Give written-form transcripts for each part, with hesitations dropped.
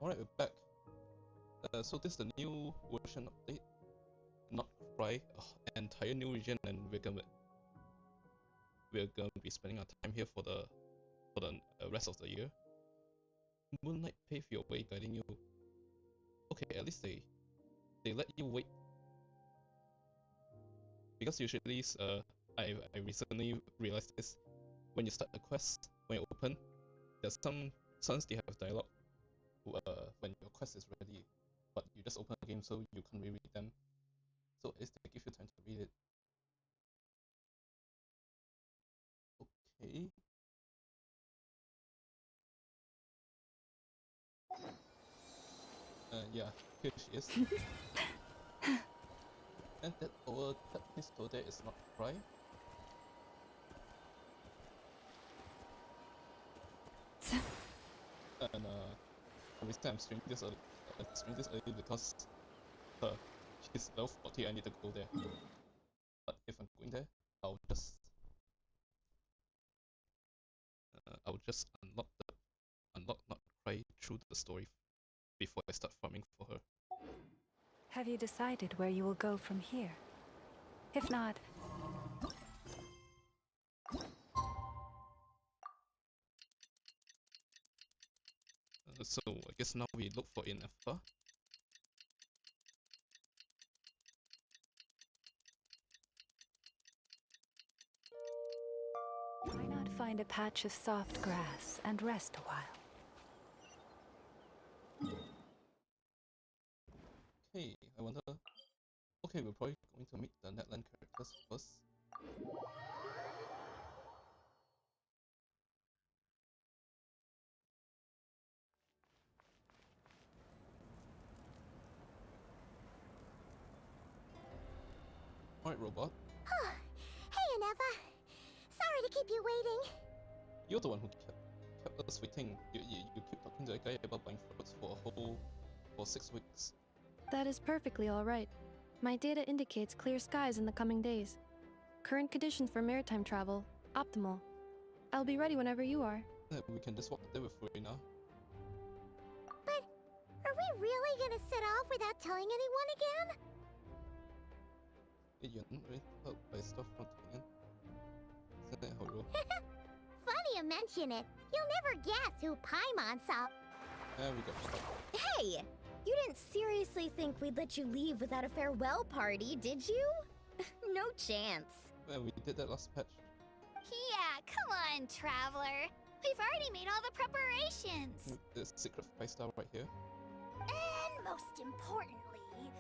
Alright, we're back. So this is the new version update. Not Cry, entire new region, and we're gonna be spending our time here for the rest of the year. Moonlight pave your way, guiding you. Okay, at least they let you wait, because usually I recently realized this, when you start a quest, when you open, there's sometimes they have dialogue when your quest is ready, but you just open the game so you can't reread them. So at least they give you time to read it. Okay. Yeah, here she is. And that pistol there is not Cry. And the reason I'm streaming this early because she's level 40, I need to go there. But if I'm going there, I'll just unlock not Cry through the story before I start farming for her. Have you decided where you will go from here? If not... So I guess now we look for Ineffa. Why not find a patch of soft grass and rest a while? Okay, I wonder... Okay, we're probably going to meet the Netland characters first. Alright, robot. Hey, Ineffa. Sorry to keep you waiting. You're the one who kept us waiting. You keep talking to a guy about buying fruits for 6 weeks. That is perfectly alright. My data indicates clear skies in the coming days. Current conditions for maritime travel, optimal. I'll be ready whenever you are. We can just walk there with Furina. But are we really gonna set off without telling anyone again? You're not really helped by stuff from Tanyan. Isn't that how you roll? Funny you mention it. You'll never guess who Paimon saw. We got stuff. Hey! You didn't seriously think we'd let you leave without a farewell party, did you? No chance. We did that last patch. Yeah, come on, Traveler. We've already made all the preparations. There's secret 5-star right here. And most importantly,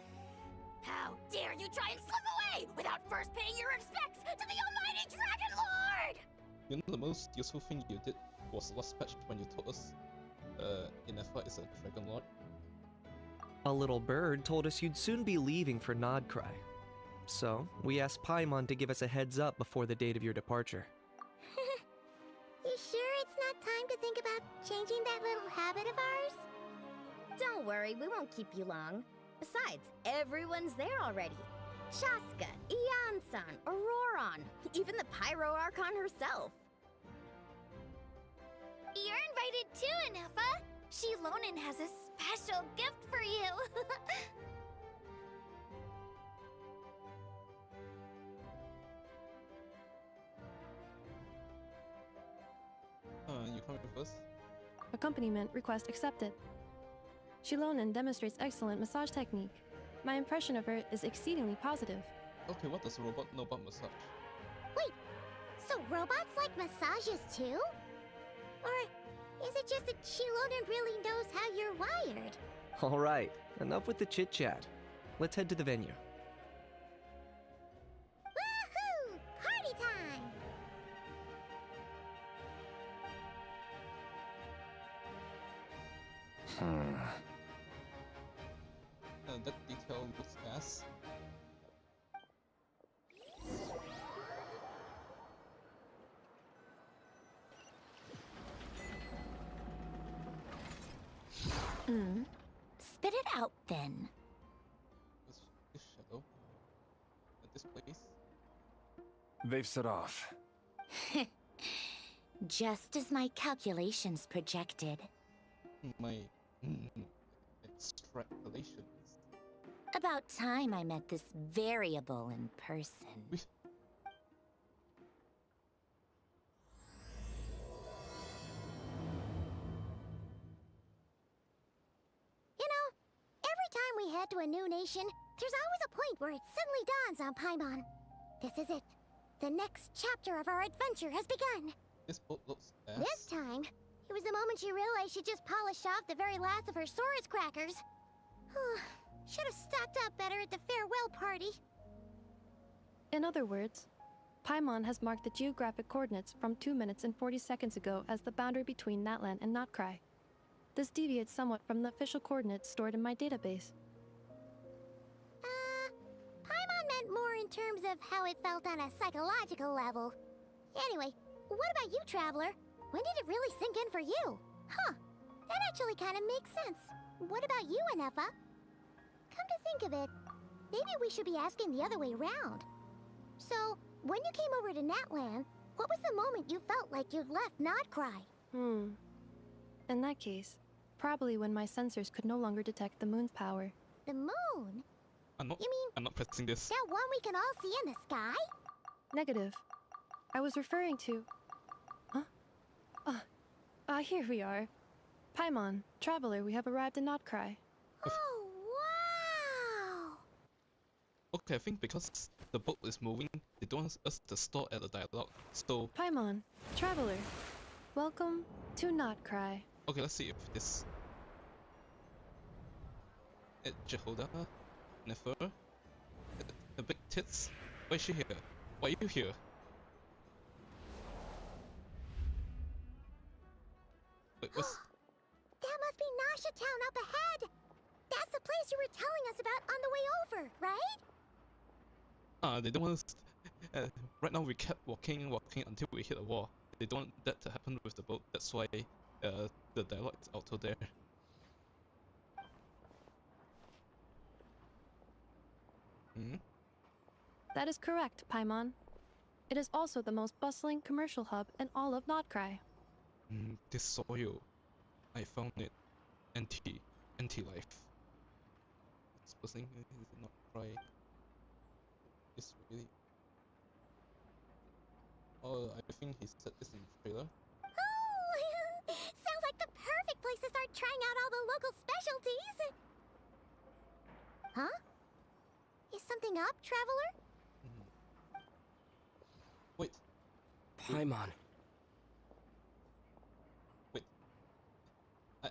how dare you try and slip away without first paying your respects to the almighty Dragon Lord! You know, the most useful thing you did was last patch when you told us Ineffa is a Dragon Lord. A little bird told us you'd soon be leaving for Nodcry. So, we asked Paimon to give us a heads up before the date of your departure. You sure it's not time to think about changing that little habit of ours? Don't worry, we won't keep you long. Besides, everyone's there already. Shaska, Ian-san, Auroron, even the Pyro Archon herself. You're invited too, Ineffa. Shilonen has a special gift for you. You coming first? Accompaniment request accepted. Shilonen demonstrates excellent massage technique. My impression of her is exceedingly positive. Okay, what does a robot know about massage? Wait, so robots like massages too? Or is it just that Shilonen really knows how you're wired? Alright, enough with the chit-chat. Let's head to the venue. Woohoo! Party time! That detail looks ass. Spit it out then. This shadow at this place. They've set off. Just as my calculations projected. My Extrapolations. About time I met this variable in person. You know, every time we head to a new nation, there's always a point where it suddenly dawns on Paimon. This is it. The next chapter of our adventure has begun. This boat looks ass. This time, it was the moment she realized she just polished off the very last of her Saurus crackers. Should have stocked up better at the farewell party. In other words, Paimon has marked the geographic coordinates from 2 minutes and 40 seconds ago as the boundary between Natlan and Notcry. This deviates somewhat from the official coordinates stored in my database. Paimon meant more in terms of how it felt on a psychological level. Anyway, what about you, Traveler? When did it really sink in for you? Huh, that actually kind of makes sense. What about you, Anefa? Come to think of it, maybe we should be asking the other way around. So, when you came over to Natlan, what was the moment you felt like you'd left Notcry? In that case, probably when my sensors could no longer detect the moon's power. The moon? I'm not. You mean I'm not pressing this. that one we can all see in the sky? Negative. I was referring to... Huh? Here we are. Paimon, Traveler, we have arrived in Notcry. Oh, wow! Okay, I think because the boat is moving, they don't want us to stop at the dialogue. So Paimon, Traveler, welcome to Notcry. okay, let's see if this. Jehoda, Nefer, the big tits. Why is she here? Why are you here? Wait, what's? That must be Nasha Town up ahead! That's the place you were telling us about on the way over, right? They don't want us. Right now we kept walking until we hit a wall. They don't want that to happen with the boat. That's why the dialogue is auto there. That is correct, Paimon. It is also the most bustling commercial hub in all of Notcry. This soil, I found it anti-life. It's buzzing, is it not right? It's really. Oh, I think he said this in the trailer. Oh, sounds like the perfect place to start trying out all the local specialties. Huh? Is something up, Traveler? Wait, Paimon.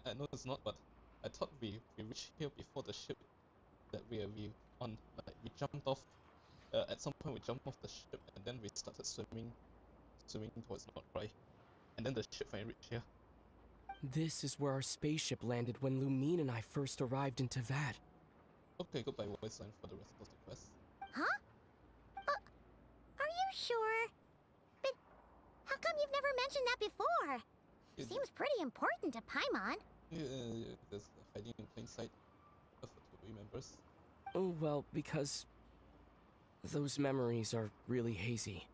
I know it's not, but I thought we reached here before the ship that we on. Like we jumped off. At some point we jumped off the ship and then we started swimming towards Notcry, and then the ship finally reached here. This is where our spaceship landed when Lumine and I first arrived in Tavad. Okay, goodbye voice line for the rest of the quest. Huh? Are you sure? But how come you've never mentioned that before? Seems pretty important to Paimon. There's hiding in plain sight of the members. Oh, well, because those memories are really hazy.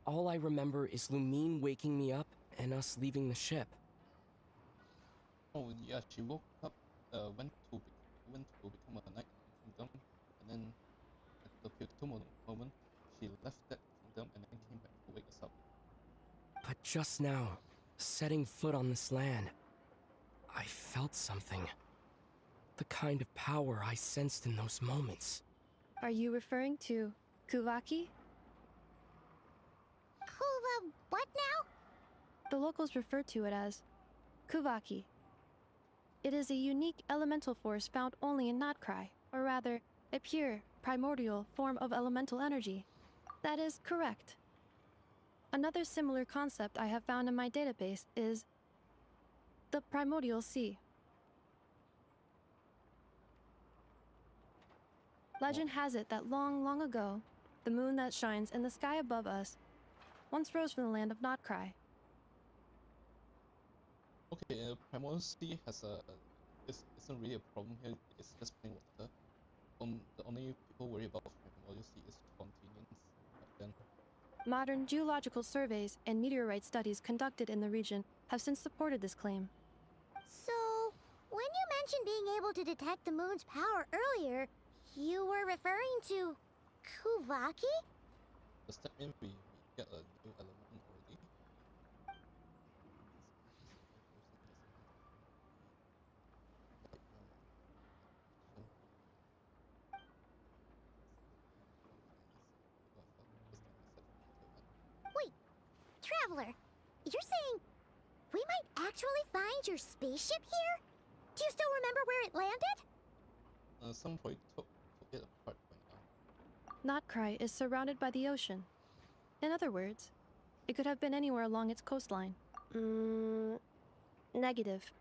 All I remember is Lumine waking me up and us leaving the ship. Oh yeah, she woke up, went to become a knight kingdom, and then at the pivotal moment, she left that kingdom and then came back to wake us up. But just now, setting foot on this land, I felt something. The kind of power I sensed in those moments. Are you referring to Kuvaki? What now? The locals refer to it as Kuvaki. It is a unique elemental force found only in Notcry, or rather, a pure, primordial form of elemental energy. That is correct. Another similar concept I have found in my database is the primordial sea. Legend has it that long, long ago, the moon that shines in the sky above us once rose from the land of Notcry. Okay, Primordial Sea isn't really a problem here. It's just plain water. The only people worry about Primordial Sea is convenience. But then, Modern geological surveys and meteorite studies conducted in the region have since supported this claim. So, when able to detect the moon's power earlier, you were referring to Kuvaki? Does that mean we get a new element already? Wait, Traveler, you're saying we might actually find your spaceship here? Do you still remember where it landed? Some point took it apart by now. Notcry is surrounded by the ocean. In other words, it could have been anywhere along its coastline. Negative.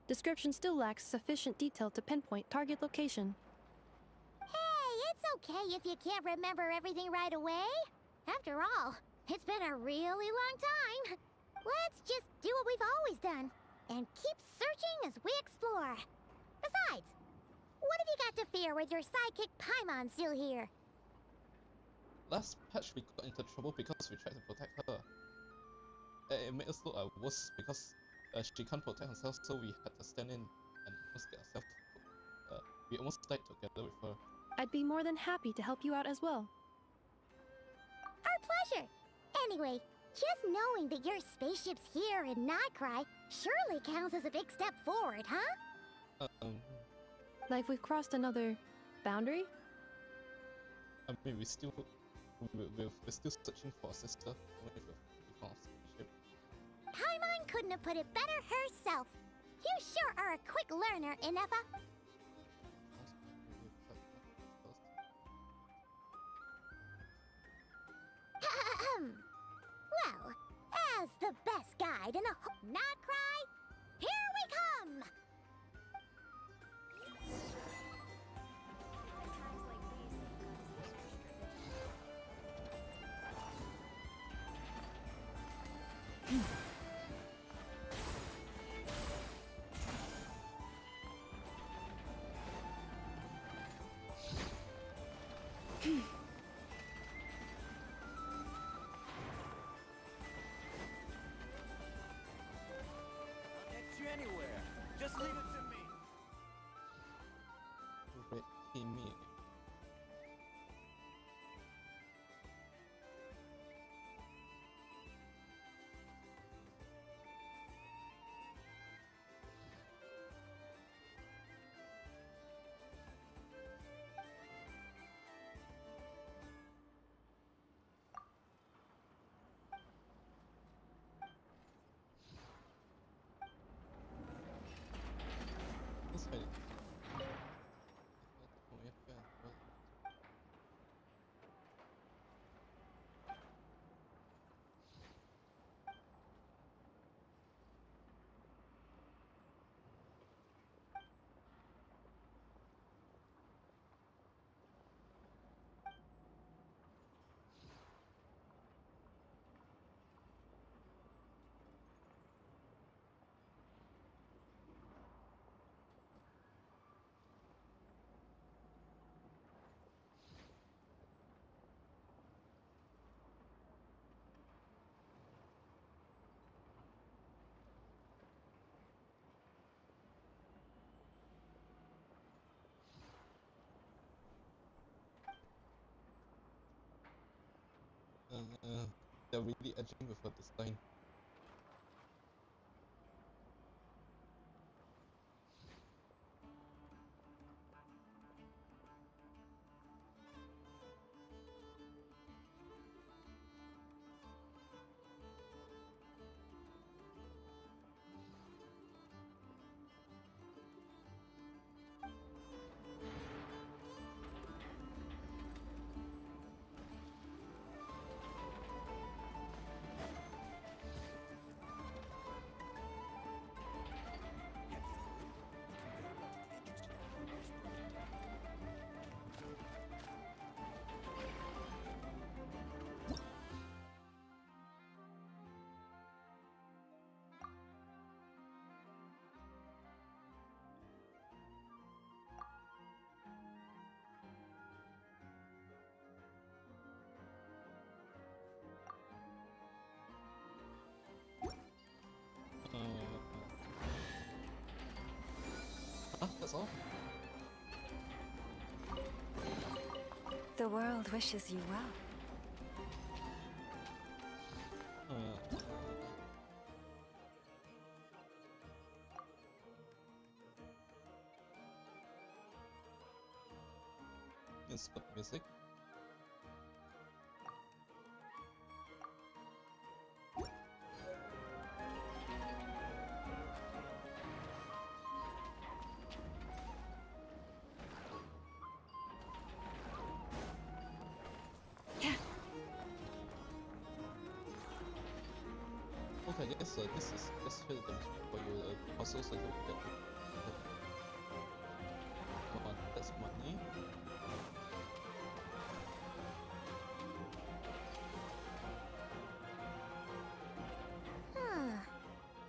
Description still lacks sufficient detail to pinpoint target location. Hey, it's okay if you can't remember everything right away. After all, it's been a really long time. Let's just do what we've always done and keep searching as we explore. Besides, what have you got to fear with your sidekick Paimon still here? Last patch we got into trouble because we tried to protect her. It made us look worse because she can't protect herself, so we had to stand in and almost get ourselves. We almost died together with her. I'd be more than happy to help you out as well. Our pleasure. Anyway, just knowing that your spaceship's here in Nightcry surely counts as a big step forward, huh? Like we've crossed another boundary? I mean, we're still searching for a sister. Even if we found a spaceship. Paimon couldn't have put it better herself. You sure are a quick learner, Inefa. Well, as the best guide in the whole Nightcry, here we come! Anywhere. Just leave it to me. Red team me again. Let's fight it. Oh, yeah, well. They're really edging with her design. That's all. The world wishes you well. Inspect music. Okay, I guess this is just here the for you puzzle certificate. Come on, that's money.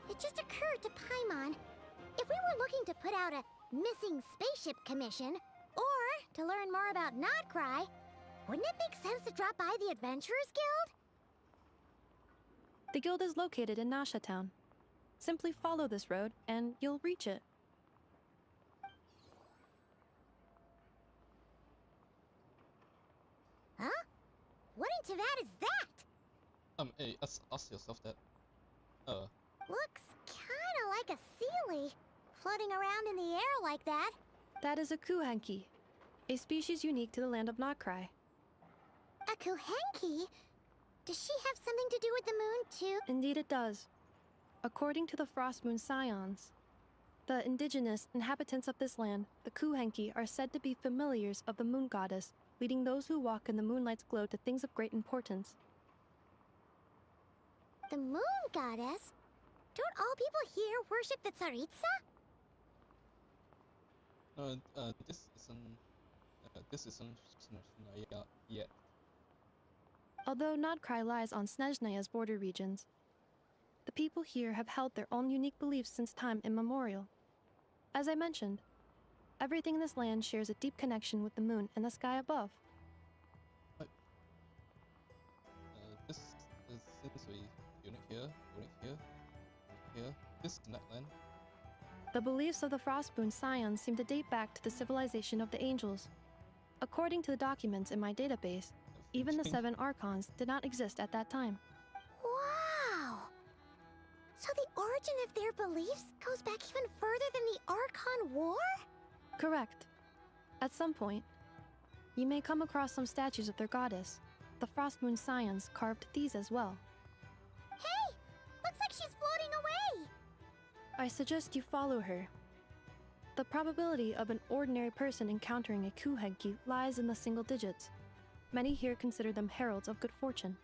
It just occurred to Paimon, if we were looking to put out a missing spaceship commission, or to learn more about Notcry, wouldn't it make sense to drop by the Adventurers Guild? The guild is located in Nasha Town. Simply follow this road, and you'll reach it. Huh? What in Teyvat is that? Hey, ask yourself that. Looks kinda like a Sealy, floating around in the air like that. That is a Kuhanki, a species unique to the land of Notcry. A Kuhenki? Does she have something to do with the moon, too? Indeed it does. According to the Frost Moon Scions, the indigenous inhabitants of this land, the Kuhenki, are said to be familiars of the moon goddess, leading those who walk in the moonlight's glow to things of great importance. The moon goddess? Don't all people here worship the Tsaritsa? This isn't Snezhnaya yet. Although Notcry lies on Snezhnaya's border regions, the people here have held their own unique beliefs since time immemorial. As I mentioned, everything in this land shares a deep connection with the moon and the sky above. This seems to be unique here, here. This is Nightland. The beliefs of the Frostmoon Scions seem to date back to the civilization of the Angels. According to the documents in my database, even the 7 Archons did not exist at that time. Wow! So the origin of their beliefs goes back even further than the Archon War? Correct. At some point, you may come across some statues of their goddess. The Frostmoon Scions carved these as well. Hey! Looks like she's floating away! I suggest you follow her. The probability of an ordinary person encountering a Kuhenki lies in the single digits. Many here consider them heralds of good fortune.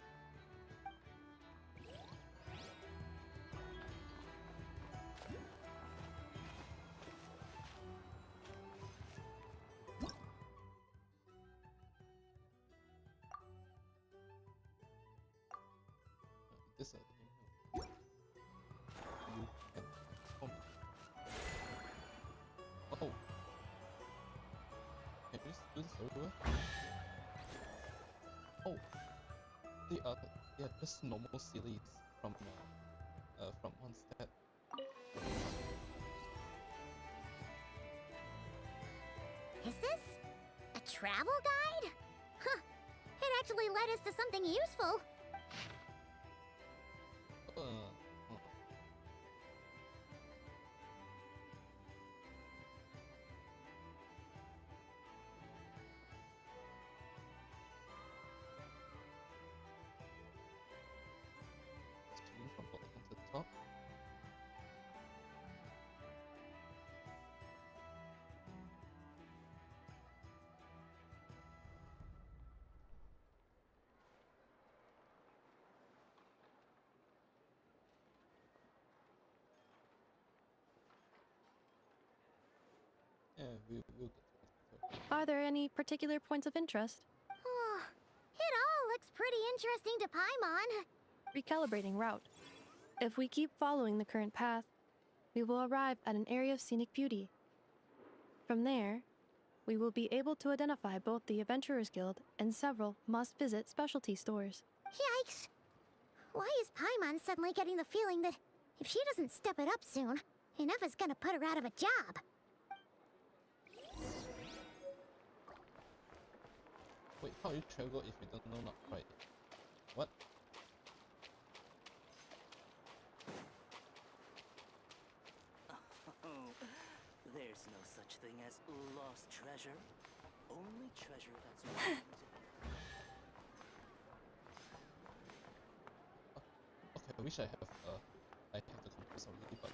This Oh. Can you do this everywhere? Oh. They are just normal Sealies from one step. Is this a travel guide? Huh. It actually led us to something useful. From bottom to top. Yeah, we'll get to it. Are there any particular points of interest? Oh, it all looks pretty interesting to Paimon. Recalibrating route. If we keep following the current path, we will arrive at an area of scenic beauty. From there, we will be able to identify both the Adventurers Guild and several must-visit specialty stores. Yikes! Why is Paimon suddenly getting the feeling that if she doesn't step it up soon, enough is gonna put her out of a job? Wait, how do you travel if you don't know not right? What? Oh, there's no such thing as lost treasure. Only treasure that's waiting to Okay, I wish I have the compass already, but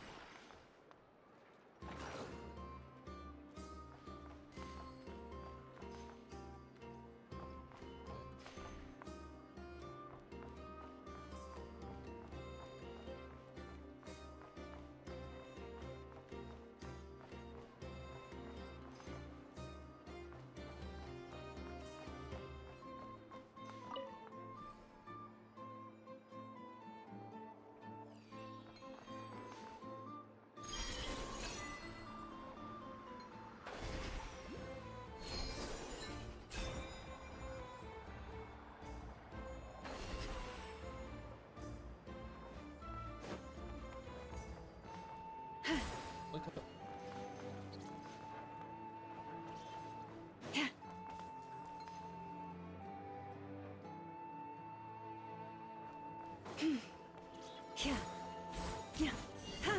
look at Yeah. Yeah. Ha.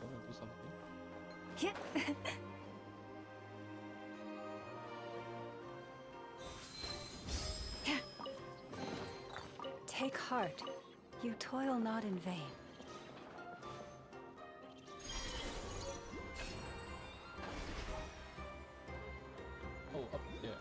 wanna do something. Yeah. Yeah. Take heart. You toil not in vain. Oh, up there.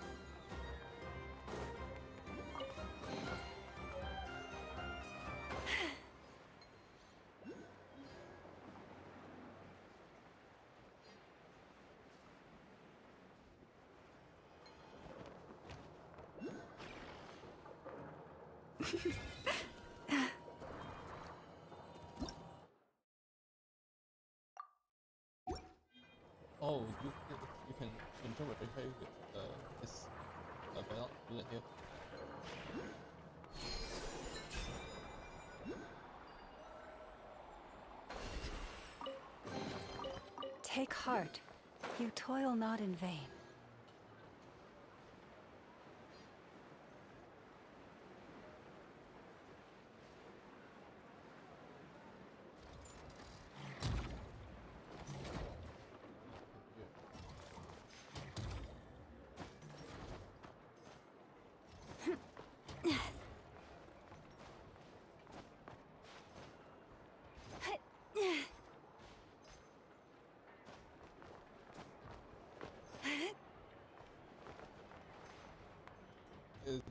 Oh, you can control very high with this bullet here. Take heart. You toil not in vain.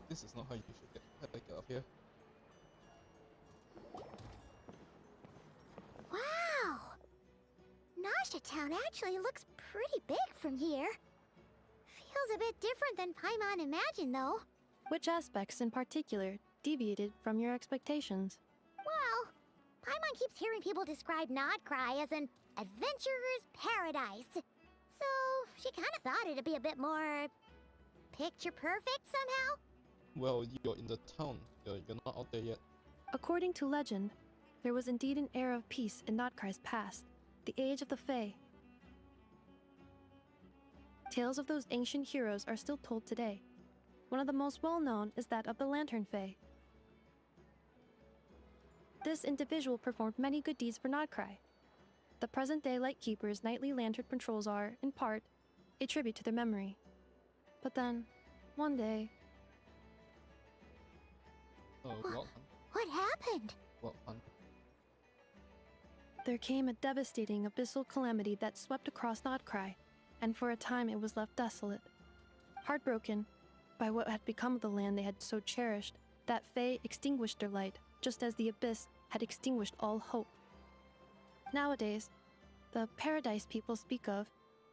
This is not how you should get up here. Wow! Nasha Town actually looks pretty big from here. Feels a bit different than Paimon imagined, though. Which aspects in particular deviated from your expectations? Well, Paimon keeps hearing people describe Nodcry as an adventurer's paradise. So, she kind of thought it'd be a bit more picture perfect somehow. Well, you're in the town. You're not out there yet. According to legend, there was indeed an era of peace in Notcry's past, the Age of the Fae. Tales of those ancient heroes are still told today. One of the most well-known is that of the Lantern Fae. This individual performed many good deeds for Notcry. The present-day Lightkeeper's nightly lantern patrols are, in part, a tribute to their memory. But then, one day... Oh, well, What happened? well, fun. there came a devastating abyssal calamity that swept across Notcry, and for a time it was left desolate. Heartbroken by what had become of the land they had so cherished, that Fae extinguished their light, just as the abyss had extinguished all hope. Nowadays, the paradise people speak of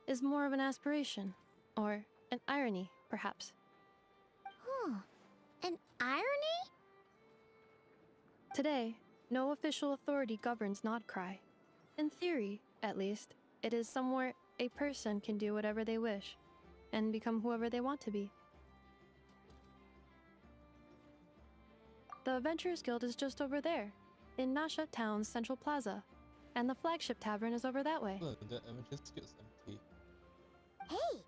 is more of an aspiration, or an irony, perhaps. An irony? Today, no official authority governs Notcry. In theory, at least, it is somewhere a person can do whatever they wish, and become whoever they want to be. The Adventurers Guild is just over there, in Nasha Town's Central Plaza, and the flagship tavern is over that way. Oh, the Adventure Skill's empty. Hey,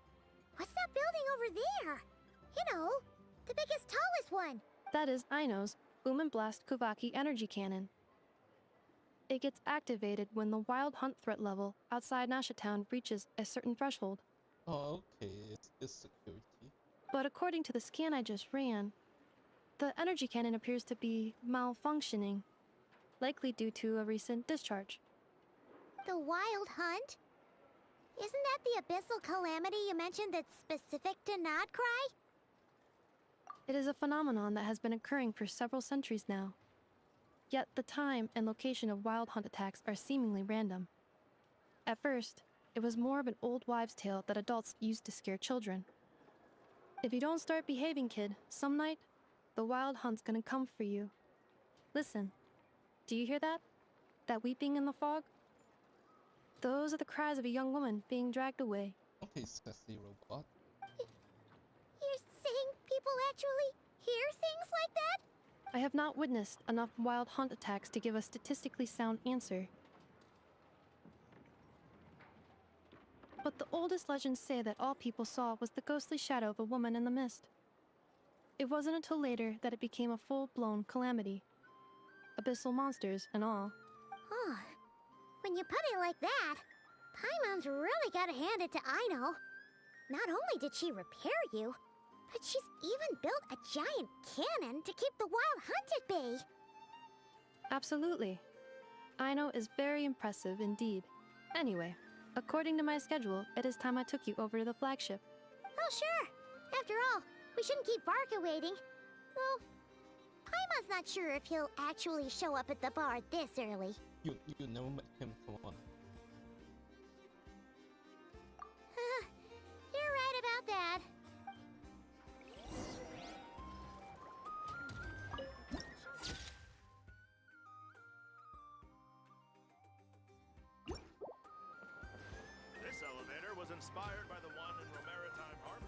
What's that building over there? You know, the biggest, tallest one. That is Aino's Boom and Blast Kuvaki energy cannon. It gets activated when the wild hunt threat level outside Nasha Town reaches a certain threshold. Oh, okay, it's security. But according to the scan I just ran, the energy cannon appears to be malfunctioning, likely due to a recent discharge. The Wild Hunt? Isn't that the abyssal calamity you mentioned that's specific to Nodcry? It is a phenomenon that has been occurring for several centuries now. Yet the time and location of wild hunt attacks are seemingly random. At first, it was more of an old wives' tale that adults used to scare children. If you don't start behaving, kid, some night, the wild hunt's gonna come for you. Listen, do you hear that? That weeping in the fog? Those are the cries of a young woman being dragged away. Okay, sassy robot. You're saying people actually hear things like that? I have not witnessed enough wild hunt attacks to give a statistically sound answer. But the oldest legends say that all people saw was the ghostly shadow of a woman in the mist. It wasn't until later that it became a full-blown calamity. Abyssal monsters and all. Oh, when you put it like that, Paimon's really gotta hand it to Aino. Not only did she repair you, but she's even built a giant cannon to keep the wild hunt at bay. Absolutely. Aino is very impressive indeed. Anyway, according to my schedule, it is time I took you over to the flagship. Oh, sure. After all, we shouldn't keep Varka waiting. Well, Paimon's not sure if he'll actually show up at the bar this early. You never met him, come on. You're right about that. This elevator was inspired by the one in Romaritime Harbor.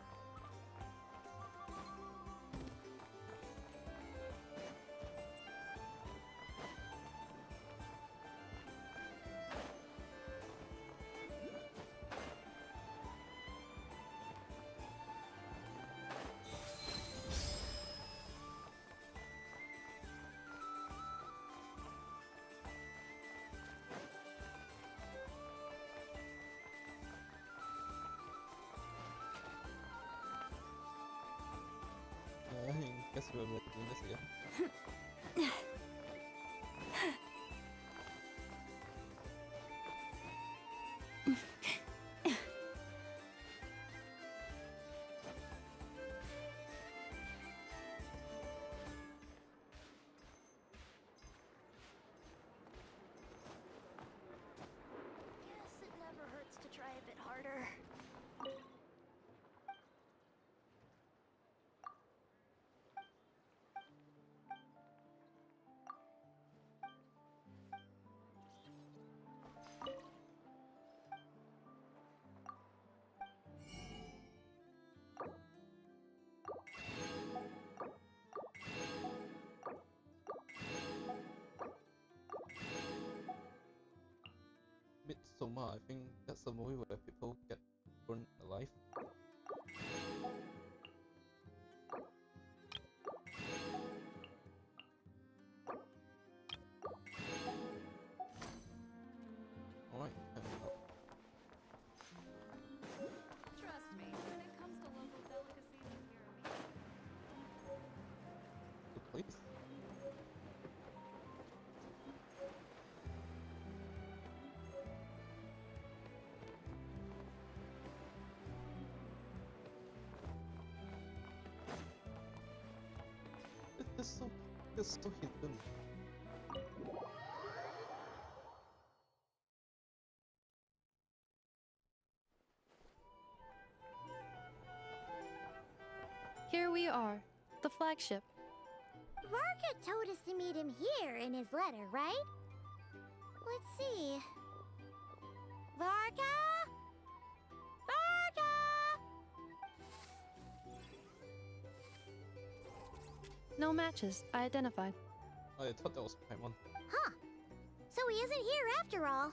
I guess we're doing this again. Guess it never hurts to try a bit harder. Midsommar, I think that's a movie where people get burned alive. Alright, Trust me, when it comes to local delicacies and the place. It's so hidden. Here we are, the flagship. Varka told us to meet him here in his letter, right? Let's see. Varka? Varka! No matches, I identified. I thought that was Paimon. Huh. So he isn't here after all.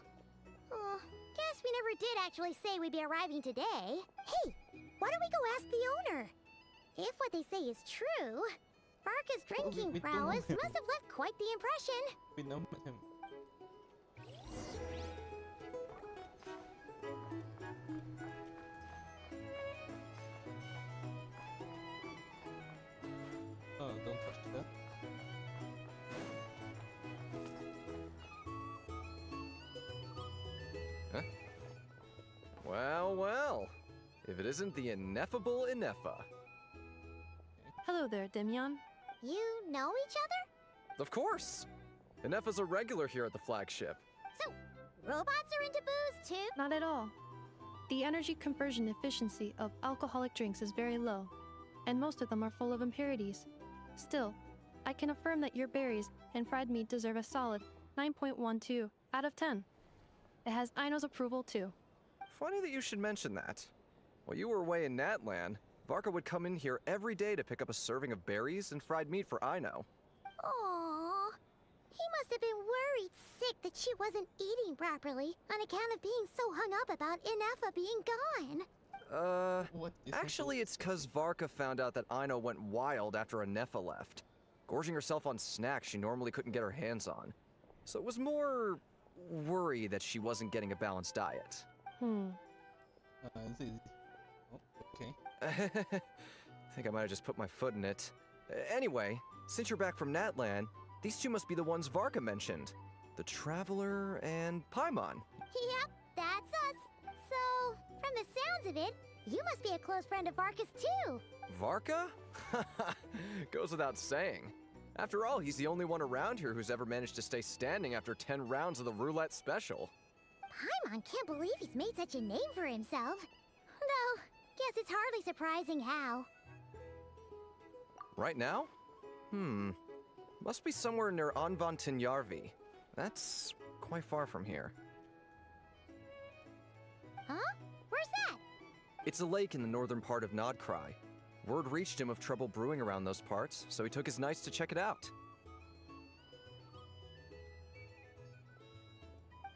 Oh, guess we never did actually say we'd be arriving today. Hey, why don't we go ask the owner? If what they say is true, Varka's drinking we don't know prowess him. must have left quite the impression. We know him. Oh, don't touch that. Huh? Well, well. If it isn't the ineffable Ineffa. Hello there, Demyon. You know each other? Of course! Ineffa's a regular here at the flagship. So, robots are into booze too? Not at all. The energy conversion efficiency of alcoholic drinks is very low, and most of them are full of impurities. Still, I can affirm that your berries and fried meat deserve a solid 9.12 out of 10. It has Aino's approval too. Funny that you should mention that. While you were away in Natlan, Varka would come in here every day to pick up a serving of berries and fried meat for Aino. Aww. He must have been worried sick that she wasn't eating properly on account of being so hung up about Ineffa being gone. What is Actually, it's 'cause Varka found out that Aino went wild after Ineffa left, gorging herself on snacks she normally couldn't get her hands on. So it was more worry that she wasn't getting a balanced diet. This is... Oh, okay. I think I might have just put my foot in it. Anyway, since you're back from Natlan, these two must be the ones Varka mentioned. The Traveler and Paimon. Yep, that's us. So, from the sounds of it, you must be a close friend of Varka's too. Varka? Goes without saying. After all, he's the only one around here who's ever managed to stay standing after 10 rounds of the roulette special. Paimon can't believe he's made such a name for himself. Though, guess it's hardly surprising how. Right now? Must be somewhere near Anvantinjarvi. That's quite far from here. Huh? Where's that? It's a lake in the northern part of Nodcry. Word reached him of trouble brewing around those parts, so he took his knights to check it out.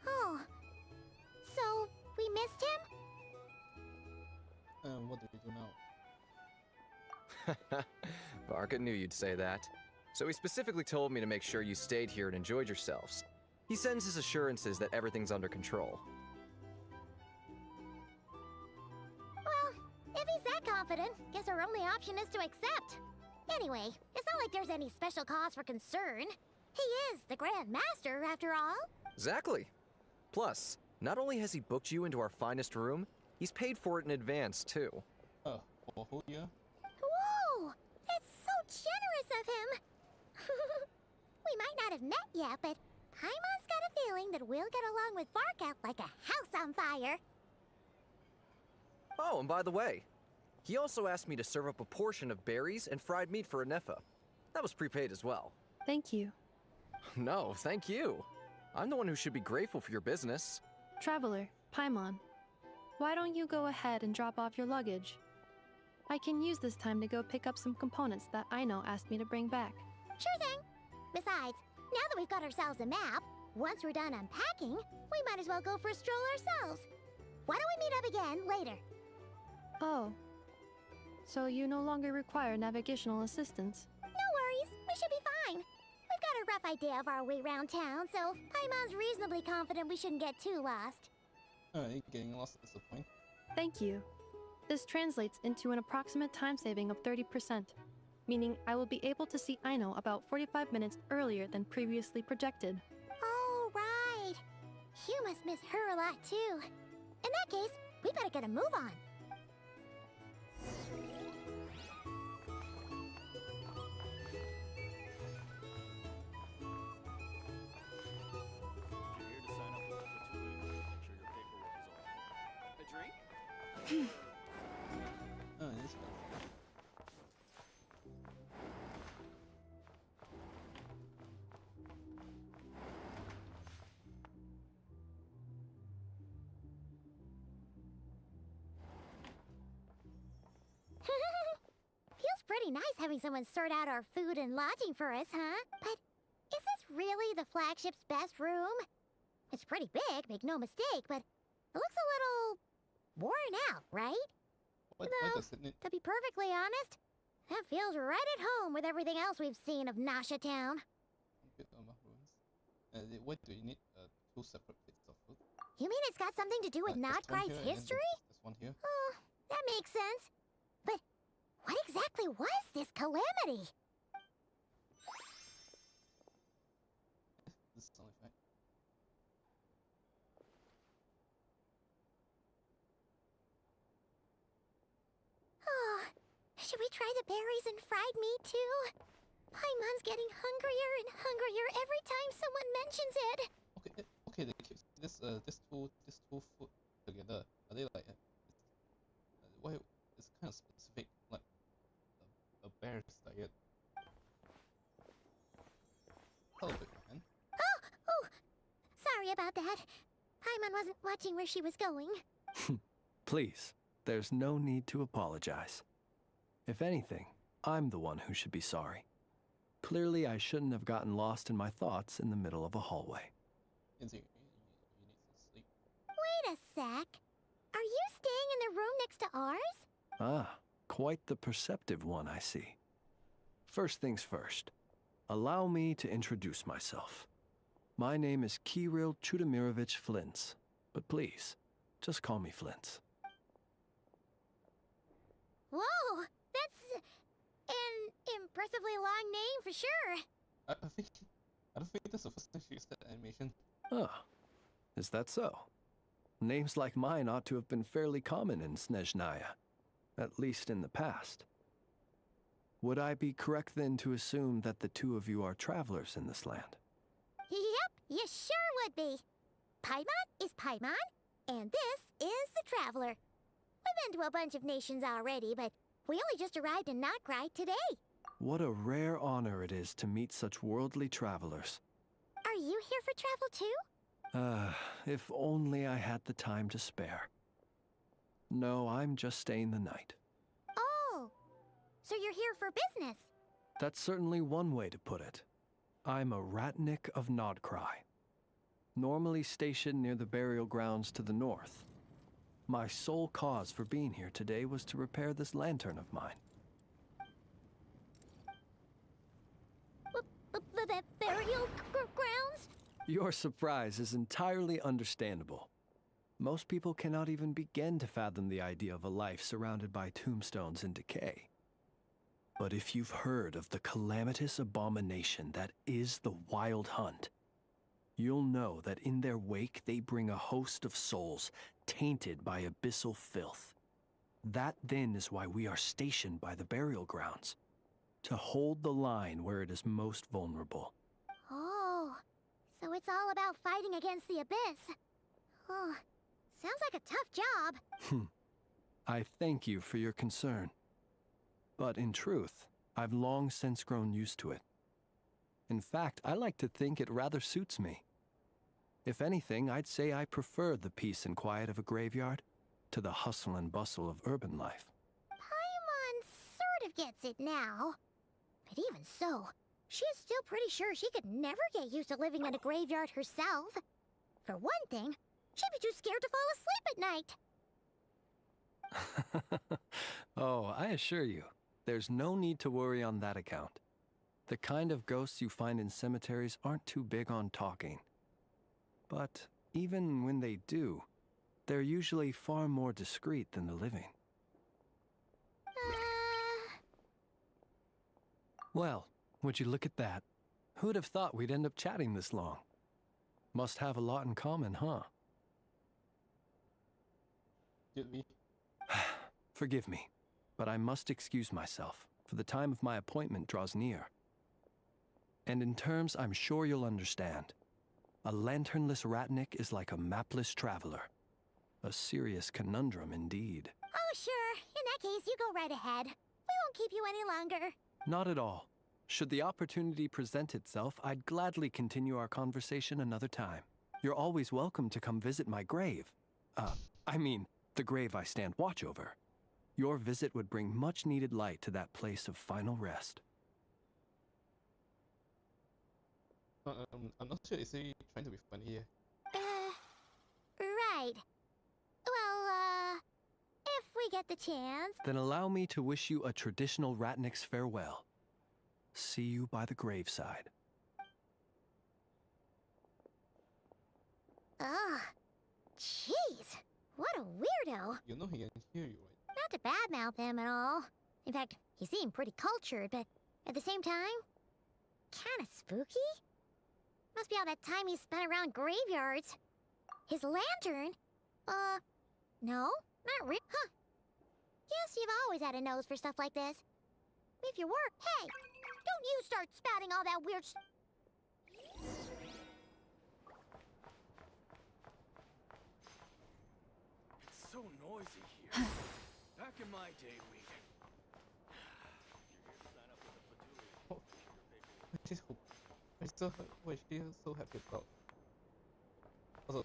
Oh. So, we missed him? What do we do now? Varka knew you'd say that. So he specifically told me to make sure you stayed here and enjoyed yourselves. He sends his assurances that everything's under control. Well, if he's that confident, guess our only option is to accept. Anyway, it's not like there's any special cause for concern. He is the Grand Master, after all. Exactly. Plus, not only has he booked you into our finest room, he's paid for it in advance, too. Oh, oh yeah. Whoa! That's so generous of him! We might not have met yet, but Paimon's got a feeling that we'll get along with Varka like a house on fire. Oh, and by the way, he also asked me to serve up a portion of berries and fried meat for Ineffa. That was prepaid as well. Thank you. No, thank you. I'm the one who should be grateful for your business. Traveler, Paimon, why don't you go ahead and drop off your luggage? I can use this time to go pick up some components that Aino asked me to bring back. Sure thing. Besides, now that we've got ourselves a map, once we're done unpacking, we might as well go for a stroll ourselves. Why don't we meet up again later? Oh. So you no longer require navigational assistance? No worries, we should be fine. We've got a rough idea of our way around town, so Paimon's reasonably confident we shouldn't get too lost. Getting lost is the point. Thank you. This translates into an approximate time saving of 30%, meaning I will be able to see Aino about 45 minutes earlier than previously projected. Oh, right. You must miss her a lot, too. In that case, we better get a move on. You're here to sign up with the platoon. Make sure your paperwork is all right. A drink? Oh, this guy. Feels pretty nice having someone sort out our food and lodging for us, huh? But is this really the flagship's best room? It's pretty big, make no mistake, but It looks a little worn out, right? Why No, does it need? To be perfectly honest, that feels right at home with everything else we've seen of Nasha Town. Why do you need two separate plates of food? You mean it's got something to do with There's one Notcry's here and then history? there's one here. Oh, that makes sense. But what exactly was this calamity? This is only fact. Oh, should we try the berries and fried meat too? Paimon's getting hungrier and hungrier every time someone mentions it. Okay, they keep this two food together. Are they like why it's kind of specific, like a bear's diet? Hello, big man. Oh, sorry about that. Paimon wasn't watching where she was going. Please, there's no need to apologize. If anything, I'm the one who should be sorry. Clearly, I shouldn't have gotten lost in my thoughts in the middle of a hallway. You need some sleep. Wait a sec. Are you staying in the room next to ours? Ah, quite the perceptive one, I see. First things first, allow me to introduce myself. My name is Kirill Chudamirovich Flintz, but please, just call me Flintz. Whoa, that's an impressively long name for sure. I don't think that's the first time she used that animation. Ah, is that so? Names like mine ought to have been fairly common in Snezhnaya, at least in the past. Would I be correct then to assume that the two of you are travelers in this land? Yep, you sure would be. Paimon is Paimon, and this is the Traveler. We've been to a bunch of nations already, but we only just arrived in Notcry today. What a rare honor it is to meet such worldly travelers. Are you here for travel too? If only I had the time to spare. No, I'm just staying the night. Oh, so you're here for business? That's certainly one way to put it. I'm a Ratnik of Nodcry, normally stationed near the burial grounds to the north. My sole cause for being here today was to repair this lantern of mine. Burial grounds? Your surprise is entirely understandable. Most people cannot even begin to fathom the idea of a life surrounded by tombstones and decay. But if you've heard of the calamitous abomination that is the Wild Hunt, you'll know that in their wake they bring a host of souls tainted by abyssal filth. That then is why we are stationed by the burial grounds, to hold the line where it is most vulnerable. Oh, so it's all about fighting against the abyss. Oh, sounds like a tough job. I thank you for your concern. But in truth, I've long since grown used to it. In fact, I like to think it rather suits me. If anything, I'd say I prefer the peace and quiet of a graveyard to the hustle and bustle of urban life. Paimon sort of gets it now. But even so, she's still pretty sure she could never get used to living in a graveyard herself. For one thing, she'd be too scared to fall asleep at night. Oh, I assure you, there's no need to worry on that account. The kind of ghosts you find in cemeteries aren't too big on talking. But even when they do, they're usually far more discreet than the living. Well, would you look at that? Who'd have thought we'd end up chatting this long? Must have a lot in common, huh? Did we? Forgive me, but I must excuse myself, for the time of my appointment draws near. And in terms I'm sure you'll understand, a lanternless Ratnik is like a mapless traveler. A serious conundrum indeed. Oh, sure. In that case, you go right ahead. We won't keep you any longer. Not at all. Should the opportunity present itself, I'd gladly continue our conversation another time. You're always welcome to come visit my grave. I mean, the grave I stand watch over. Your visit would bring much-needed light to that place of final rest. I'm not sure. Is he trying to be funny here? Right. get the chance. Then allow me to wish you a traditional Ratnik's farewell. See you by the graveside. Ugh. Jeez. What a weirdo. You know he can hear you, right? Not to badmouth him at all. In fact, he seemed pretty cultured, but at the same time, kinda spooky. Must be all that time he spent around graveyards. His lantern? No, not really. Huh. Guess you've always had a nose for stuff like this. If you were, hey, don't you start spouting all that weird stuff. It's so noisy here. Back in my day, we'd... You're here to sign up with the Fatui. What she's so happy about. Also,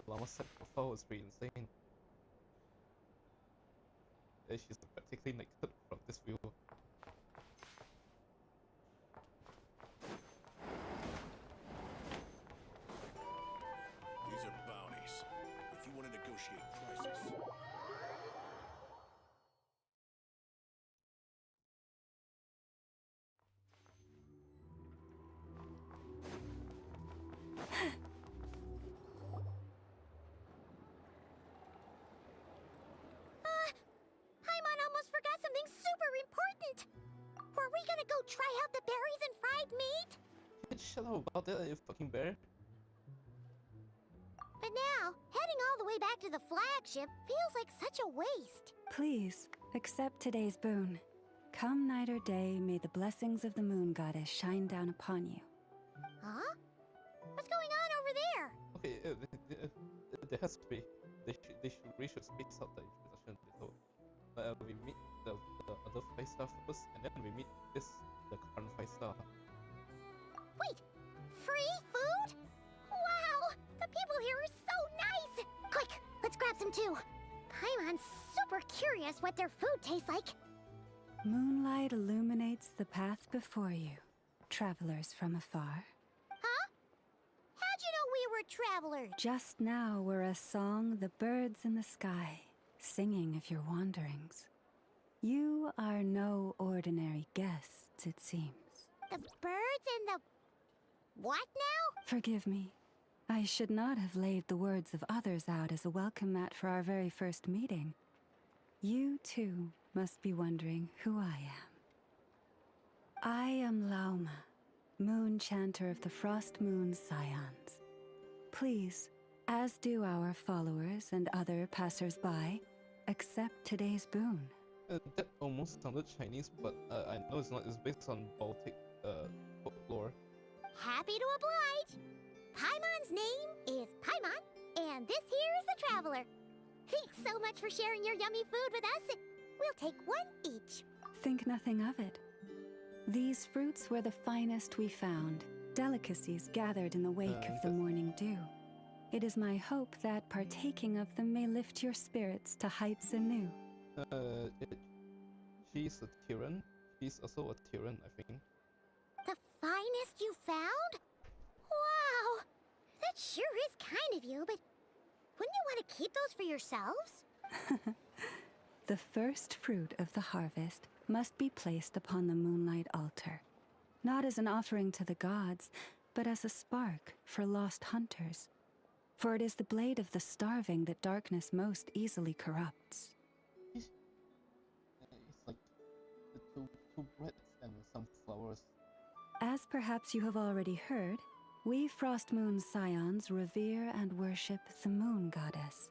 Llama said before was pretty insane. She's practically naked from this view. These are bounties. If you want to negotiate prices... Paimon almost forgot something super important. Were we gonna go try out the berries and fried meat? Shut up about that, you fucking bear. But now, heading all the way back to the flagship feels like such a waste. Please, accept today's boon. Come night or day, may the blessings of the moon goddess shine down upon you. Huh? What's going on over there? Okay, there has to be. They should reach a space out the introduction below. We meet the other 5-star first, and then we meet the current 5-star. Wait, free food? Wow, the people here are so nice! Quick, let's grab some too. Paimon's super curious what their food tastes like. Moonlight illuminates the path before you, travelers from afar. Huh? How'd you know we were travelers? Just now were a song the birds in the sky, singing of your wanderings. You are no ordinary guests, it seems. The birds and the... what now? Forgive me. I should not have laid the words of others out as a welcome mat for our very first meeting. You, too, must be wondering who I am. I am Lauma, moon chanter of the Frost Moon Scions. Please, as do our followers and other passers-by, accept today's boon. That almost sounded Chinese, but I know it's not. It's based on Baltic folklore. Happy to oblige. Paimon's name is Paimon, and this here is the traveler. Thanks so much for sharing your yummy food with us. We'll take one each. Think nothing of it. These fruits were the finest we found, delicacies gathered in the wake of the morning dew. It is my hope that partaking of them may lift your spirits to heights anew. She's a Tyran. He's also a Tyran, I think. The finest you found? Wow! That sure is kind of you, but wouldn't you want to keep those for yourselves? The first fruit of the harvest must be placed upon the moonlight altar, not as an offering to the gods, but as a spark for lost hunters. For it is the blade of the starving that darkness most easily corrupts. It's like the two breads and some flowers. As perhaps you have already heard, we Frost Moon Scions revere and worship the moon goddess.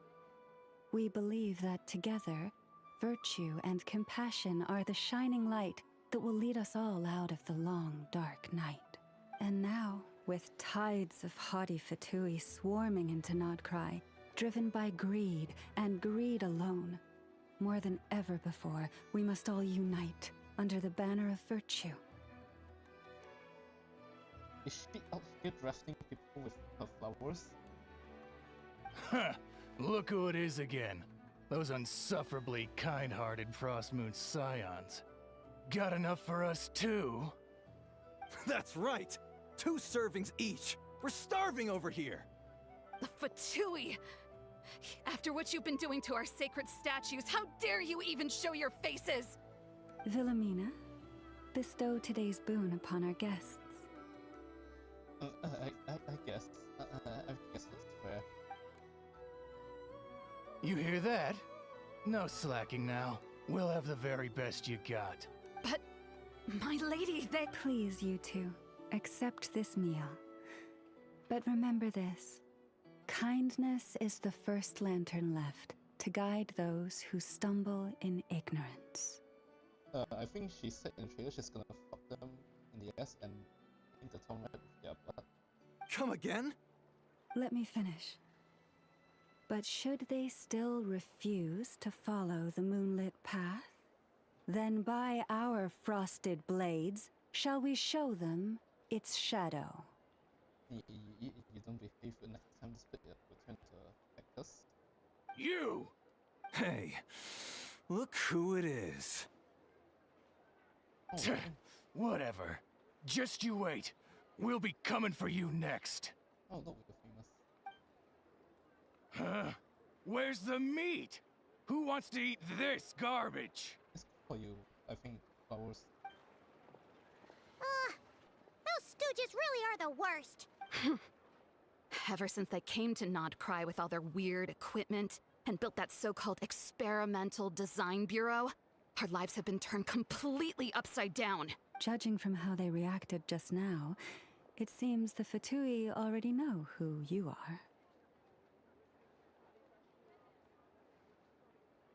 We believe that together, virtue and compassion are the shining light that will lead us all out of the long, dark night. And now, with tides of haughty Fatui swarming into Nodcry, driven by greed and greed alone, more than ever before, we must all unite under the banner of virtue. Is she out here drafting people with her flowers? Huh! Look who it is again. Those unsufferably kind-hearted Frost Moon Scions. Got enough for us too? That's right! 2 servings each! We're starving over here! The Fatui! After what you've been doing to our sacred statues, how dare you even show your faces? Wilhelmina, bestow today's boon upon our guests. I guess that's fair. You hear that? No slacking now. We'll have the very best you got. But, my lady, they... Please, you two, accept this meal. But remember this. Kindness is the first lantern left to guide those who stumble in ignorance. I think she said in the trailer she's gonna fuck them in the ass and paint the tongue red with their blood. Come again? Let me finish. But should they still refuse to follow the moonlit path, then by our frosted blades shall we show them its shadow. You don't behave the next time this bit return to affect us. You! Hey, look who it is. Oh, Whatever. Just you wait. We'll be coming for you next. oh look, we're famous. Huh? Where's the meat? Who wants to eat this garbage? It's for you, I think, flowers. Those stooges really are the worst. Ever since they came to Nodcry with all their weird equipment and built that so-called experimental design bureau, our lives have been turned completely upside down. Judging from how they reacted just now, it seems the Fatui already know who you are.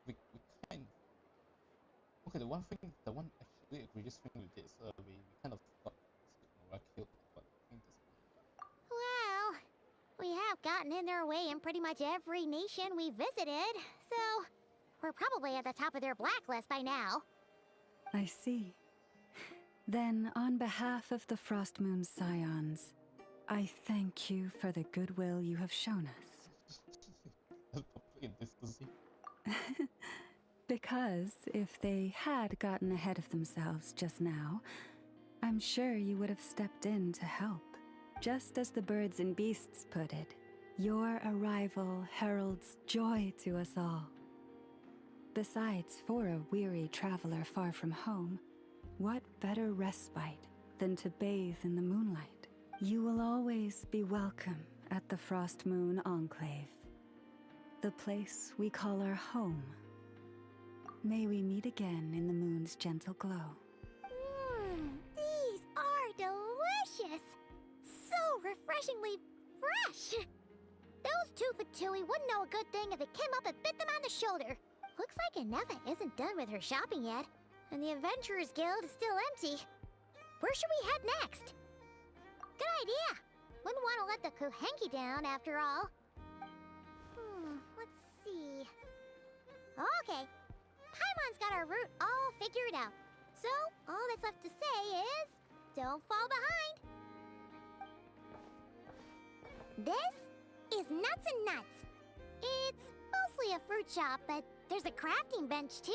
We kind okay, the one actually egregious thing we did is we kind of got Nora killed, but I think this Well, we have gotten in their way in pretty much every nation we visited, so we're probably at the top of their blacklist by now. I see. Then, on behalf of the Frost Moon Scions, I thank you for the goodwill you have shown us. in disgusting. Because if they had gotten ahead of themselves just now, I'm sure you would have stepped in to help. Just as the birds and beasts put it, your arrival heralds joy to us all. Besides, for a weary traveler far from home, what better respite than to bathe in the moonlight? You will always be welcome at the Frost Moon Enclave, the place we call our home. May we meet again in the moon's gentle glow. These are delicious! So refreshingly fresh! Those two Fatui wouldn't know a good thing if it came up and bit them on the shoulder. Looks like Anefa isn't done with her shopping yet, and the Adventurers Guild is still empty. Where should we head next? Good idea! Wouldn't want to let the Kuhenki down, after all. Let's see... Okay, Paimon's got our route all figured out. So, all that's left to say is... don't fall behind! This is Nuts and Nuts. It's mostly a fruit shop, but there's a crafting bench, too.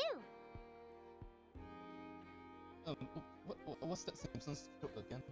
What's that Simpsons joke again?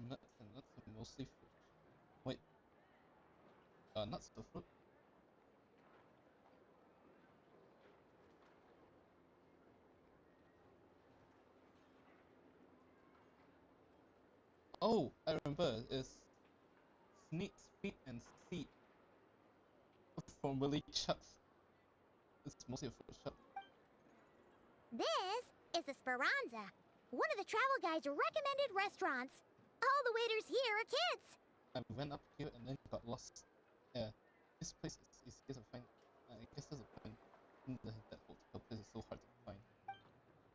Nuts and nuts are mostly fruit. Wait. Nuts are fruit? Oh, I remember. It's Sneak, Speed, and Seed. Formerly Chucks. It's mostly a fruit shop. This is the Speranza, one of the travel guide's recommended restaurants. All the waiters here are kids. I went up here and then got lost. Yeah, this place is easy to find. I guess there's That whole place is so hard to find.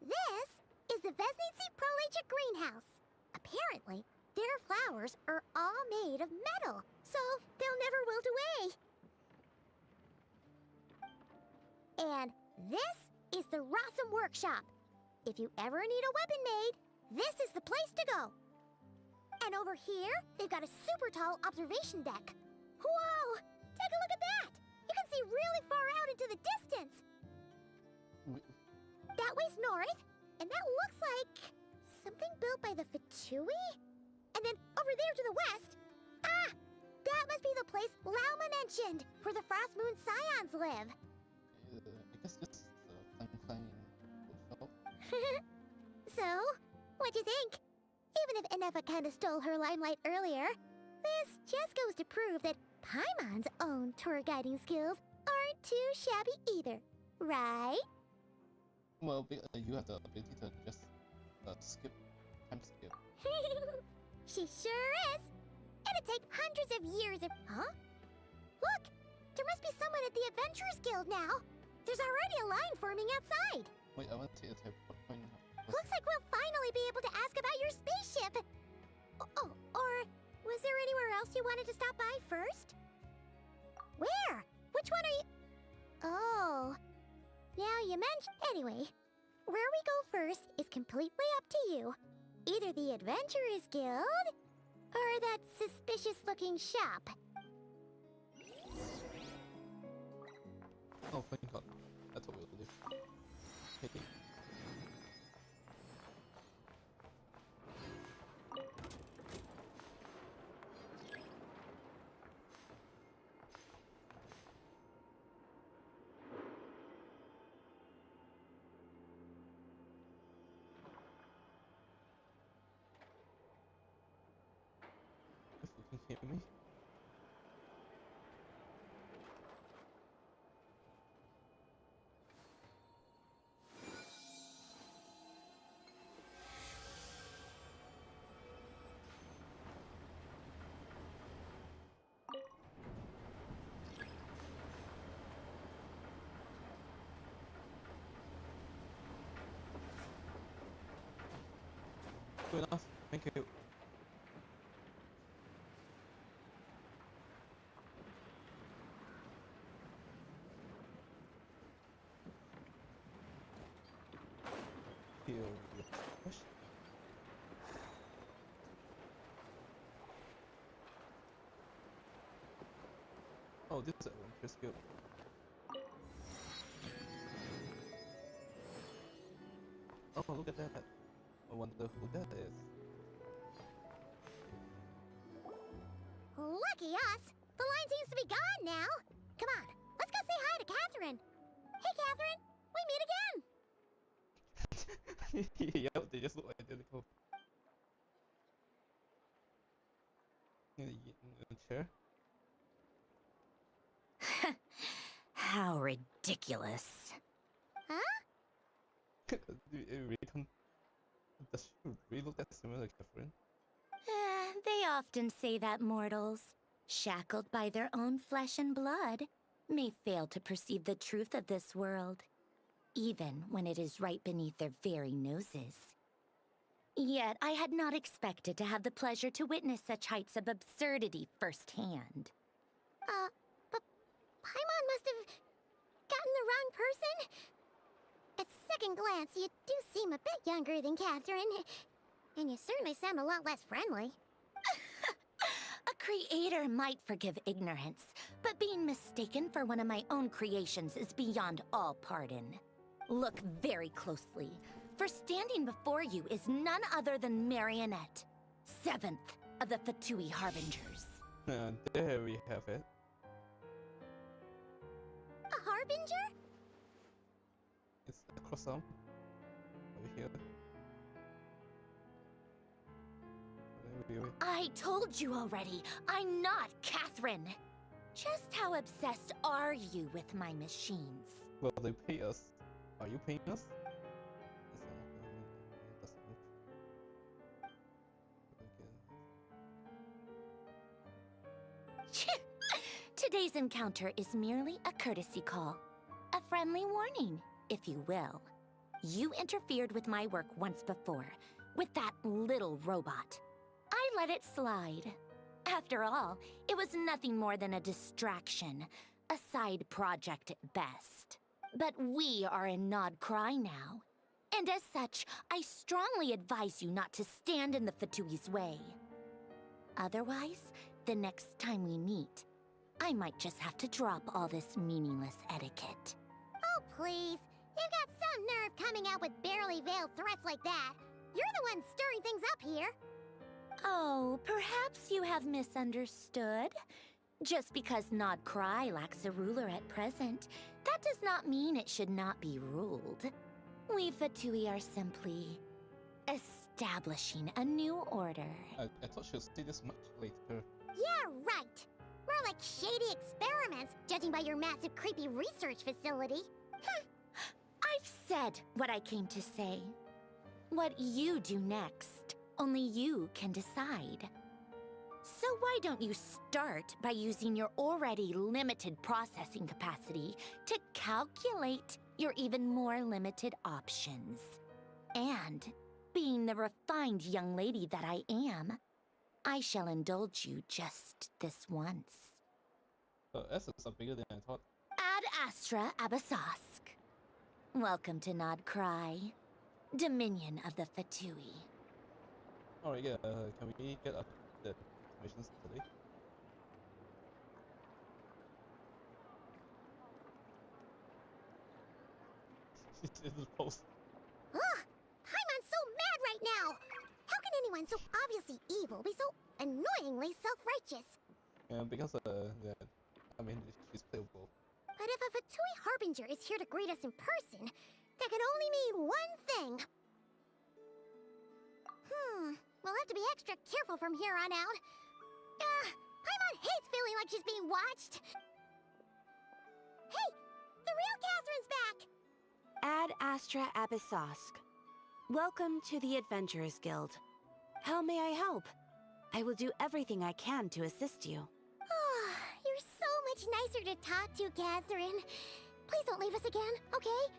This is the Vesnitsi Prolegia greenhouse. Apparently, their flowers are all made of metal, so they'll never wilt away. And this is the Rossum Workshop. If you ever need a weapon made, this is the place to go. And over here, they've got a super tall observation deck. Whoa! Take a look at that! You can see really far out into the distance. That way's north, and that looks like something built by the Fatui? And then over there to the west, that must be the place Lauma mentioned, where the Frost Moon Scions live. I guess this is the climbing workshop. So, what'd you think? Even if Enefa kinda stole her limelight earlier, this just goes to prove that Paimon's own tour guiding skills aren't too shabby either, right? Well, you have the ability to just skip, time skip. She sure is! It'd take hundreds of years of... Huh? Look! There must be someone at the Adventurers Guild now! There's already a line forming outside! Wait, I want to see the point. Looks like we'll finally be able to ask about your spaceship! Oh, or was there anywhere else you wanted to stop by first? Where? Which one are you... Oh... Now you mentioned... Anyway, where we go first is completely up to you. Either the Adventurers Guild, or that suspicious-looking shop. Oh, thank God. That's what we'll do. Okay. If you can hear me. Good enough. Thank you. Here we push. Oh, this is a skill. Oh, look at that. I wonder who that is. Lucky us! The line seems to be gone now! Come on, let's go say hi to Catherine! Hey, Catherine! We meet again! Yep, they just look identical. In the chair? How ridiculous. Huh? Does she really look that similar to Catherine? They often say that mortals, shackled by their own flesh and blood, may fail to perceive the truth of this world, even when it is right beneath their very noses. Yet I had not expected to have the pleasure to witness such heights of absurdity firsthand. But Paimon must have gotten the wrong person? At second glance, you do seem a bit younger than Catherine. And you certainly sound a lot less friendly. A creator might forgive ignorance, but being mistaken for one of my own creations is beyond all pardon. Look very closely, for standing before you is none other than Marionette, 7th of the Fatui Harbingers. And there we have it. A Harbinger? It's a croissant over here. I told you already, I'm not Catherine. Just how obsessed are you with my machines? Well, they pay us. Are you paying us? Today's encounter is merely a courtesy call. A friendly warning, if you will. You interfered with my work once before, with that little robot. I let it slide. After all, it was nothing more than a distraction, a side project at best. But we are in Nod Cry now. And as such, I strongly advise you not to stand in the Fatui's way. Otherwise, the next time we meet, I might just have to drop all this meaningless etiquette. Oh, please. You've got some nerve coming out with barely veiled threats like that. You're the one stirring things up here. Oh, perhaps you have misunderstood. Just because Nod Cry lacks a ruler at present, that does not mean it should not be ruled. We Fatui are simply establishing a new order. I thought she'll say this much later. Yeah, right. More like shady experiments, judging by your massive creepy research facility. I've said what I came to say. What you do next, only you can decide. So why don't you start by using your already limited processing capacity to calculate your even more limited options? And, being the refined young lady that I am, I shall indulge you just this once. Essence are bigger than I thought. Ad Astra Abyssosque. Welcome to Nod Cry, Dominion of the Fatui. Alright, yeah, can we get up the missions today? It's the post. Ugh! Paimon's so mad right now! How can anyone so obviously evil be so annoyingly self-righteous? Yeah, because I mean, she's playable. But if a Fatui Harbinger is here to greet us in person, that can only mean one thing. We'll have to be extra careful from here on out. Paimon hates feeling like she's being watched. Hey! The real Catherine's back! Ad Astra Abyssosque. Welcome to the Adventurers Guild. How may I help? I will do everything I can to assist you. You're so much nicer to talk to, Catherine. Please don't leave us again, okay?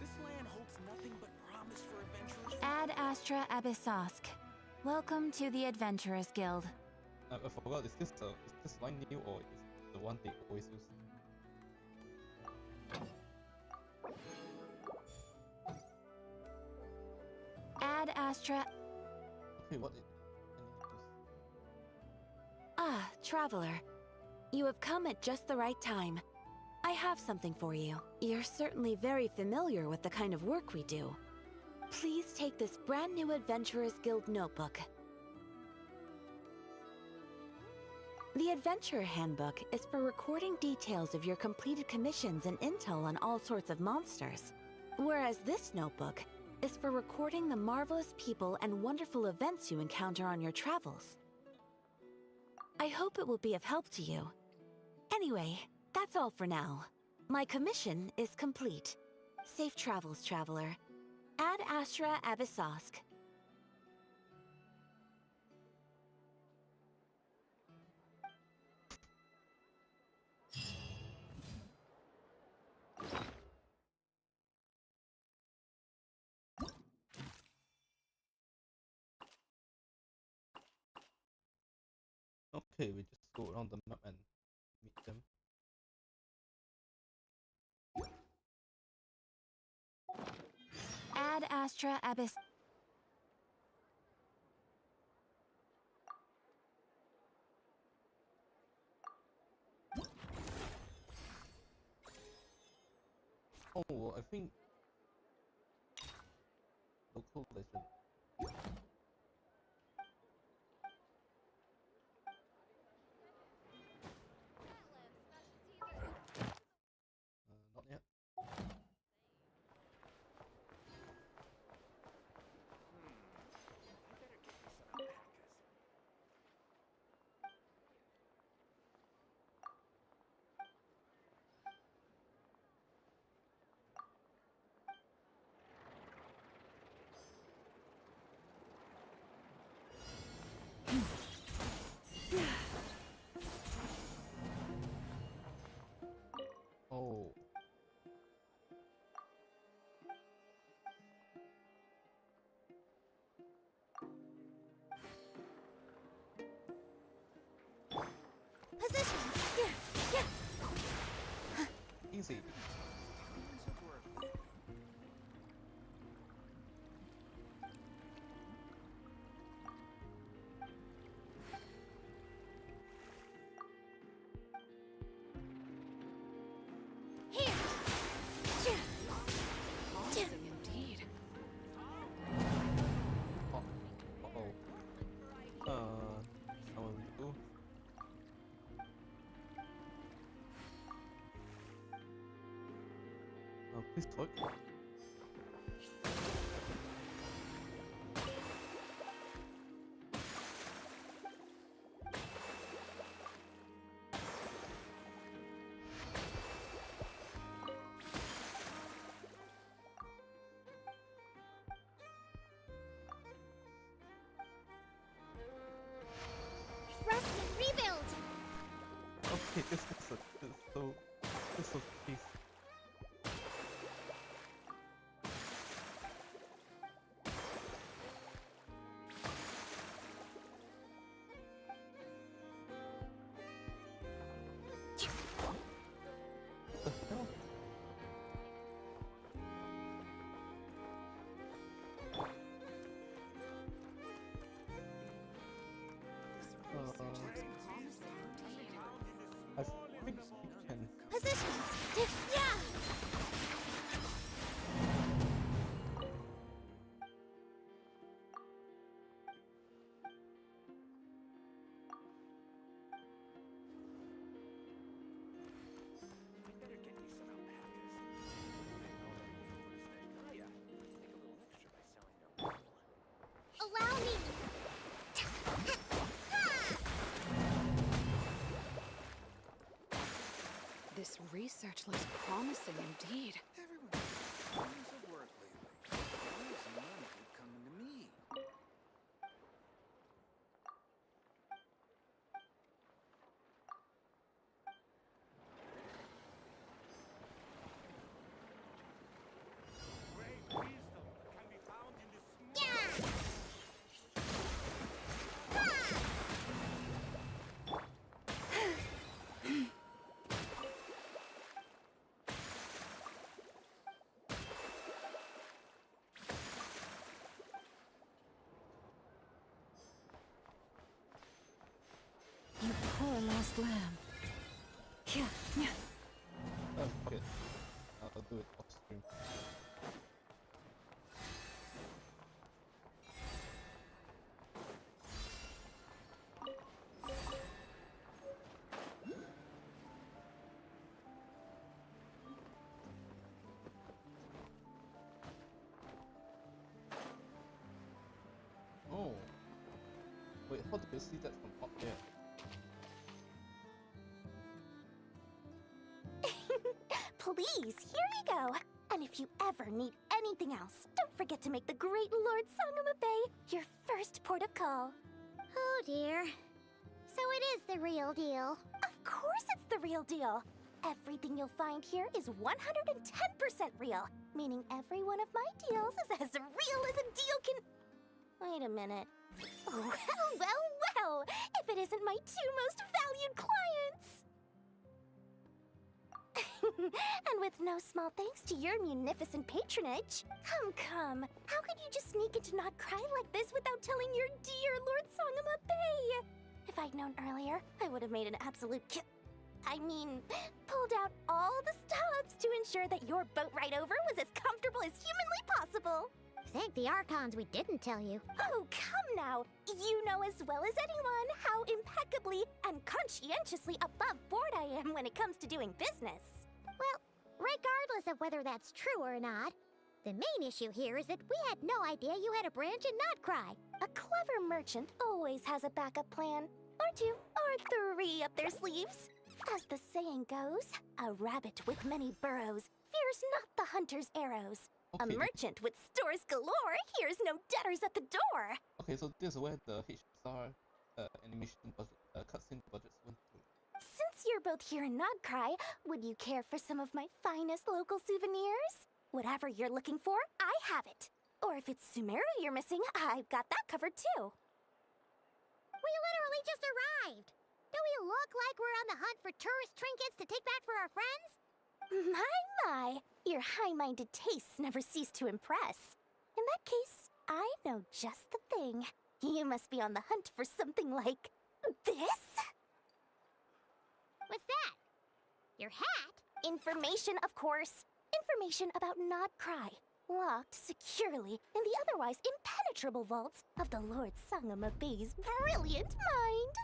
This land holds nothing but promise for adventurers. Ad Astra Abyssosque. Welcome to the Adventurers Guild. I forgot, is this line new or is the one they always use? Ad Astra... Okay, what Ah, Traveler. You have come at just the right time. I have something for you. You're certainly very familiar with the kind of work we do. Please take this brand new Adventurers Guild notebook. The Adventurer Handbook is for recording details of your completed commissions and intel on all sorts of monsters, whereas this notebook is for recording the marvelous people and wonderful events you encounter on your travels. I hope it will be of help to you. Anyway, that's all for now. My commission is complete. Safe travels, traveler. Ad Astra Abyssosque. Okay, we just go around the map and meet them. Ad Astra Abyss. Oh, I think local legend. Not yet. see. Promising indeed. I will do. Please talk. Rustin, rebuild! Okay, this is so peace. What the hell? I think we can. Positions! Yeah! Allow me! This research looks promising indeed. Everyone of work lately. Why is none of it coming to me? You poor lost lamb. Yeah, yeah. Fuck it. I'll do it off stream. Oh. Wait, how do you see that from up there? Please, here you go. And if you ever need anything else, don't forget to make the great Lord Sangama Bay your first port of call. Oh dear. So it is the real deal. Of course it's the real deal. Everything you'll find here is 110% real, meaning every one of my deals is as real as a deal can... Wait a minute. Well, if it isn't my two most valued clients! And with no small thanks to your munificent patronage. Come. How could you just sneak into Not Cry like this without telling your dear Lord Sangama Bay? If I'd known earlier, I would have made an absolute pulled out all the stops to ensure that your boat ride over was as comfortable as humanly possible. Thank the Archons we didn't tell you. Oh, come now. You know as well as anyone how impeccably and conscientiously above board I am when it comes to doing business. Well, regardless of whether that's true or not, the main issue here is that we had no idea you had a branch in Notcry. A clever merchant always has a backup plan, or two, or three up their sleeves. As the saying goes, a rabbit with many burrows fears not the hunter's arrows. Okay. A merchant with stores galore hears no debtors at the door. Okay, so this is where the HSR animation budget, cutscene budgets went to. Since you're both here in Nodcry, would you care for some of my finest local souvenirs? Whatever you're looking for, I have it. Or if it's Sumeru you're missing, I've got that covered too. We literally just arrived. Do we look like we're on the hunt for tourist trinkets to take back for our friends? My, your high-minded tastes never cease to impress. In that case, I know just the thing. You must be on the hunt for something like this? What's that? Your hat? Information, of course. Information about Nodcry, locked securely in the otherwise impenetrable vaults of the Lord Sangama Bay's brilliant mind.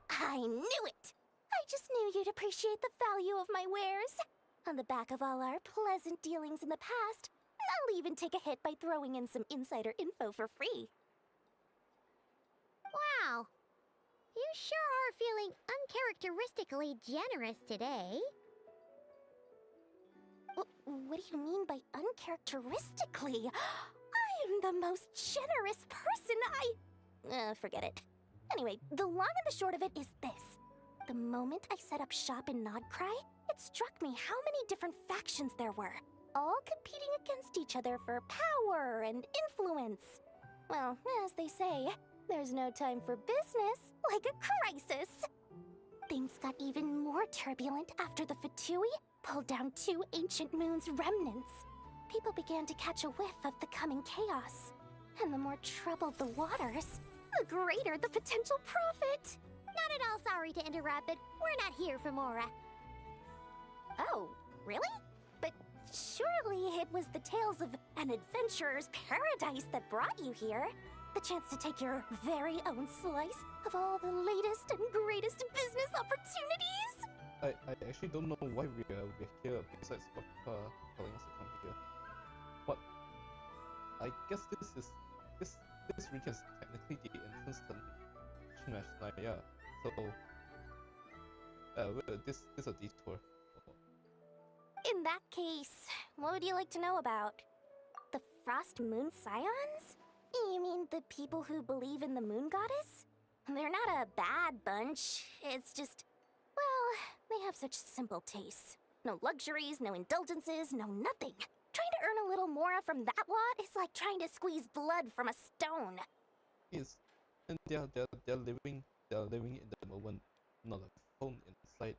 I knew it! I just knew you'd appreciate the value of my wares. On the back of all our pleasant dealings in the past, I'll even take a hit by throwing in some insider info for free. Wow. You sure are feeling uncharacteristically generous today. What do you mean by uncharacteristically? I am the most generous person. Forget it. Anyway, the long and the short of it is this. The moment I set up shop in Nodcry, it struck me how many different factions there were, all competing against each other for power and influence. Well, as they say, there's no time for business like a crisis. Things got even more turbulent after the Fatui pulled down 2 ancient moon's remnants. People began to catch a whiff of the coming chaos. And the more troubled the waters, the greater the potential profit. Not at all sorry to interrupt, but we're not here for Mora. Oh, really? But surely it was the tales of an adventurer's paradise that brought you here. The chance to take your very own slice of all the latest and greatest business opportunities. I actually don't know why we're here besides Papa telling us to come here. But I guess this region is technically the entrance to Shinashnaya. So this is a detour. In that case, what would you like to know about? The Frost Moon Scions? You mean the people who believe in the moon goddess? They're not a bad bunch. It's just, well, they have such simple tastes. No luxuries, no indulgences, no nothing. Trying to earn a little more from that lot is like trying to squeeze blood from a stone. Yes, and they're living in the moment, not a phone in sight.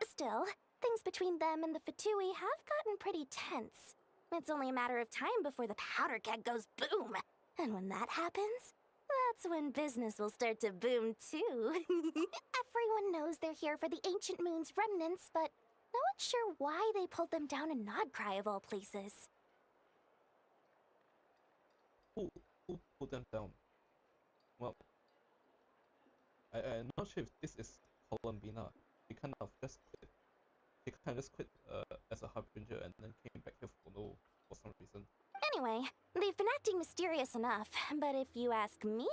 Still, things between them and the Fatui have gotten pretty tense. It's only a matter of time before the powder keg goes boom. And when that happens, that's when business will start to boom too. Everyone knows they're here for the ancient moon's remnants, but no one's sure why they pulled them down in Nodcry of all places. Who pulled them down? Well, I'm not sure if this is Columbina. They kind of just quit as a harbinger and then came back here for some reason. Anyway, they've been acting mysterious enough, but if you ask me,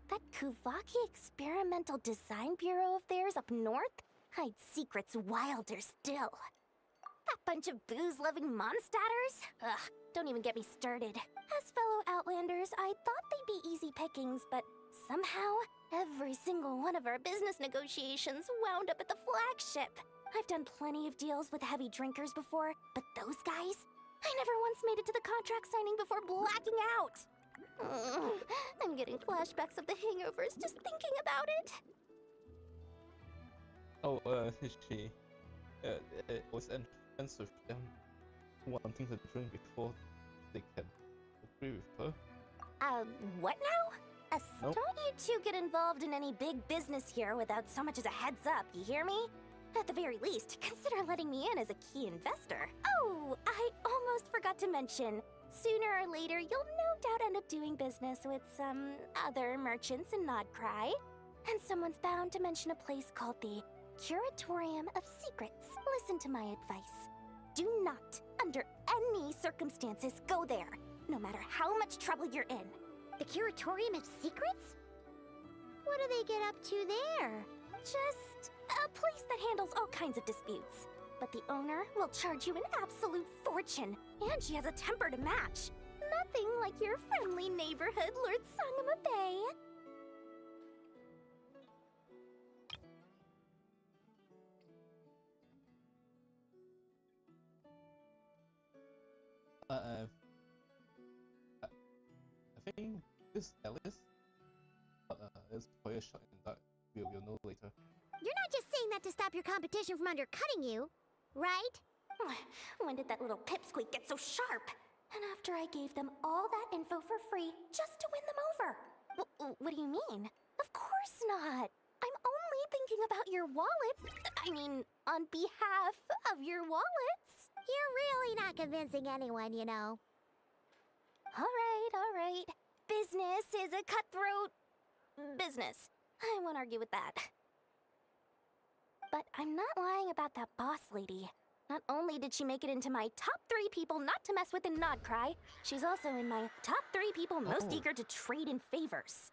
that Kuvaki Experimental Design Bureau of theirs up north hides secrets wilder still. That bunch of booze-loving monstatters? Ugh, don't even get me started. As fellow Outlanders, I thought they'd be easy pickings, but somehow, every single one of our business negotiations wound up at the flagship. I've done plenty of deals with heavy drinkers before, but those guys? I never once made it to the contract signing before blacking out. I'm getting flashbacks of the hangovers just thinking about it. Oh, she was offensive them wanting to drink before they can agree with her. What now? Nope. Don't you two get involved in any big business here without so much as a heads up, you hear me? At the very least, consider letting me in as a key investor. Oh, I almost forgot to mention. Sooner or later, you'll no doubt end up doing business with some other merchants in Nodcry. And someone's bound to mention a place called the Curatorium of Secrets. Listen to my advice. Do not, under any circumstances, go there, no matter how much trouble you're in. The Curatorium of Secrets? What do they get up to there? Just a place that handles all kinds of disputes. But the owner will charge you an absolute fortune, and she has a temper to match. Nothing like your friendly neighborhood, Lord Sangama Bay. I think this Alice is quite a shot in that we'll know later. You're not just saying that to stop your competition from undercutting you. right? When did that little pipsqueak get so sharp? And after I gave them all that info for free just to win them over. What do you mean? Of course not. I'm only thinking about your wallets. I mean, on behalf of your wallets. You're really not convincing anyone, you know. All right. Business is a cutthroat business. I won't argue with that. But I'm not lying about that boss lady. Not only did she make it into my top 3 people not to mess with in Nodcry, she's also in my top 3 people most eager to trade in favors.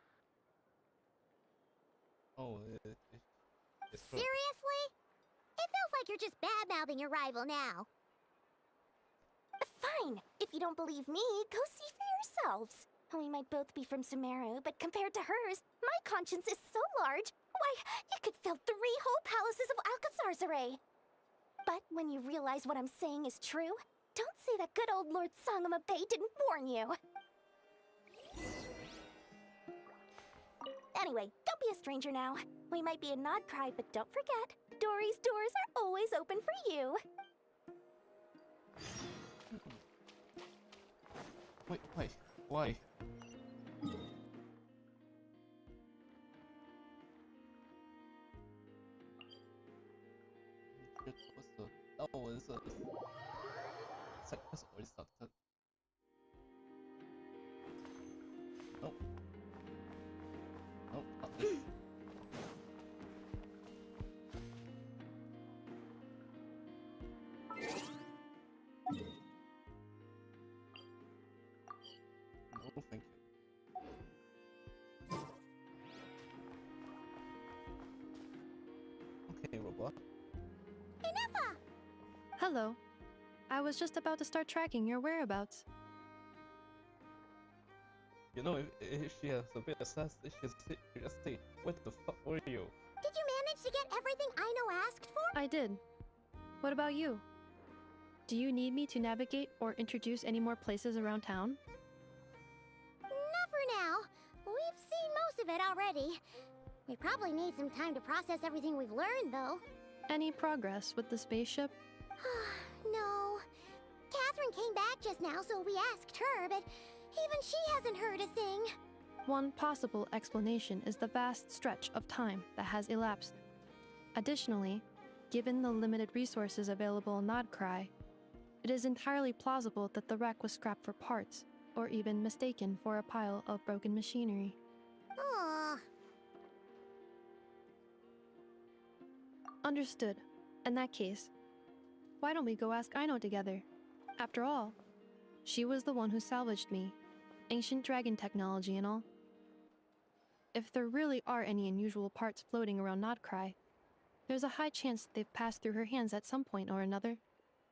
Seriously? It feels like you're just bad-mouthing your rival now. Fine. If you don't believe me, go see for yourselves. We might both be from Sumeru, but compared to hers, my conscience is so large, why, you could fill 3 whole palaces of Alcazar's array. But when you realize what I'm saying is true, don't say that good old Lord Sangama Bay didn't warn you. Anyway, don't be a stranger now. We might be a Nodcry, but don't forget, Dory's doors are always open for you. Wait, why? What's the... Oh, it's a... It's like, it's already started. Nope. Nope, not this. No, thank you. Okay, robot. Hello. I was just about to start tracking your whereabouts. You know, if she has a bit of sense, she should just say, what the fuck were you? Did you manage to get everything Aino asked for? I did. What about you? Do you need me to navigate or introduce any more places around town? Not for now. We've seen most of it already. We probably need some time to process everything we've learned, though. Any progress with the spaceship? No. Catherine came back just now, so we asked her, but even she hasn't heard a thing. One possible explanation is the vast stretch of time that has elapsed. Additionally, given the limited resources available in Nodcry, it is entirely plausible that the wreck was scrapped for parts, or even mistaken for a pile of broken machinery. Aww. Understood. In that case, why don't we go ask Aino together? After all, she was the one who salvaged me, ancient dragon technology and all. If there really are any unusual parts floating around Nodcry, there's a high chance they've passed through her hands at some point or another.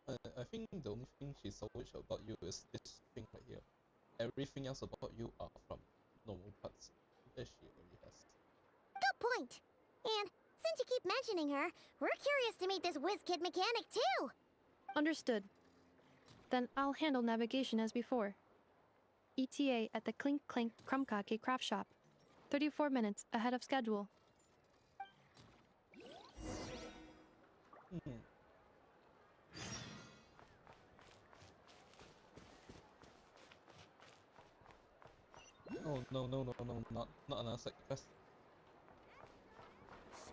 I think the only thing she salvaged about you is this thing right here. Everything else about you are from normal parts that she already has. Good point. And since you keep mentioning her, we're curious to meet this whiz-kid mechanic too. Understood. Then I'll handle navigation as before. ETA at the Clink Clank Krumkake craft shop. 34 minutes ahead of schedule. Oh no, not another side quest.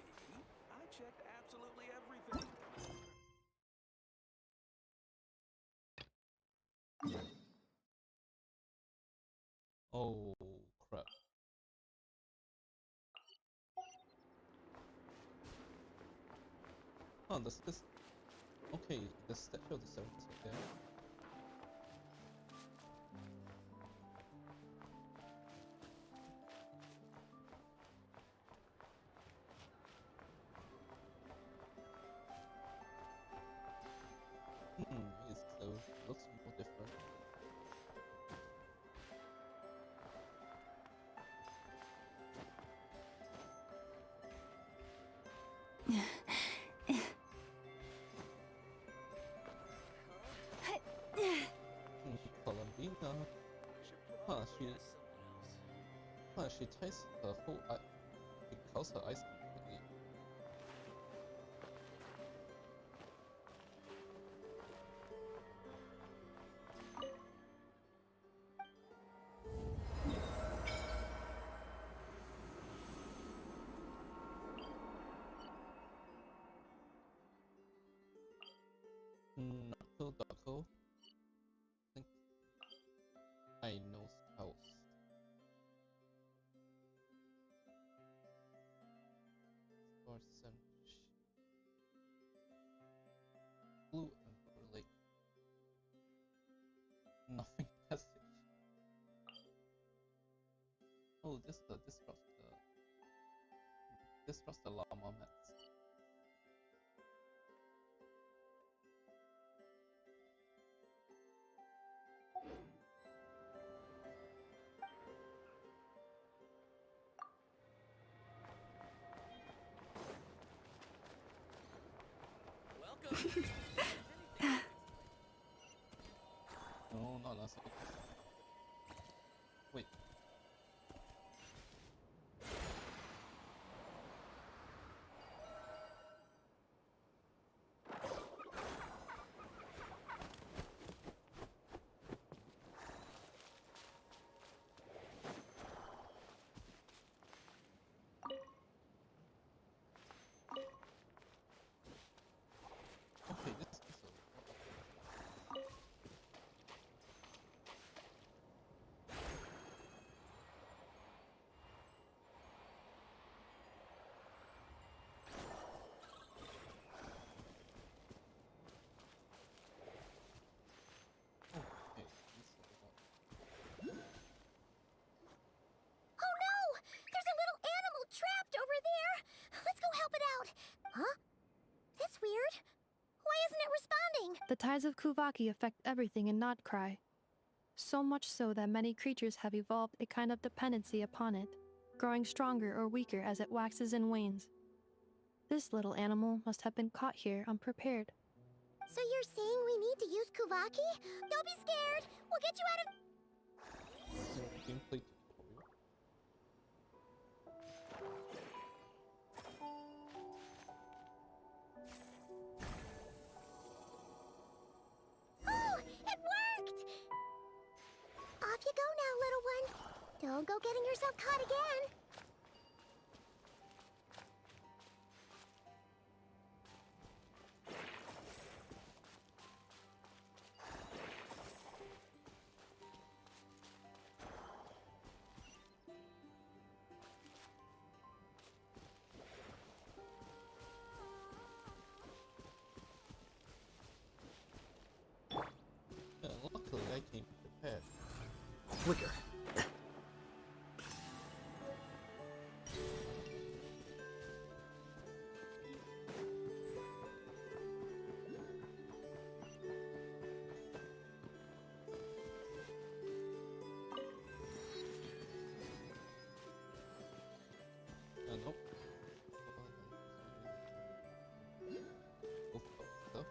See? I checked absolutely everything. Oh crap. Oh, does this... Okay, the statue of the Seven is right there. It looks more different. Columbina. She ties her whole eye because her eyes completely. Knuckle. I think I know house. Or sandwich. Blue and Blue Lake. Nothing passive. Oh, this was the llama mats. No, not last week. Wait. Okay, this is Oh no! There's a little animal trapped over there! Let's go help it out! Huh? That's weird. Why isn't it responding? The tides of Kuvaki affect everything in Nodcry. So much so that many creatures have evolved a kind of dependency upon it, growing stronger or weaker as it waxes and wanes. This little animal must have been caught here unprepared. So you're saying we need to use Kuvaki? Don't be scared! We'll get you out of... gameplay tutorial. Oh! It worked! Off you go now, little one. Don't go getting yourself caught again. Yeah, luckily I came prepared. Flicker. Nope. Go for stuff.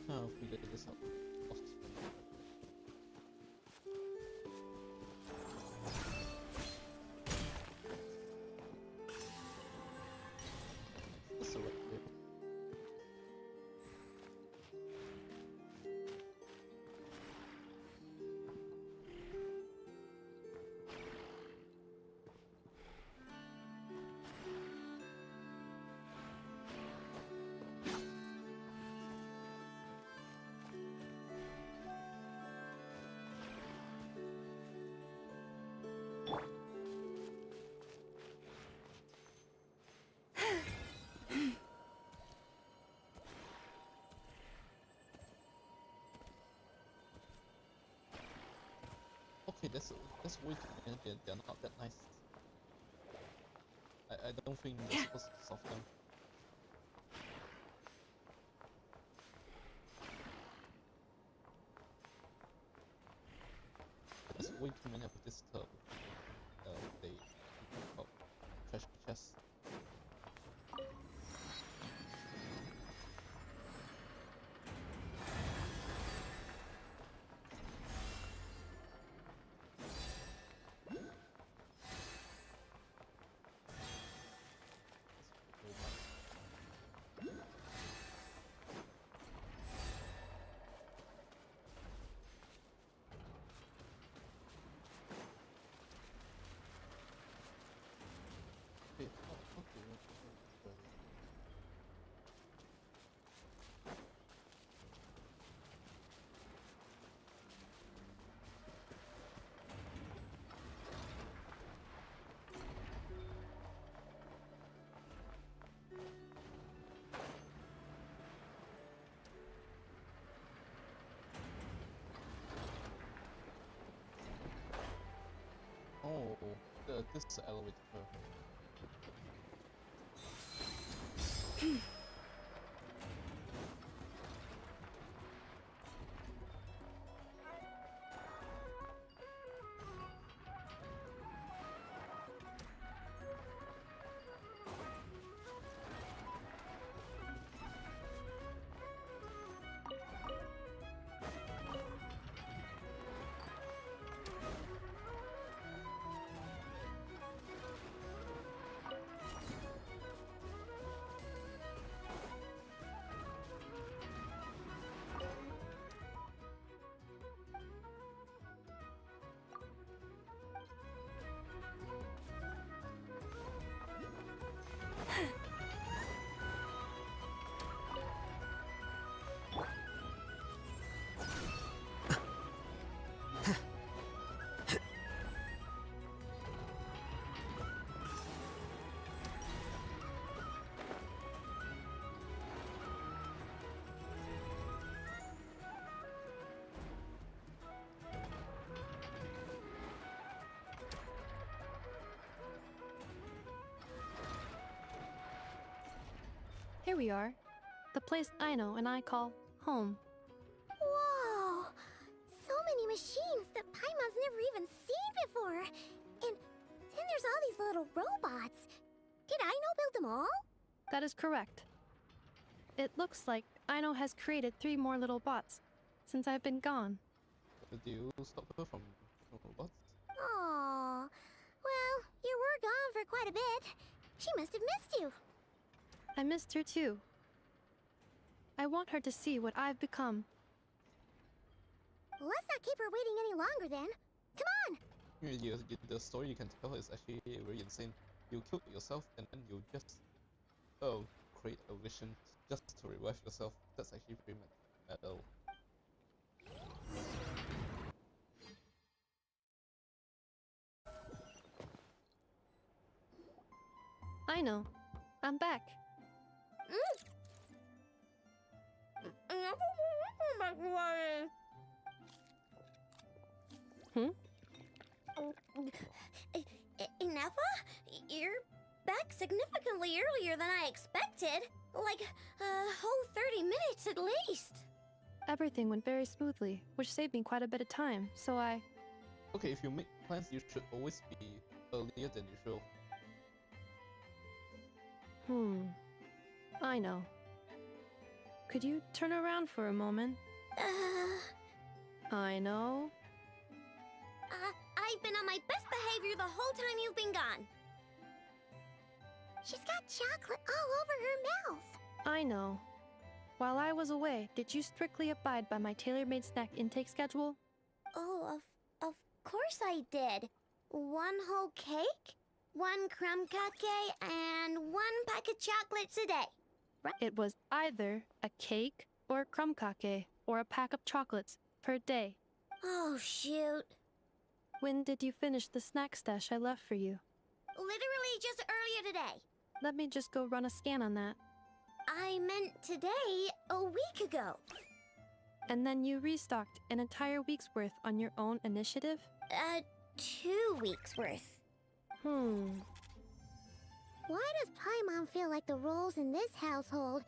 Now if we get this up. That's the right way. Okay, that's way too many. They're not that nice. I don't think we're supposed to solve them. way too many of this they call treasure chests. Oh, this is the elevator. Here we are. The place Aino and I call home. Whoa! So many machines that Paimon's never even seen before. And then there's all these little robots. Did Aino build them all? That is correct. It looks like Aino has created 3 more little bots since I've been gone. Do you stop her from robots? Aww. Well, you were gone for quite a bit. She must have missed you. I missed her too. I want her to see what I've become. Let's not keep her waiting any longer then. Come on! The story you can tell is actually very insane. You killed yourself and then you just create a vision just to revive yourself. That's actually pretty metal. I know. I'm back. Hmm? Ineffa? You're back significantly earlier than I expected. Like a whole 30 minutes at least. Everything went very smoothly, which saved me quite a bit of time, so I... Okay, if you make plans, you should always be earlier than usual. I know. Could you turn around for a moment? I know. I've been on my best behavior the whole time you've been gone. She's got chocolate all over her mouth. I know. While I was away, did you strictly abide by my tailor-made snack intake schedule? Oh, of course I did. 1 whole cake, 1 crumb cake, and 1 pack of chocolates a day. It was either a cake or a crumb cake or a pack of chocolates per day. Oh, shoot. When did you finish the snack stash I left for you? Literally just earlier today. Let me just go run a scan on that. I meant today, a week ago. And then you restocked an entire week's worth on your own initiative? 2 weeks worth. Why does Paimon feel like the roles in this household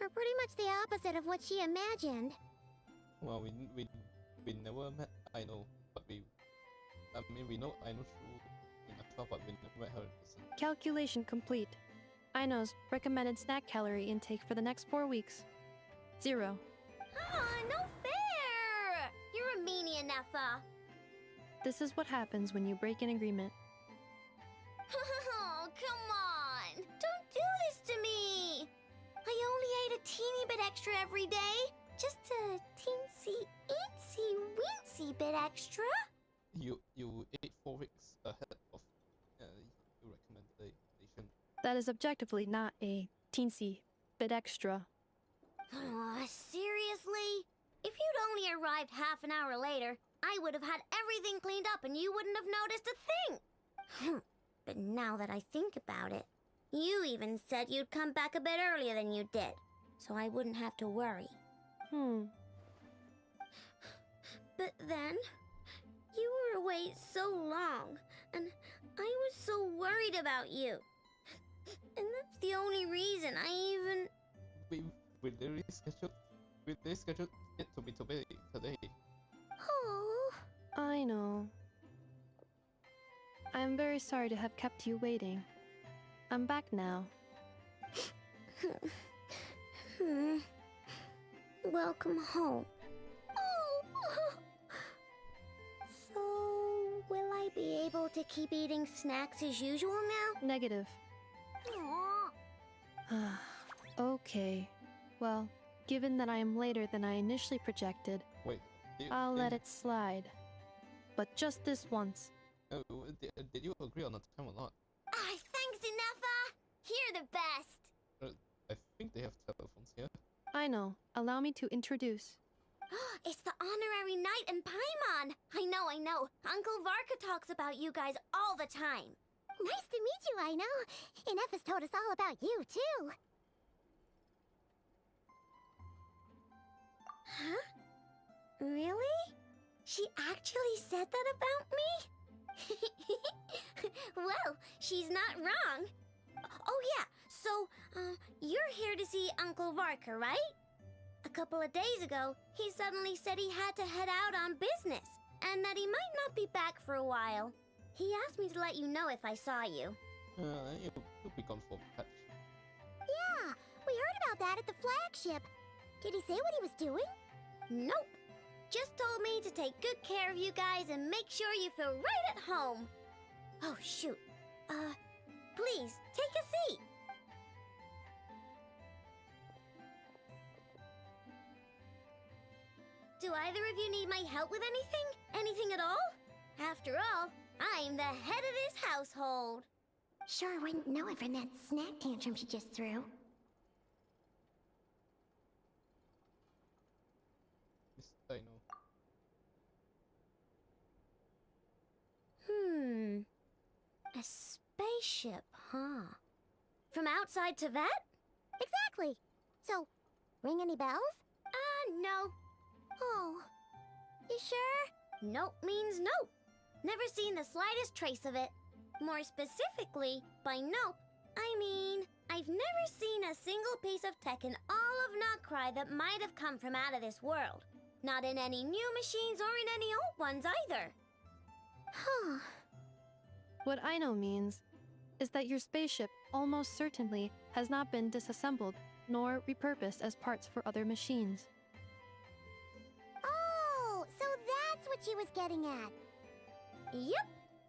are pretty much the opposite of what she imagined? Well, we never met Aino, but we I mean, we know I know through enough, but we never met her in person. Calculation complete. Aino's recommended snack calorie intake for the next 4 weeks. 0. Aw, no fair! You're a meanie, Nefa. This is what happens when you break an agreement. Oh, come on! Don't do this to me! I only ate a teeny bit extra every day. Just a teensy bit extra. You ate 4 weeks ahead of your recommendation. That is objectively not a teensy bit extra. Seriously? If you'd only arrived half an hour later, I would have had everything cleaned up and you wouldn't have noticed a thing. But now that I think about it, you even said you'd come back a bit earlier than you did, so I wouldn't have to worry. But then, you were away so long, and I was so worried about you. And that's the only reason I even... We rescheduled it to be today. Oh. I know. I'm very sorry to have kept you waiting. I'm back now. Welcome home. Oh. So, will I be able to keep eating snacks as usual now? Negative. Aww. Okay. Well, given that I am later than I initially projected, I'll let it slide. But just this once. Did you agree on the time or not? Thanks, Inefa! You're the best! I think they have telephones here. I know. Allow me to introduce. It's the honorary knight and Paimon! I know. Uncle Varka talks about you guys all the time. Nice to meet you, I know. Inefa's told us all about you, too. Huh? Really? She actually said that about me? Well, she's not wrong. Oh yeah, so, you're here to see Uncle Varka, right? A couple of days ago, he suddenly said he had to head out on business, and that he might not be back for a while. He asked me to let you know if I saw you. You'll be gone for a patch. Yeah, we heard about that at the flagship. Did he say what he was doing? Nope. Just told me to take good care of you guys and make sure you feel right at home. Oh, shoot. Please, take a seat. Do either of you need my help with anything? Anything at all? After all, I'm the head of this household. Sure wouldn't know it from that snack tantrum she just threw. Yes, I know. A spaceship, huh? From outside to that? Exactly. So, ring any bells? No. Oh. You sure? Nope means nope. Never seen the slightest trace of it. More specifically, by nope, I mean, I've never seen a single piece of tech in all of Notcry that might have come from out of this world. Not in any new machines or in any old ones either. Huh. What Aino means is that your spaceship almost certainly has not been disassembled nor repurposed as parts for other machines. Oh, so that's what she was getting at. Yep.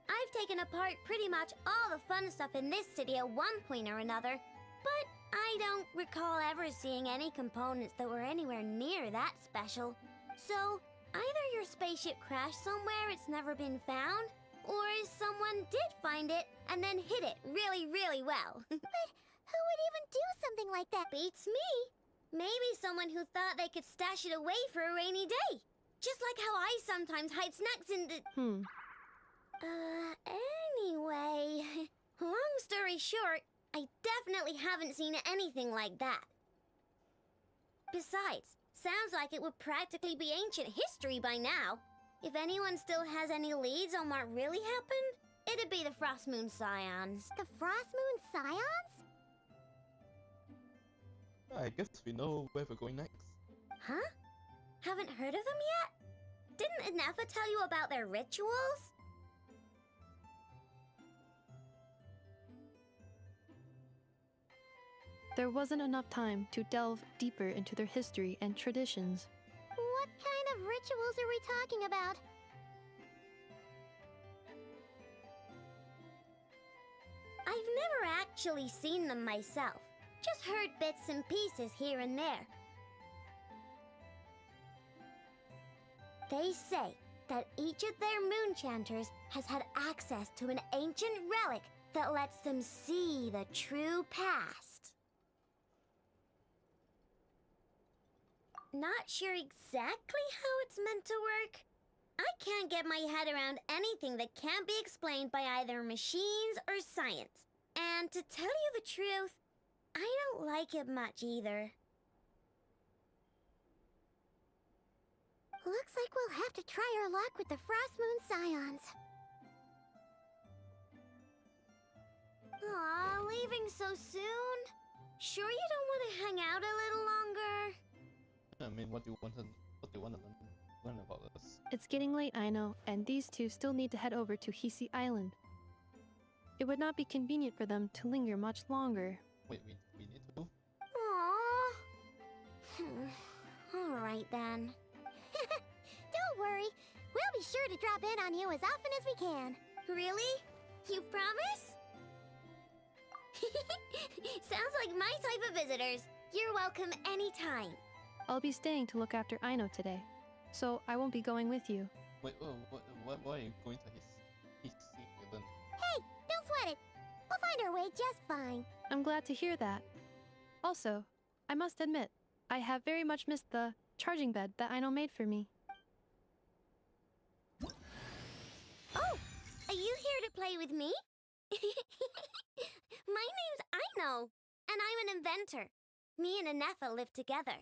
I've taken apart pretty much all the fun stuff in this city at one point or another, but I don't recall ever seeing any components that were anywhere near that special. So, either your spaceship crashed somewhere it's never been found, or someone did find it and then hid it really, really well. But who would even do something like that? Beats me. Maybe someone who thought they could stash it away for a rainy day. Just like how I sometimes hide snacks in the... Anyway, long story short, I definitely haven't seen anything like that. Besides, sounds like it would practically be ancient history by now. If anyone still has any leads on what really happened, it'd be the Frost Moon Scions. The Frost Moon Scions? I guess we know where we're going next. Huh? Haven't heard of them yet? Didn't Inefa tell you about their rituals? There wasn't enough time to delve deeper into their history and traditions. What kind of rituals are we talking about? I've never actually seen them myself. Just heard bits and pieces here and there. They say that each of their moon chanters has had access to an ancient relic that lets them see the true past. Not sure exactly how it's meant to work. I can't get my head around anything that can't be explained by either machines or science. And to tell you the truth, I don't like it much either. Looks like we'll have to try our luck with the Frost Moon Scions. Aw, leaving so soon? Sure you don't want to hang out a little longer? I mean, what do you want to learn about us? It's getting late, I know, and these two still need to head over to Hisi Island. It would not be convenient for them to linger much longer. Wait, we need to? Aww. Alright then. Don't worry. We'll be sure to drop in on you as often as we can. Really? You promise? Sounds like my type of visitors. You're welcome anytime. I'll be staying to look after Aino today, so I won't be going with you. Wait, why are you going to his island? Hey, don't sweat it. We'll find our way just fine. I'm glad to hear that. Also, I must admit, I have very much missed the charging bed that Aino made for me. Oh, are you here to play with me? My name's Aino, and I'm an inventor. Me and Anefa live together.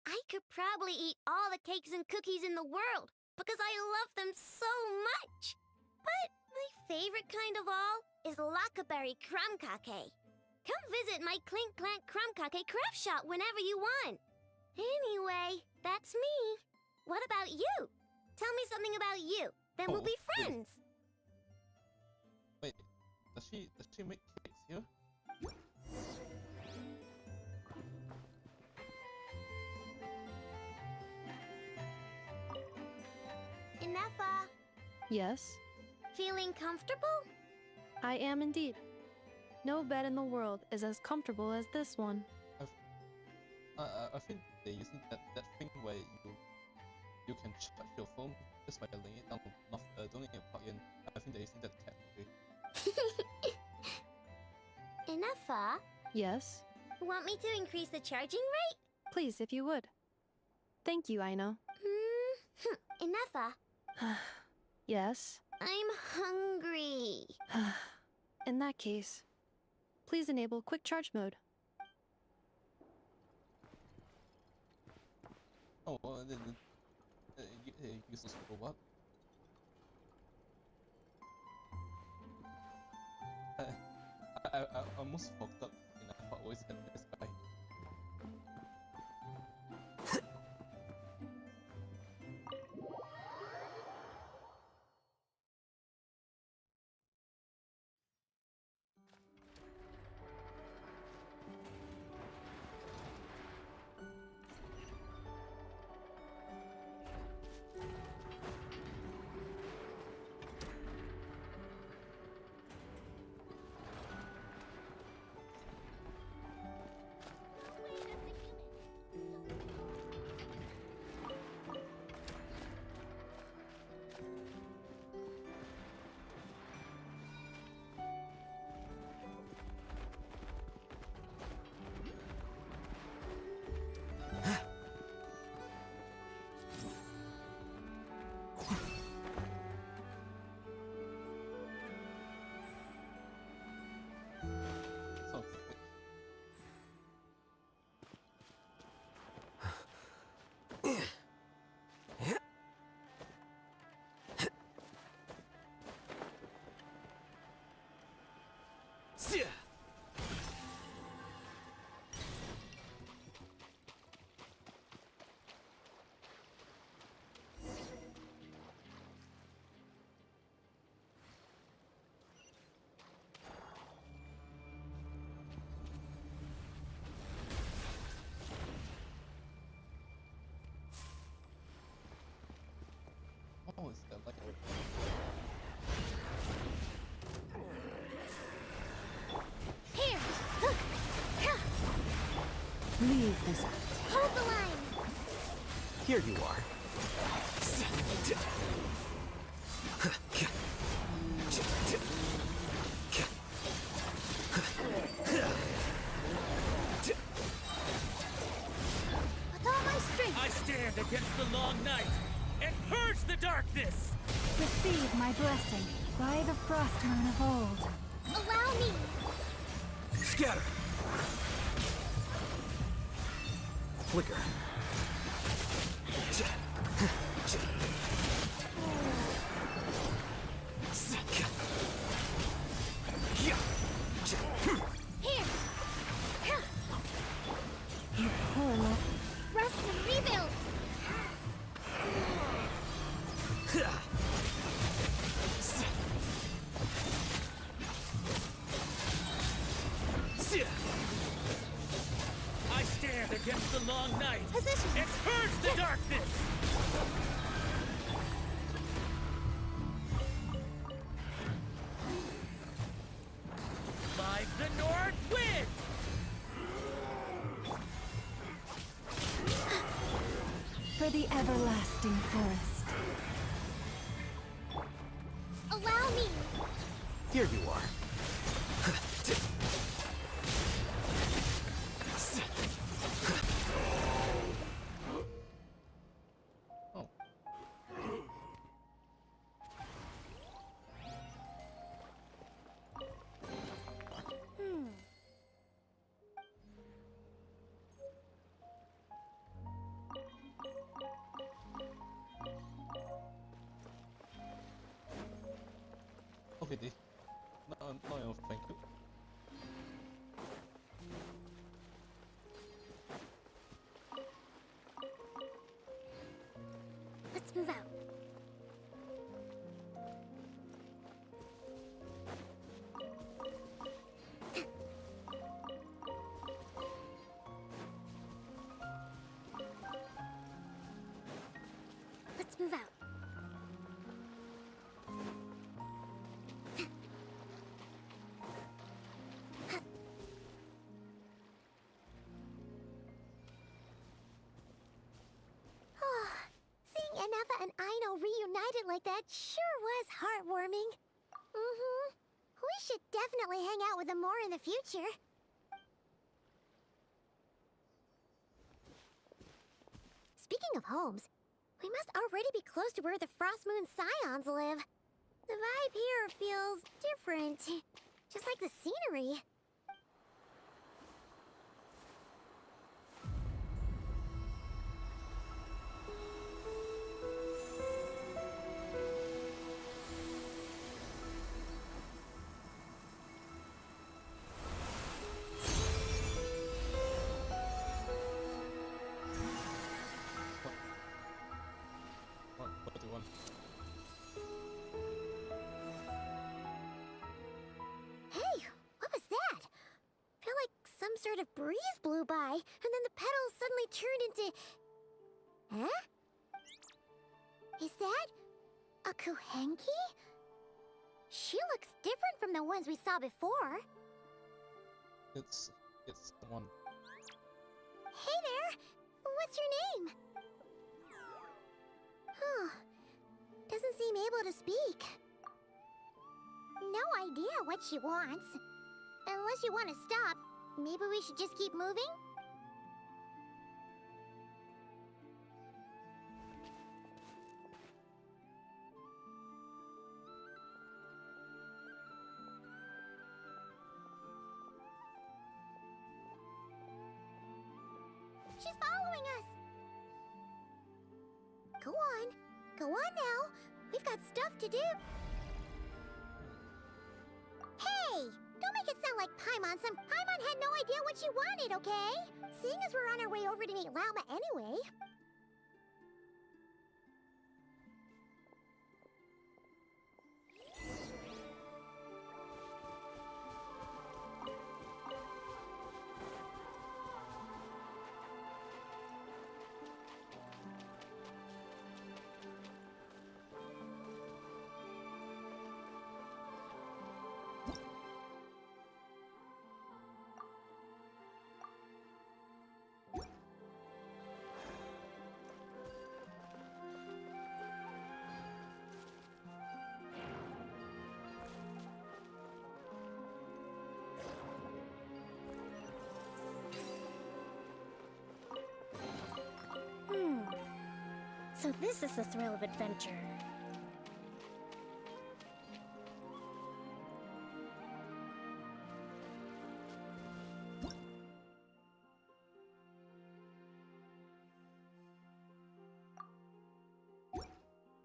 I could probably eat all the cakes and cookies in the world because I love them so much. But my favorite kind of all is Lackaberry Crumb Cake. Come visit my Clink Clank Crumb Cake craft shop whenever you want. Anyway, that's me. What about you? Tell me something about you, then we'll be friends. Wait, does she make cakes here? Anefa, Yes, feeling comfortable? I am indeed. No bed in the world is as comfortable as this one. I think they're using that thing where you can charge your phone just by laying it down, not don't need to plug in. I think they're using that technology. Anefa, Yes? want me to increase the charging rate? Please, if you would. Thank you, Aino. Anefa, Yes? I'm hungry. In that case, please enable quick charge mode. Oh, useless robot. I almost fucked up and I thought always had this guy. Leave this. Hold the line! Here you are. With all my strength! I stand against the long night and purge the darkness! Receive my blessing by the frost moon of old. Allow me! Scatter! Flicker. Here! You poor little. Rest and rebuild! I stand against the long night Position! and purge the darkness! Like the north wind! For the everlasting forest. Allow me! Here you are. Oh. Okay, no, thank you. Let's move out. Let's move out. Seeing Anafa and Aino reunited like that sure was heartwarming. Mm-hmm. We should definitely hang out with them more in the future. Speaking of homes, we must already be close to where the Frost Moon Scions live. The vibe here feels different, just like the scenery. What do you want? Hey, what was that? Felt like some sort of breeze blew by, and then the petals suddenly turned into... Huh? Is that a Kuhenki? She looks different from the ones we saw before. It's the one. Hey there! What's your name? Huh. Doesn't seem able to speak. No idea what she wants. Unless you want to stop, maybe we should just keep moving? She's following us! Go on. Go on now. We've got stuff to do. Hey! Don't make it sound like Paimon. Paimon had no idea what she wanted, okay? Seeing as we're on our way over to meet Lauma anyway. So this is the thrill of adventure.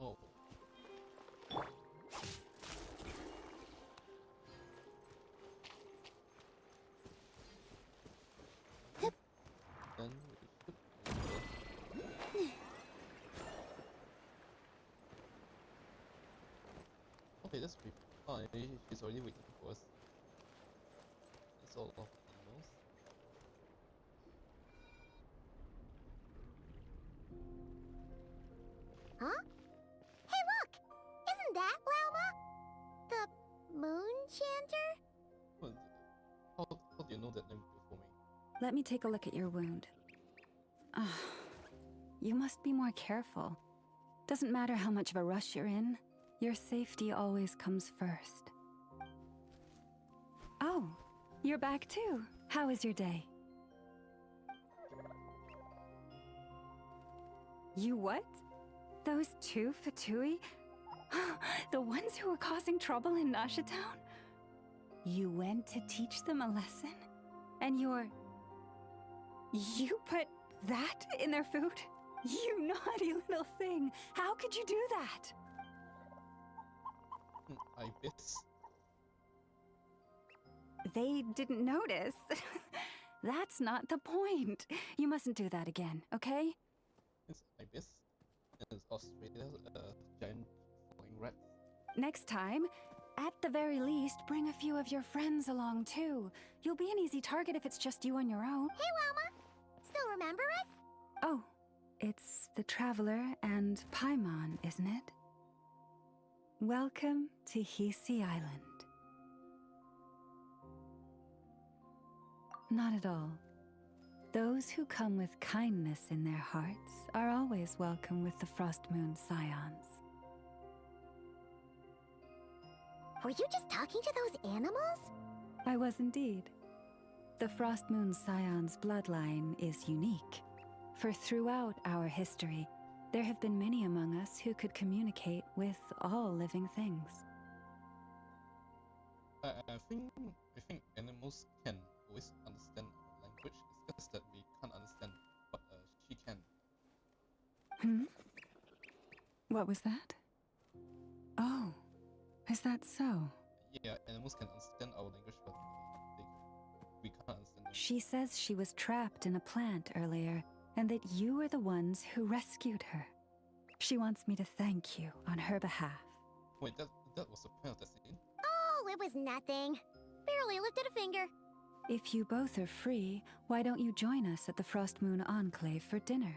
Oh. Then we should. Okay, that's pretty fine. She's already waiting for us. It's all of animals. Huh? Hey, look! Isn't that Lauma? The moon chanter? Well, how do you know that name before me? Let me take a look at your wound. Ah, you must be more careful. Doesn't matter how much of a rush you're in, your safety always comes first. Oh, you're back too. How was your day? You what? Those two Fatui? The ones who were causing trouble in Nasha Town? You went to teach them a lesson? And you put that in their food? You naughty little thing! How could you do that? I guess. They didn't notice. That's not the point. You mustn't do that again, okay? It's ibis. And it's Australia's giant flying rat. Next time, at the very least, bring a few of your friends along too. You'll be an easy target if it's just you on your own. Hey, Lauma! Still remember us? Oh, it's the Traveler and Paimon, isn't it? Welcome to Hisi Island. Not at all. Those who come with kindness in their hearts are always welcome with the Frost Moon Scions. Were you just talking to those animals? I was indeed. The Frost Moon Scion's bloodline is unique, for throughout our history, there have been many among us who could communicate with all living things. I think animals can always understand our language. It's just that we can't understand what she can. What was that? Oh, is that so? Yeah, animals can understand our language, but we can't understand them. She says she was trapped in a plant earlier, and that you were the ones who rescued her. She wants me to thank you on her behalf. Wait, that was the point of that scene? Oh, it was nothing. Barely lifted a finger. If you both are free, why don't you join us at the Frost Moon Enclave for dinner?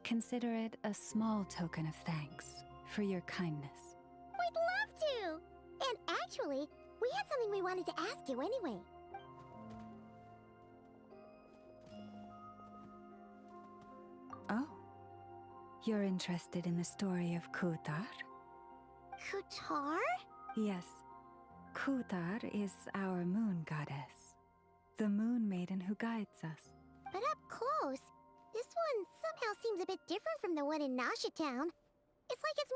Consider it a small token of thanks for your kindness. We'd love to! And actually, we had something we wanted to ask you anyway. Oh, you're interested in the story of Kutar? Kutar? Yes, Kutar is our moon goddess, the moon maiden who guides us. But up close, this one somehow seems a bit different from the one in Nasha Town. It's like it's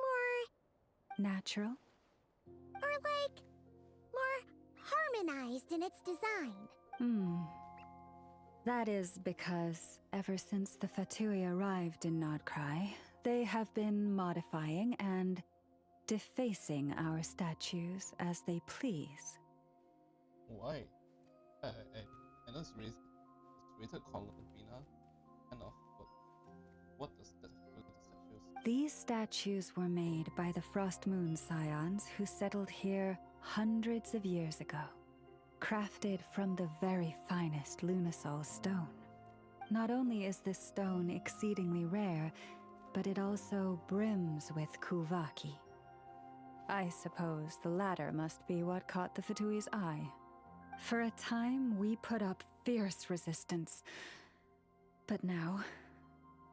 more... natural? Or like... more harmonized in its design. That is because ever since the Fatui arrived in Nodcry, they have been modifying and defacing our statues as they please. Why? I know it's rated Columbina, kind of, but what does that do to the statues? These statues were made by the Frost Moon Scions who settled here hundreds of years ago, crafted from the very finest Lunasol stone. Not only is this stone exceedingly rare, but it also brims with Kuvaki. I suppose the latter must be what caught the Fatui's eye. For a time, we put up fierce resistance. But now,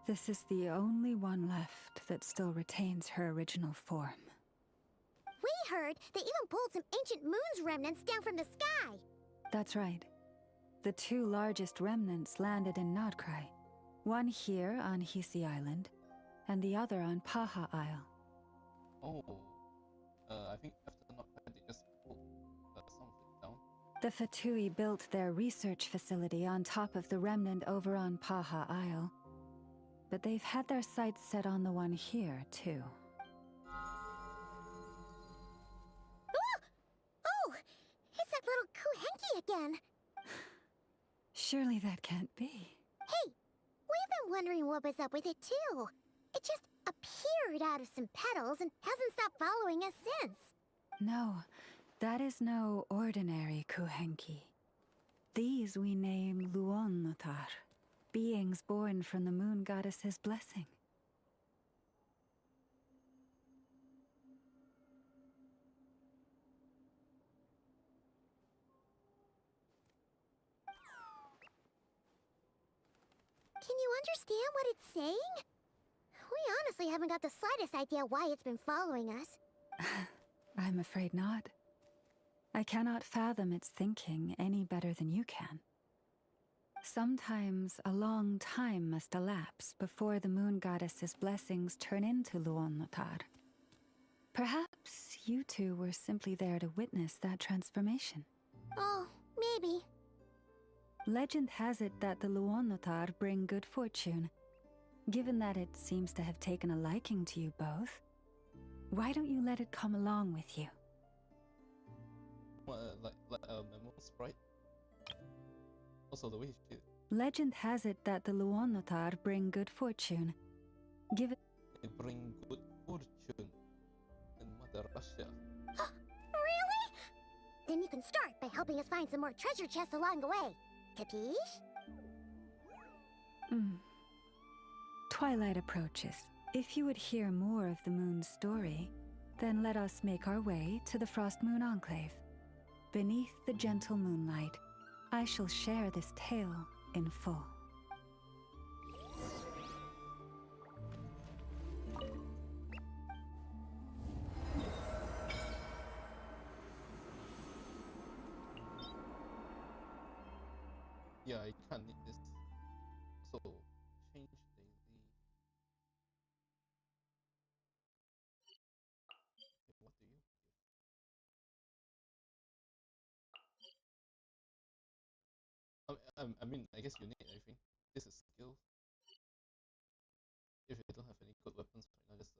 this is the only one left that still retains her original form. We heard they even pulled some ancient moon's remnants down from the sky. That's right. The two largest remnants landed in Nodcry. One here on Hisi Island, and the other on Paha Isle. Oh, I think after not they just pulled some of it down. The Fatui built their research facility on top of the remnant over on Paha Isle. But they've had their sights set on the one here, too. Oh! It's that little Kuhenki again! Surely that can't be. Hey! We've been wondering what was up with it, too. It just appeared out of some petals and hasn't stopped following us since. No, that is no ordinary Kuhenki. These we name Luonnotar, beings born from the moon goddess's blessing. Can you understand what it's saying? We honestly haven't got the slightest idea why it's been following us. I'm afraid not. I cannot fathom its thinking any better than you can. Sometimes a long time must elapse before the moon goddess's blessings turn into Luonnotar. Perhaps you two were simply there to witness that transformation. Oh, maybe. Legend has it that the Luonnotar bring good fortune. Given that it seems to have taken a liking to you both, why don't you let it come along with you? Like a memo sprite? Also the way she... Legend has it that the Luonnotar bring good fortune. Given... They bring good fortune in Mother Russia. Really? Then you can start by helping us find some more treasure chests along the way. Capiche? Twilight approaches. If you would hear more of the moon's story, then let us make our way to the Frost Moon Enclave. Beneath the gentle moonlight, I shall share this tale in full. Yeah, I can't need this. So, change daily. Okay, what do you give? I mean, I guess you need everything. This is skill. If you don't have any good weapons right now, just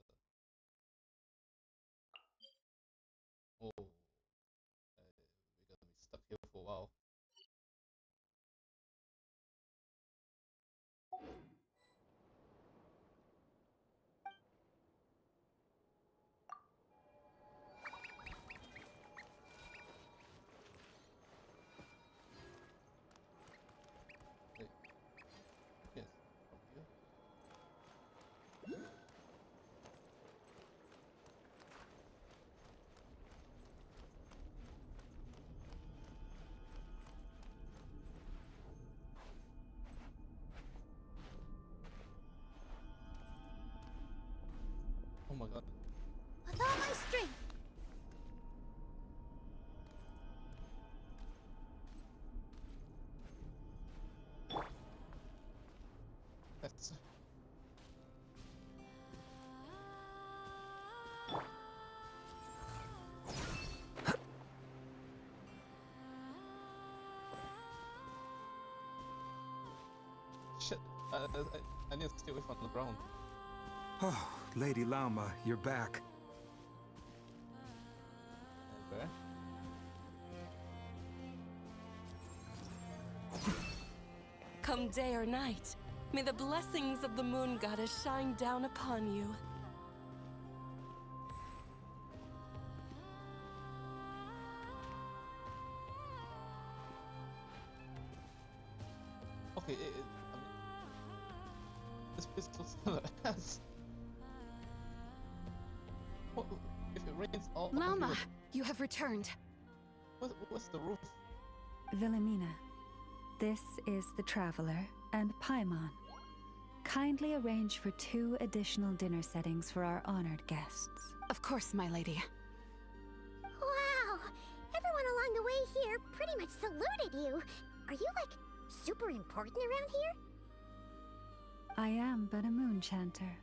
oh, we're gonna be stuck here for a while. Wait. Yes, from here. Oh my god. With all my strength! That's... Shit, I need to stay away from the ground. Oh, Lady Lauma, you're back. Okay. Come day or night, may the blessings of the moon goddess shine down upon you. Okay, I mean, this pistol's gonna ass. What, if it rains all Lama, over you have returned. what's the roof? Wilhelmina, this is the Traveler and Paimon. Kindly arrange for 2 additional dinner settings for our honored guests. Of course, my lady. Wow! Everyone along the way here pretty much saluted you. Are you, like, super important around here? I am but a moon chanter.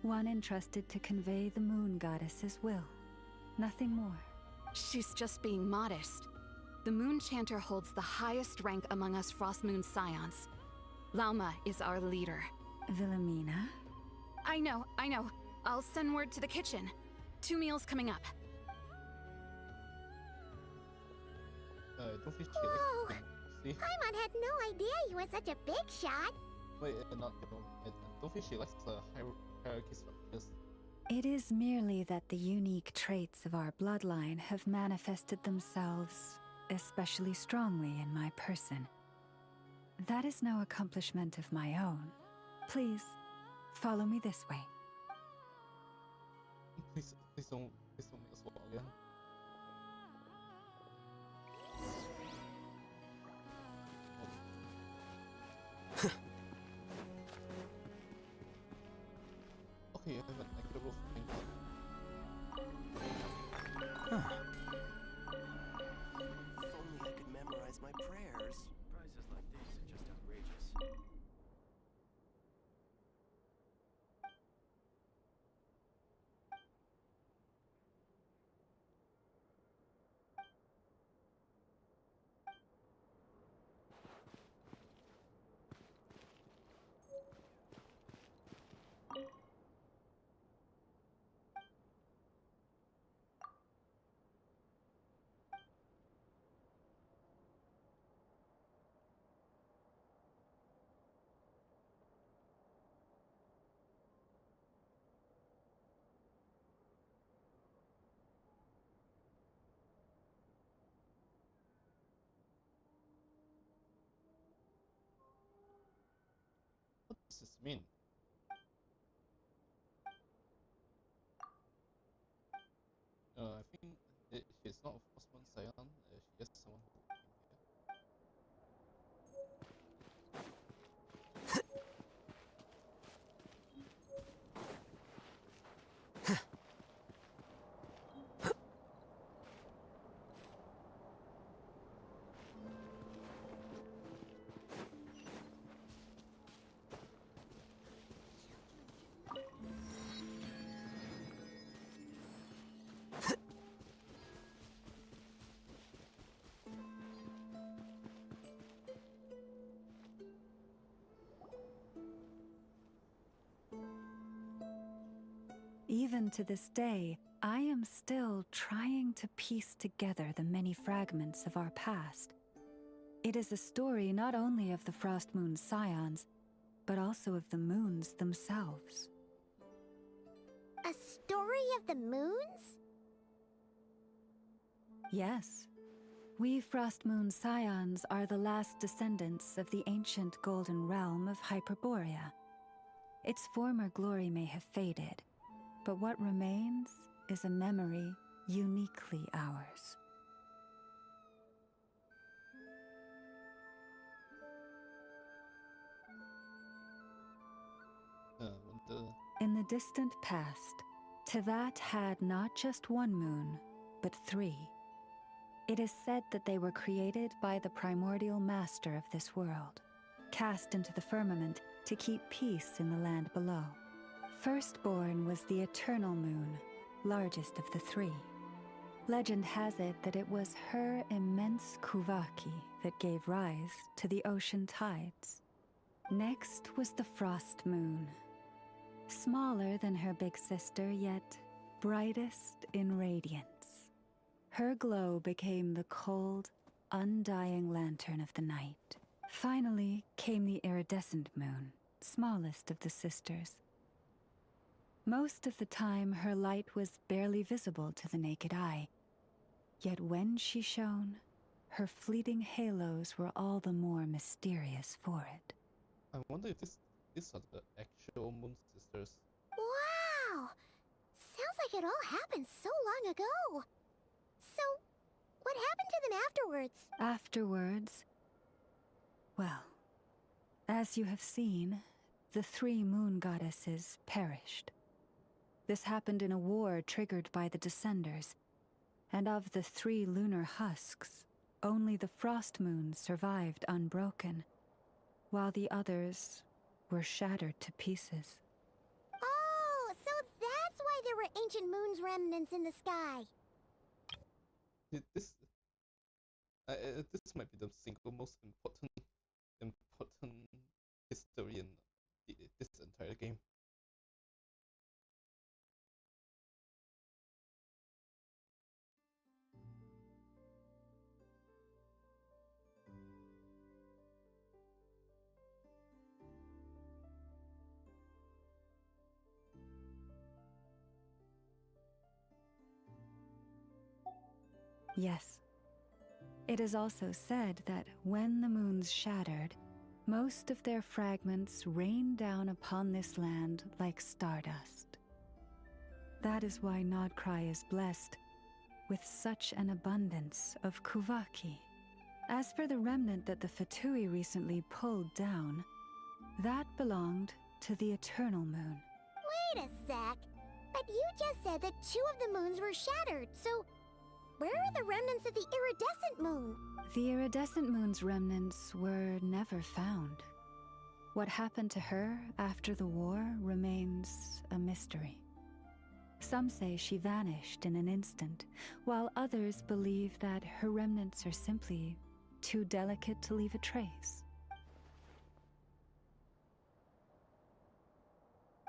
One entrusted to convey the moon goddess's will. Nothing more. She's just being modest. The Moon Chanter holds the highest rank among us Frost Moon Scions. Lauma is our leader. Wilhelmina? I know. I'll send word to the kitchen. 2 meals coming up. Don't feel Whoa! like see? Paimon had no idea you were such a big shot. Wait, not don't feel she likes the hierarchy structures. It is merely that the unique traits of our bloodline have manifested themselves especially strongly in my person. That is no accomplishment of my own. Please, follow me this way. Please don't make us walk again. Okay, I have an equitable thing. If only I could memorize my prayers. Prices like these are just outrageous. What does this mean? I think she's not a Frostmourne Scion, she's just someone who came here. Even to this day, I am still trying to piece together the many fragments of our past. It is a story not only of the Frost Moon Scions, but also of the moons themselves. A story of the moons? Yes. We Frost Moon Scions are the last descendants of the ancient golden realm of Hyperborea. Its former glory may have faded, but what remains is a memory uniquely ours. In the distant past, Tevat had not just one moon, but 3. It is said that they were created by the primordial master of this world, cast into the firmament to keep peace in the land below. Firstborn was the eternal moon, largest of the 3. Legend has it that it was her immense Kuvaki that gave rise to the ocean tides. Next was the frost moon, smaller than her big sister, yet brightest in radiance. Her glow became the cold, undying lantern of the night. Finally came the iridescent moon, smallest of the sisters. Most of the time, her light was barely visible to the naked eye. Yet when she shone, her fleeting halos were all the more mysterious for it. I wonder if these are the actual Moon Sisters. Wow! Sounds like it all happened so long ago. So, what happened to them afterwards? Afterwards, well, as you have seen, the 3 moon goddesses perished. This happened in a war triggered by the Descenders, and of the 3 lunar husks, only the frost moon survived unbroken, while the others were shattered to pieces. Oh, ancient moon's remnants in the sky? This this might be the single most important history in this entire game. Yes. It is also said that when the moons shattered, most of their fragments rained down upon this land like stardust. That is why Nodcry is blessed with such an abundance of Kuvaki. As for the remnant that the Fatui recently pulled down, that belonged to the Eternal Moon. Wait a sec. But you just said that 2 of the moons were shattered, so where are the remnants of the iridescent moon? The iridescent moon's remnants were never found. What happened to her after the war remains a mystery. Some say she vanished in an instant, while others believe that her remnants are simply too delicate to leave a trace.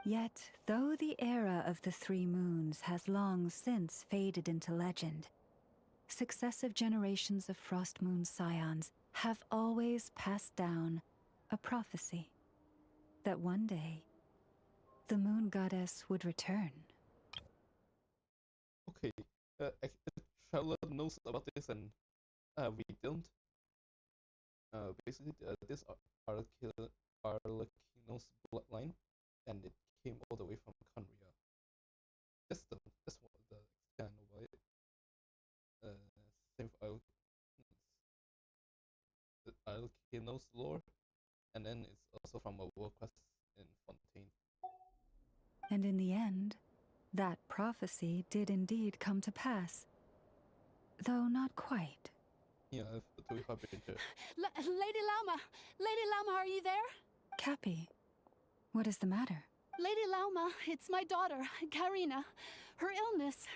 Yet, though the era of the 3 moons has long since faded into legend, successive generations of Frost Moon Scions have always passed down a prophecy that one day the Moon Goddess would return. Okay, Traveler knows about this and we don't. Basically, this Arlecchino's bloodline, and it came all the way from Conria. That's what the extent of it. Same for Arlecchino's lore, and then it's also from a world quest in Fontaine. And in the end, that prophecy did indeed come to pass. Though not quite. Yeah, to be happy to. Lady Lauma! Lady Lauma, are you there? Cappy, what is the matter? Lady Lauma, it's my daughter, Karina. Her illness.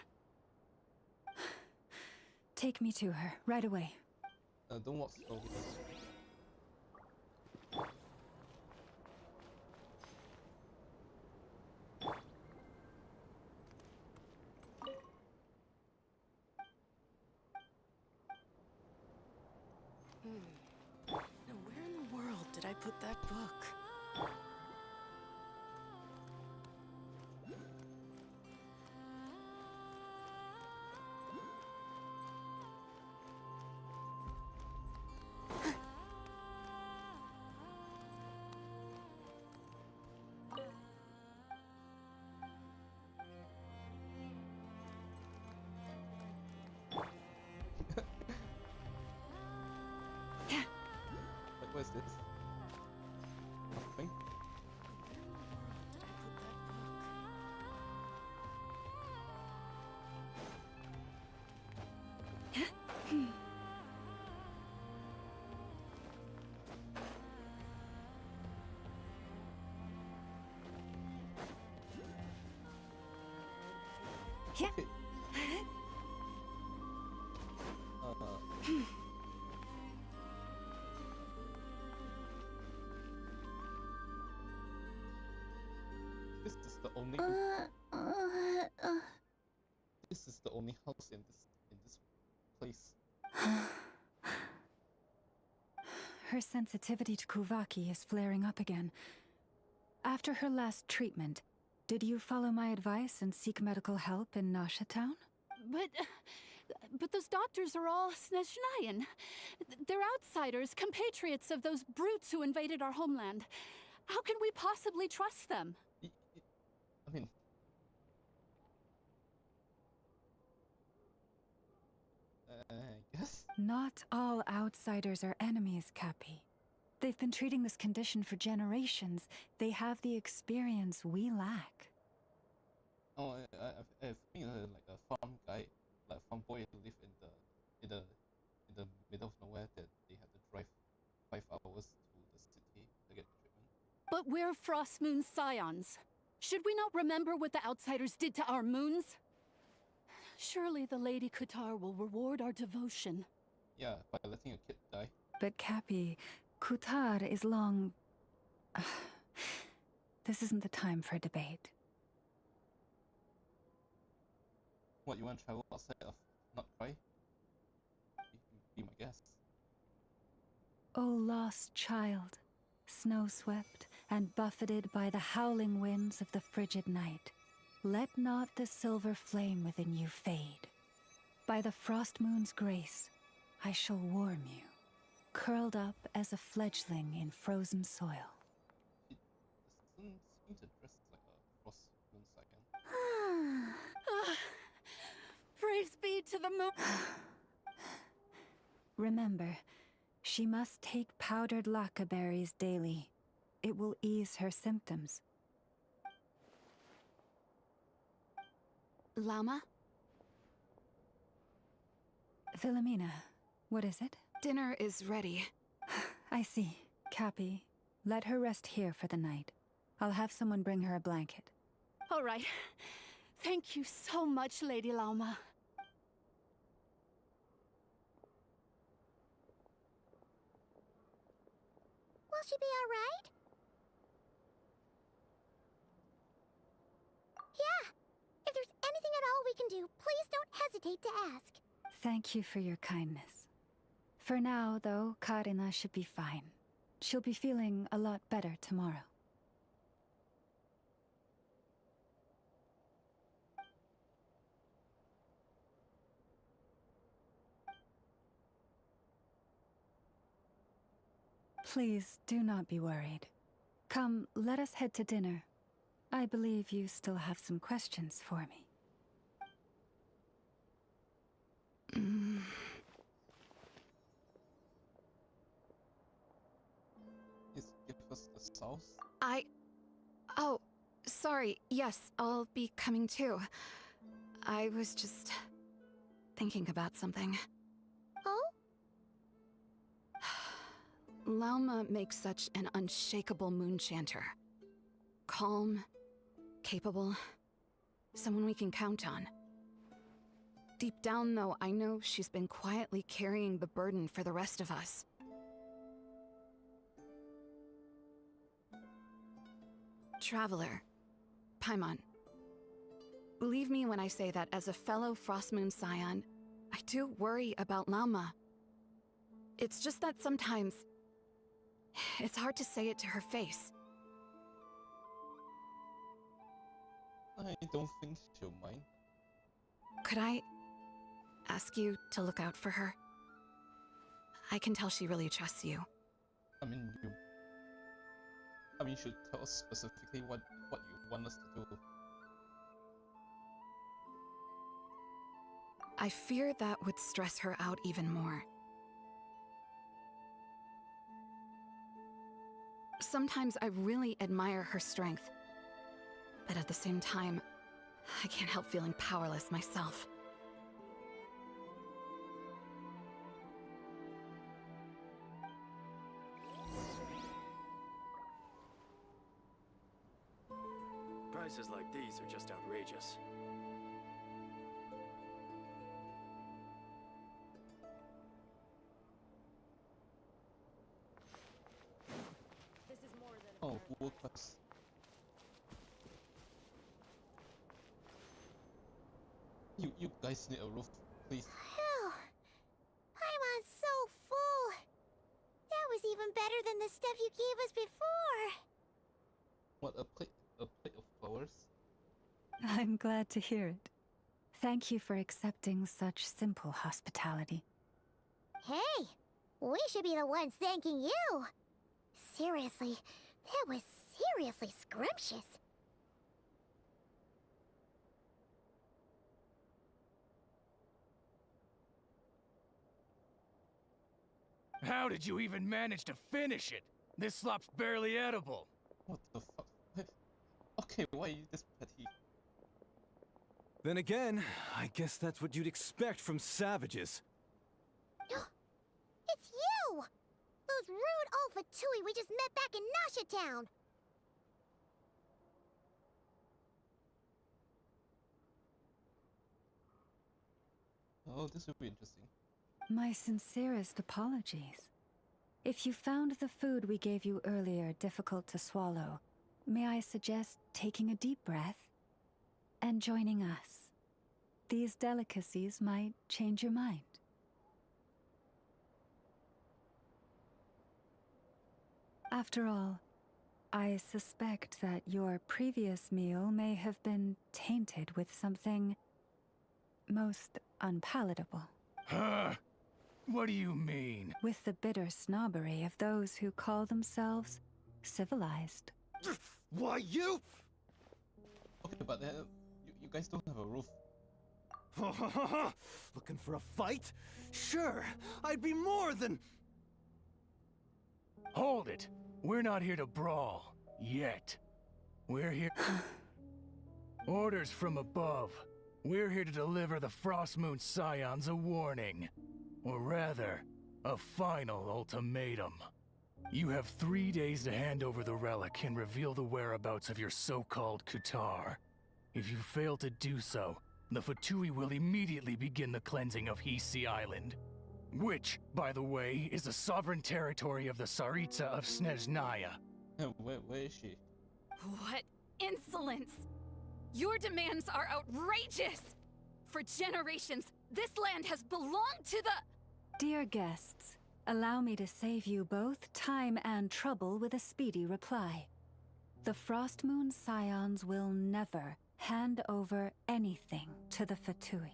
Take me to her, right away. Don't walk slowly. Now where in the world did I put that book? What is this? Nothing? Yeah. Okay. This is the only. This is the only house in this place. Her sensitivity to Kuvaki is flaring up again. After her last treatment, did you follow my advice and seek medical help in Nasha Town? But those doctors are all Snezhnayan. They're outsiders, compatriots of those brutes who invaded our homeland. How can we possibly trust them? I mean, I guess. Not all outsiders are enemies, Cappy. They've been treating this condition for generations. They have the experience we lack. Oh, I've been like a farm guy, like farm boy who live in the middle of nowhere that they have to drive 5 hours to the city to get treatment. But we're Frost Moon Scions. Should we not remember what the outsiders did to our moons? Surely the Lady Kutar will reward our devotion. Yeah, by letting a kid die. But Cappy, Kutar is long... This isn't the time for debate. What, you want to travel outside of not cry? Be my guest. O lost child, snow-swept and buffeted by the howling winds of the frigid night, let not the silver flame within you fade. By the frost moon's grace, I shall warm you, curled up as a fledgling in frozen soil. It doesn't seem to dress like a frost moon Saiyan. Praise be to the moon. Remember, she must take powdered laka berries daily. It will ease her symptoms. Llama? Philomena, what is it? Dinner is ready. I see. Cappy, let her rest here for the night. I'll have someone bring her a blanket. All right. Thank you so much, Lady Llama. Will she be all right? Yeah. If there's anything at all we can do, please don't hesitate to ask. Thank you for your kindness. For now, though, Karina should be fine. She'll be feeling a lot better tomorrow. Please, do not be worried. Come, let us head to dinner. I believe you still have some questions for me. Please give us the sauce. Oh, sorry. Yes, I'll be coming too. I was just thinking about something. Oh? Lauma makes such an unshakable moon chanter. Calm, capable, someone we can count on. Deep down, though, I know she's been quietly carrying the burden for the rest of us. Traveler, Paimon. Believe me when I say that as a fellow Frostmoon Scion, I do worry about Lauma. It's just that sometimes it's hard to say it to her face. I don't think she'll mind. Could I ask you to look out for her? I can tell she really trusts you. You should tell us specifically what you want us to do. I fear that would stress her out even more. Sometimes I really admire her strength, but at the same time, I can't help feeling powerless myself. Prices like these are just outrageous. This is more than Oh, Google Quest. You guys need a roof, please. Phew. Paimon's so full. That was even better than the stuff you gave us before. What, a plate of flowers? I'm glad to hear it. Thank you for accepting such simple hospitality. Hey, we should be the ones thanking you. Seriously, that was seriously scrumptious. How did you even manage to finish it? This slop's barely edible. What the fuck? Okay, why are you this petty? Then again, I guess that's what you'd expect from savages. It's you! Those rude old Fatui we just met back in Nasha Town! Oh, this will be interesting. My sincerest apologies. If you found the food we gave you earlier difficult to swallow, may I suggest taking a deep breath and joining us? These delicacies might change your mind. After all, I suspect that your previous meal may have been tainted with something most unpalatable. Huh? What do you mean? With the bitter snobbery of those who call themselves civilized. Why, you? Okay, but you guys don't have a roof. Looking for a fight? Sure, I'd be more than... Hold it! We're not here to brawl. Yet. We're here... Orders from above. We're here to deliver the Frostmoon Scions a warning. Or rather, a final ultimatum. You have 3 days to hand over the relic and reveal the whereabouts of your so-called Kutar. If you fail to do so, the Fatui will immediately begin the cleansing of Hisi Island. Which, by the way, is the sovereign territory of the Tsaritsa of Snezhnaya. Where is she? What insolence! Your demands are outrageous! For generations, this land has belonged to the... Dear guests, allow me to save you both time and trouble with a speedy reply. The Frostmoon Scions will never hand over anything to the Fatui.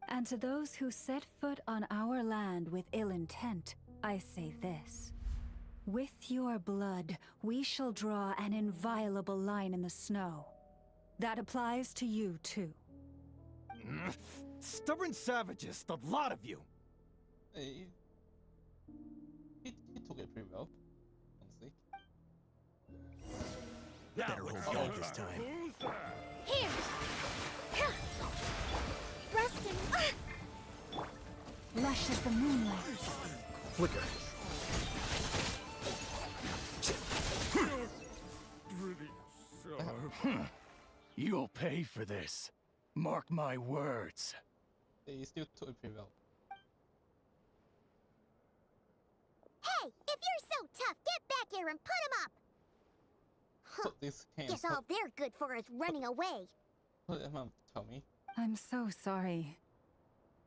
And to those who set foot on our land with ill intent, I say this. With your blood, we shall draw an inviolable line in the snow. That applies to you, too. Stubborn savages, the lot of you! He took it pretty well, honestly. Better hold guard this time. Here! Rustin! Lush as the moonlight. Flicker. You'll pay for this. Mark my words. He still took it pretty well. Hey, if you're so tough, get back here and put him up! Huh. So this Guess all they're good for is running away. What am I tell me? I'm so sorry.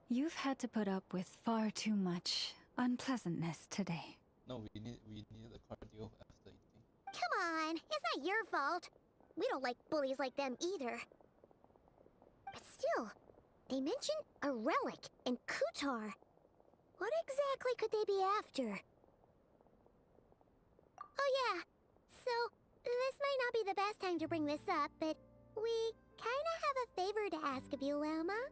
You've had to put up with far too much unpleasantness today. No, we need a cardio after eating. Come on, it's not your fault. We don't like bullies like them either. But still, they mention a relic in Kutar. What exactly could they be after? Oh yeah, so this might not be the best time to bring this up, but we kinda have a favor to ask of you, Loma.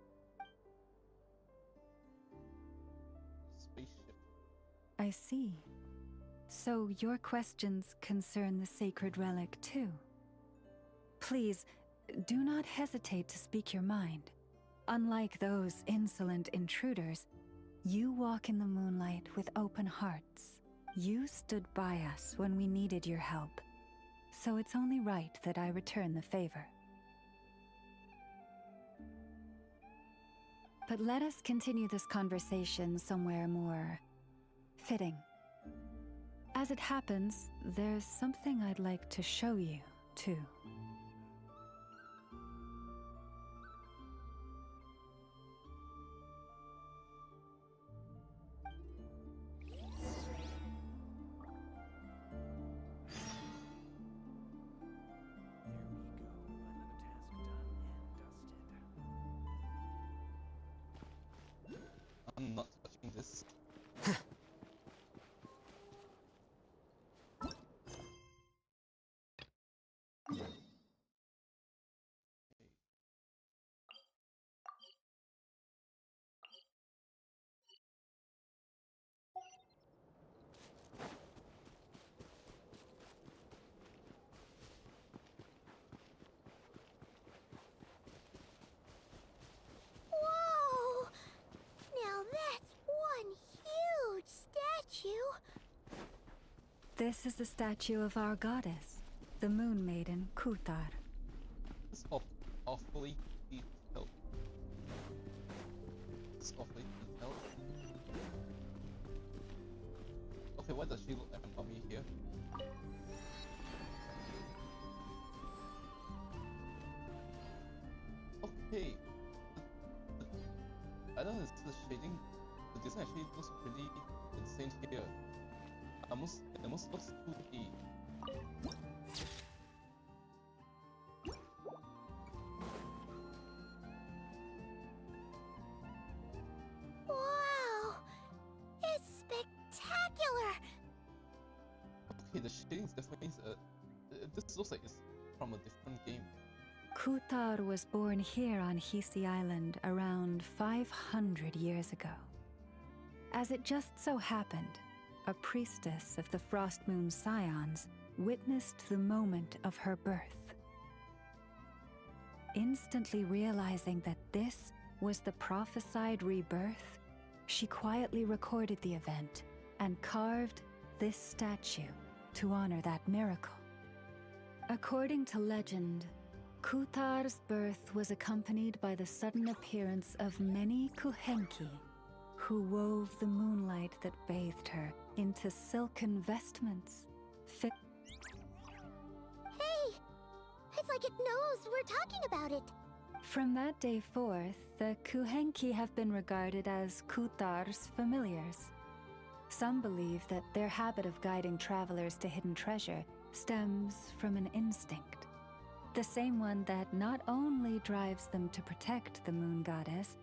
Spaceship. I see. So your questions concern the sacred relic too. Please, do not hesitate to speak your mind. Unlike those insolent intruders, you walk in the moonlight with open hearts. You stood by us when we needed your help, so it's only right that I return the favor. But let us continue this conversation somewhere more fitting. As it happens, there's something I'd like to show you, too. I'm not touching this. Whoa! Now that's one huge statue. This is the statue of our goddess, the Moon Maiden Kutar. It's awfully detailed. looks awfully detailed. Okay, why does she look like a mummy here? Okay. I don't know, it's the shading. The design actually looks pretty insane here. It almost looks 2D. Wow! It's spectacular! Okay, the shading is definitely this looks like it's from a different game. Kutar was born here on Hisi Island around 500 years ago. As it just so happened, a priestess of the Frost Moon Scions witnessed the moment of her birth. Instantly realizing that this was the prophesied rebirth, she quietly recorded the event and carved this statue to honor that miracle. According to legend, Kutar's birth was accompanied by the sudden appearance of many Kuhenki, who wove the moonlight that bathed her into silken vestments. Hey! It's like it knows we're talking about it! From that day forth, the Kuhenki have been regarded as Kutar's familiars. Some believe that their habit of guiding travelers to hidden treasure stems from an instinct. The same one that not only drives them to protect the moon goddess,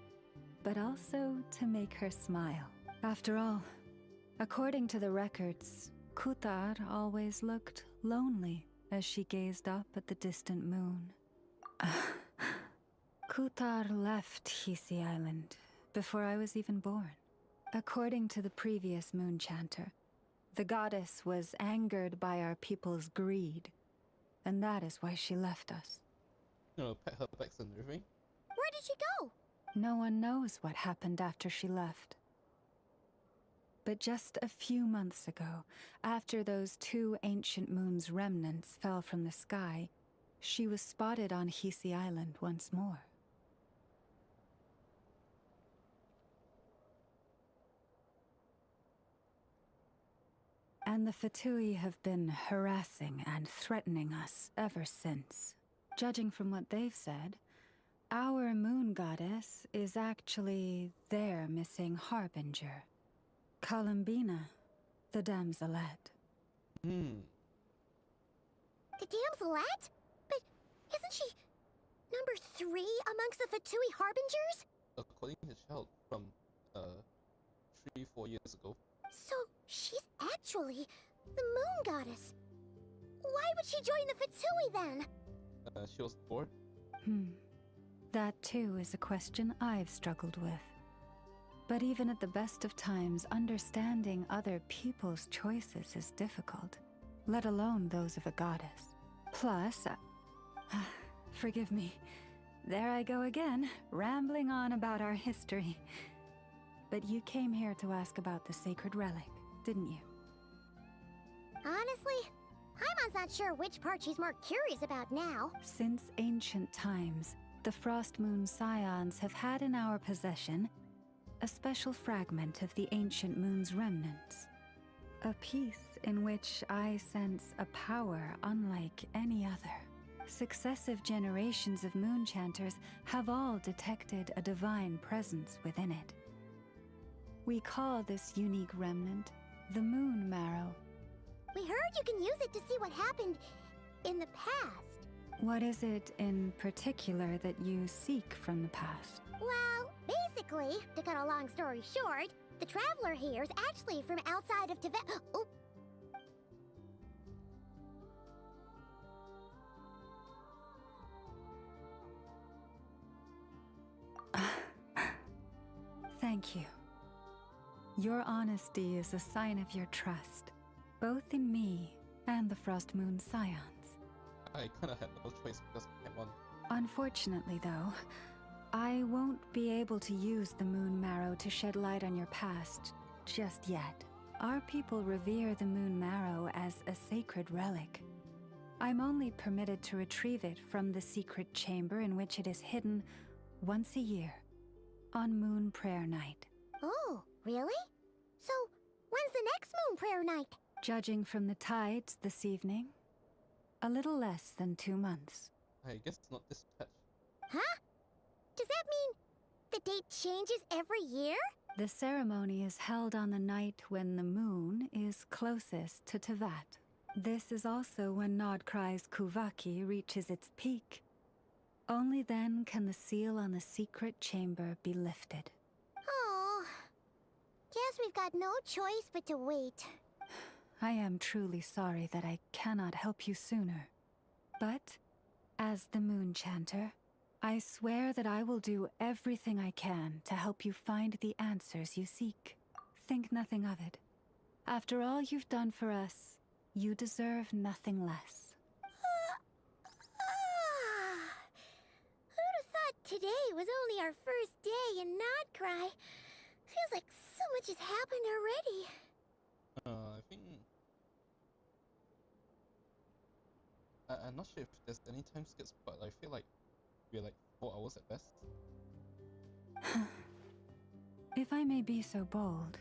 but also to make her smile. After all, according to the records, Kutar always looked lonely as she gazed up at the distant moon. Kutar left Hisi Island before I was even born. According to the previous moon chanter, the goddess was angered by our people's greed, and that is why she left us. Pat her back and everything. Where did she go? No one knows what happened after she left. But just a few months ago, after those 2 ancient moon's remnants fell from the sky, she was spotted on Hisi Island once more. And the Fatui have been harassing and threatening us ever since. Judging from what they've said, our moon goddess is actually their missing harbinger, Columbina, the damselette. The damselette? But isn't she number 3 amongst the Fatui harbingers? According to Child from 3-4 years ago. So she's actually the moon goddess. Why would she join the Fatui then? She was bored. That too is a question I've struggled with. But even at the best of times, understanding other people's choices is difficult, let alone those of a goddess. Plus, forgive me, there I go again, rambling on about our history. But you came here to ask about the sacred relic, didn't you? Honestly, Paimon's not sure which part she's more curious about now. Since ancient times, the Frost Moon Scions have had in our possession a special fragment of the ancient moon's remnants. A piece in which I sense a power unlike any other. Successive generations of moon chanters have all detected a divine presence within it. We call this unique remnant the Moon Marrow. We heard you can use it to see what happened in the past. What is it in particular that you seek from the past? Well, basically, to cut a long story short, the traveler here is actually from outside of Tibet. Oh. Thank you. Your honesty is a sign of your trust, both in me and the Frost Moon Scions. I kinda had no choice because I came on. Unfortunately, though, I won't be able to use the Moon Marrow to shed light on your past just yet. Our people revere the Moon Marrow as a sacred relic. I'm only permitted to retrieve it from the secret chamber in which it is hidden once a year, on Moon Prayer Night. Oh, really? So, when's the next moon prayer night? Judging from the tides this evening, a little less than 2 months. I guess not this patch. Huh? Does that mean the date changes every year? The ceremony is held on the night when the moon is closest to Tevat. This is also when Nodcry's Kuvaki reaches its peak. Only then can the seal on the secret chamber be lifted. Oh, guess we've got no choice but to wait. I am truly sorry that I cannot help you sooner. But, as the Moon Chanter, I swear that I will do everything I can to help you find the answers you seek. Think nothing of it. After all you've done for us, you deserve nothing less. Who'd have thought today was only our first day in Nodcry? Feels like so much has happened already. I think... I'm not sure if there's any time skips, but I feel like we're like 4 hours at best. If I may be so bold,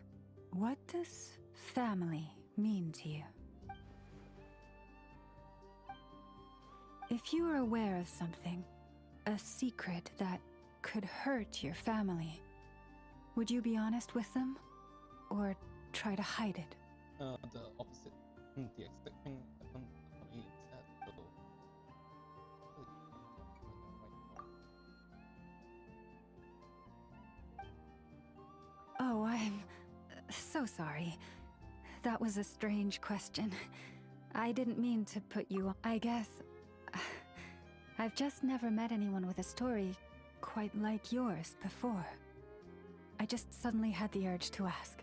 what does family mean to you? If you are aware of something, a secret that could hurt your family, would you be honest with them? Or try to hide it? The opposite. The exact thing happened to me instead, so... Oh, I'm so sorry. That was a strange question. I didn't mean to put you on. I guess I've just never met anyone with a story quite like yours before. I just suddenly had the urge to ask.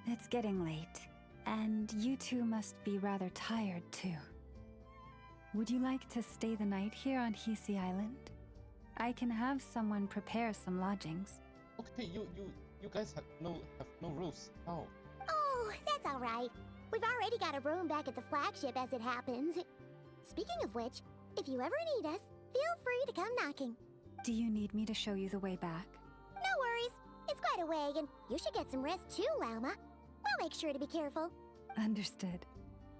It's getting late, and you two must be rather tired too. Would you like to stay the night here on Hisi Island? I can have someone prepare some lodgings. Okay, you guys have no rules. How? Oh, that's alright. We've already got a room back at the flagship as it happens. Speaking of which, if you ever need us, feel free to come knocking. Do you need me to show you the way back? No worries. It's quite a way, and you should get some rest too, Lauma. We'll make sure to be careful. Understood.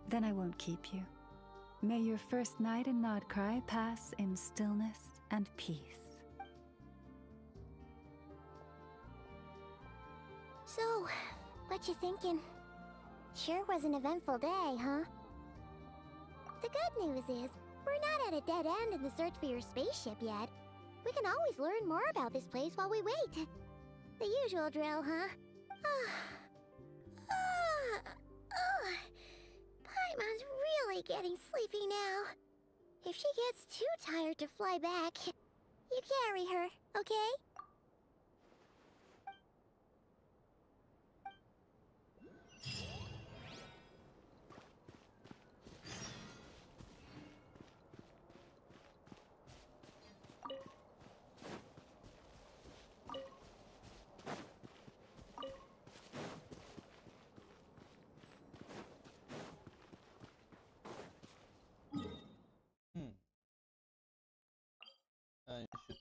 Then I won't keep you. May your first night in Nodcry pass in stillness and peace. So, what you thinking? Sure was an eventful day, huh? The good news is, we're not at a dead end in the search for your spaceship yet. We can always learn more about this place while we wait. The usual drill, huh? Paimon's really getting sleepy now. If she gets too tired to fly back, you carry her, okay? I should...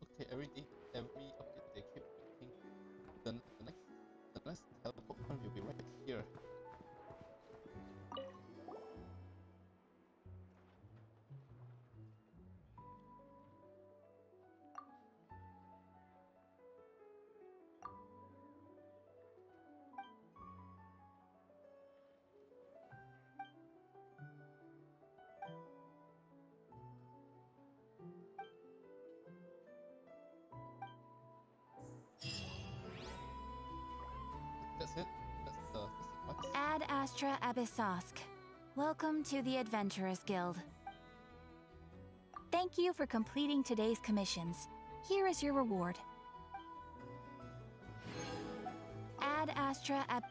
Okay, every update they keep making. The next teleport point will be right here. That's it. That's the quest. Ad Astra Abyssosk. Welcome to the Adventurers Guild. Thank you for completing today's commissions. Here is your reward. Ad Astra Ab...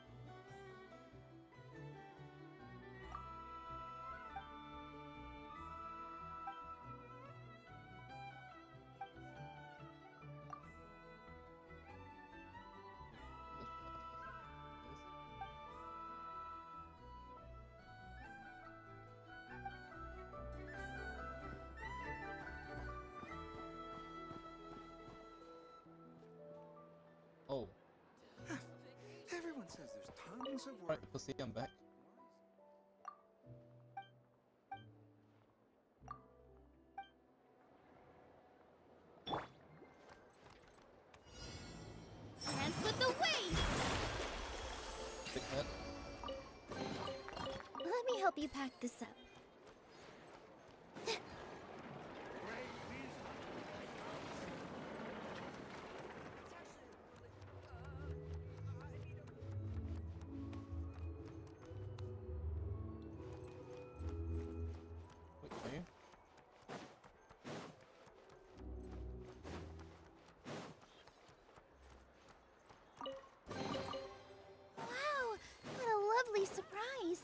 Months of work. Alright, Pussy, I'm back. Dance with the waves! Big head. Let me help you pack this up. Wait, are you? Wow, what a lovely surprise.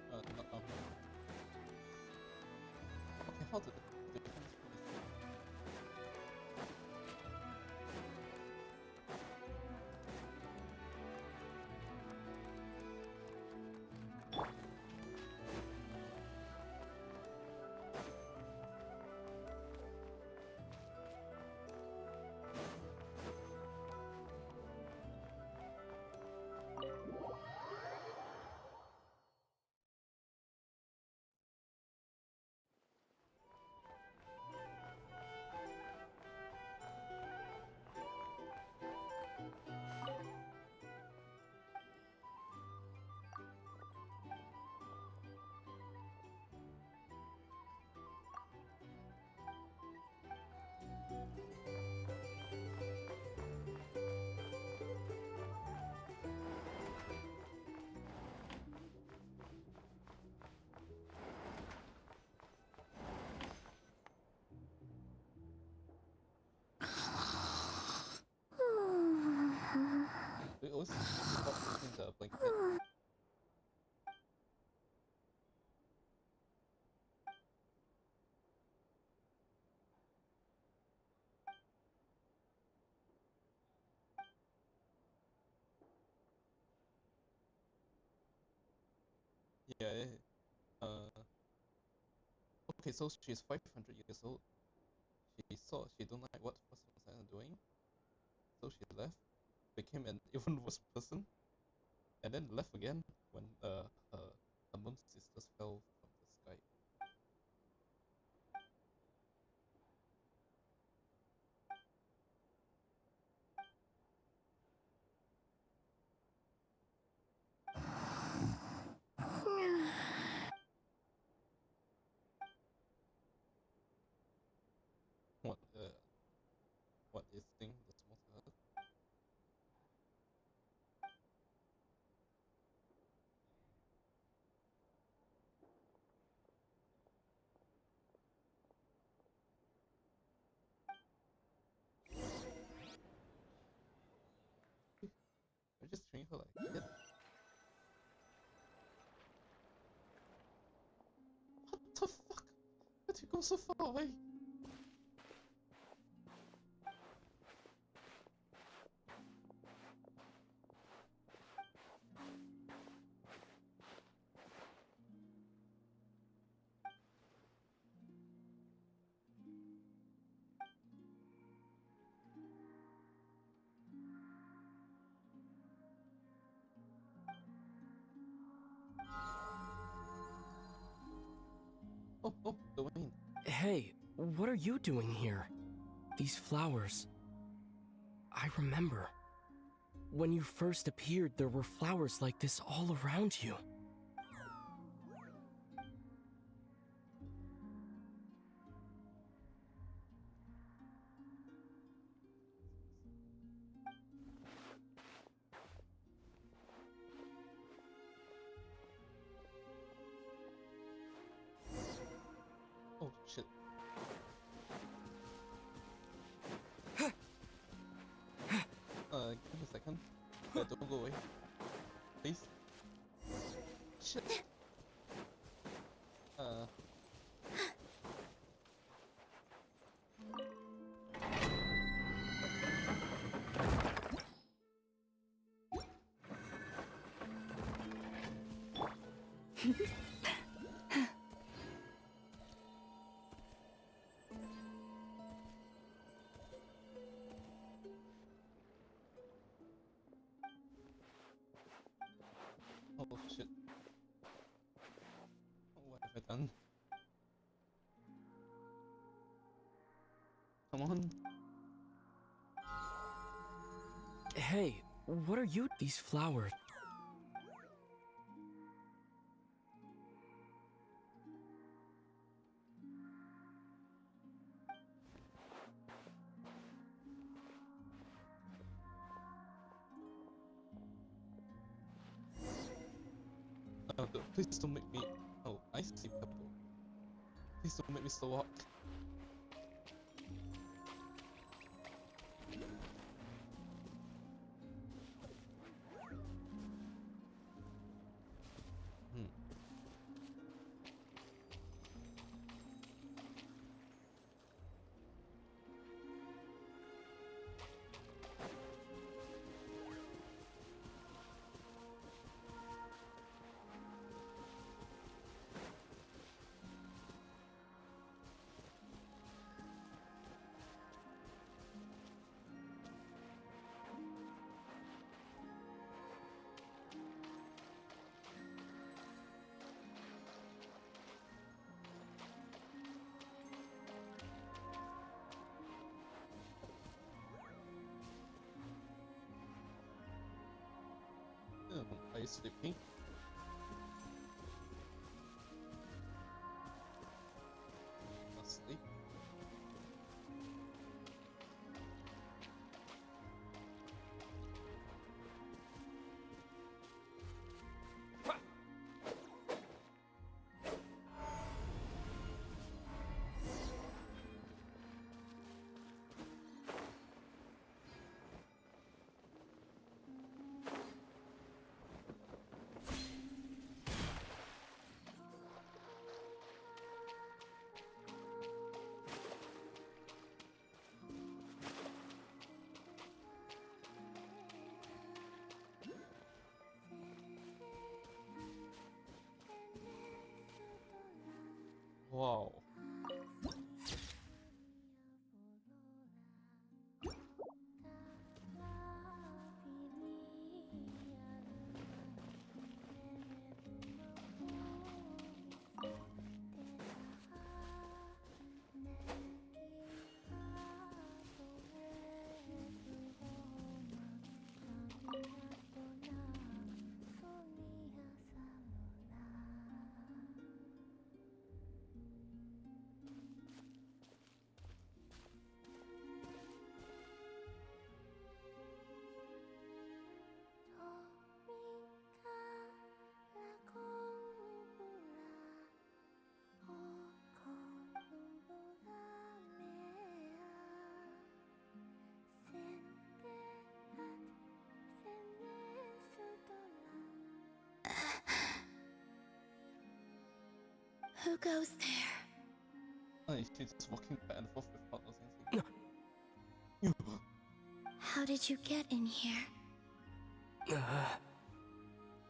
No. Okay, how did it come through this? We always stop using the blanket. Yeah, okay, so she's 500 years old. She saw she don't like what First Messiah doing, so she left, became an even worse person, and then left again when her moon sisters fell from the sky. What is thing that's most hurt? I just treating her like a kid. What the fuck? Why'd you go so far away? Oh, Dwayne. Hey, what are you doing here? These flowers. I remember. When you first appeared, there were flowers like this all around you. Oh shit. Give me a second. Don't go away. Please. Shit. Oh shit. What have I done? Come on. Hey, what are you? These flowers. Please don't make me. Oh, I see purple. Please don't make me slow walk. Are you sleeping? Asleep? Wow. Who goes there? Oh, she's just walking back and forth without noticing anything. How did you get in here?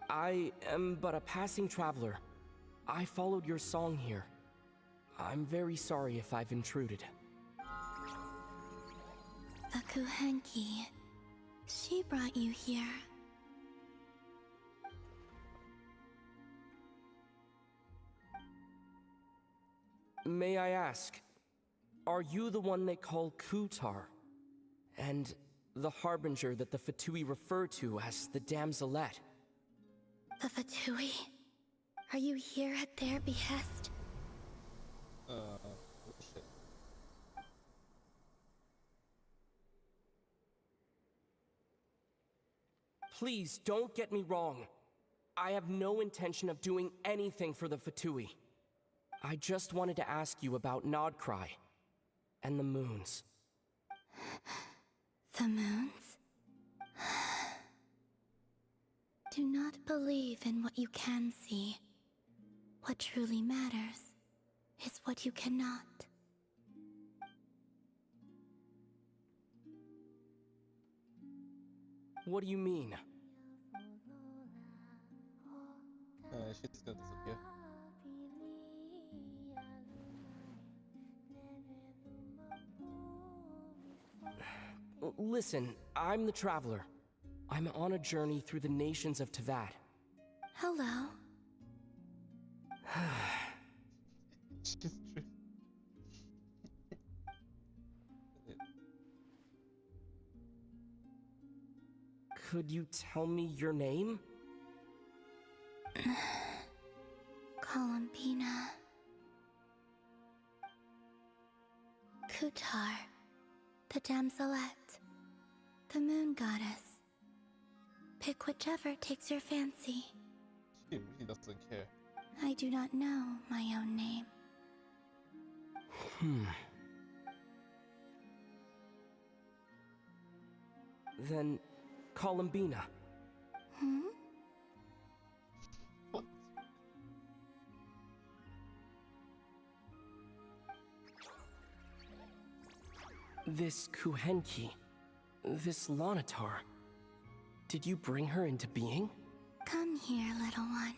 I am but a passing traveler. I followed your song here. I'm very sorry if I've intruded. The Kuhenki. She brought you here. May I ask, are you the one they call Kutar? And the harbinger that the Fatui refer to as the Damselette? The Fatui? Are you here at their behest? Shit. Please don't get me wrong. I have no intention of doing anything for the Fatui. I just wanted to ask you about Nodcry and the moons. The moons? Do not believe in what you can see. What truly matters is what you cannot. What do you mean? she's gonna disappear. Listen, I'm the Traveler. I'm on a journey through the nations of Teyvat. Hello. She's true. Could you tell me your name? Columbina. Kutar, the damselette, the moon goddess. Pick whichever takes your fancy. She really doesn't care. I do not know my own name. Then, Columbina. Hmm? This Kuhenki, this Lanatar, did you bring her into being? Come here, little one.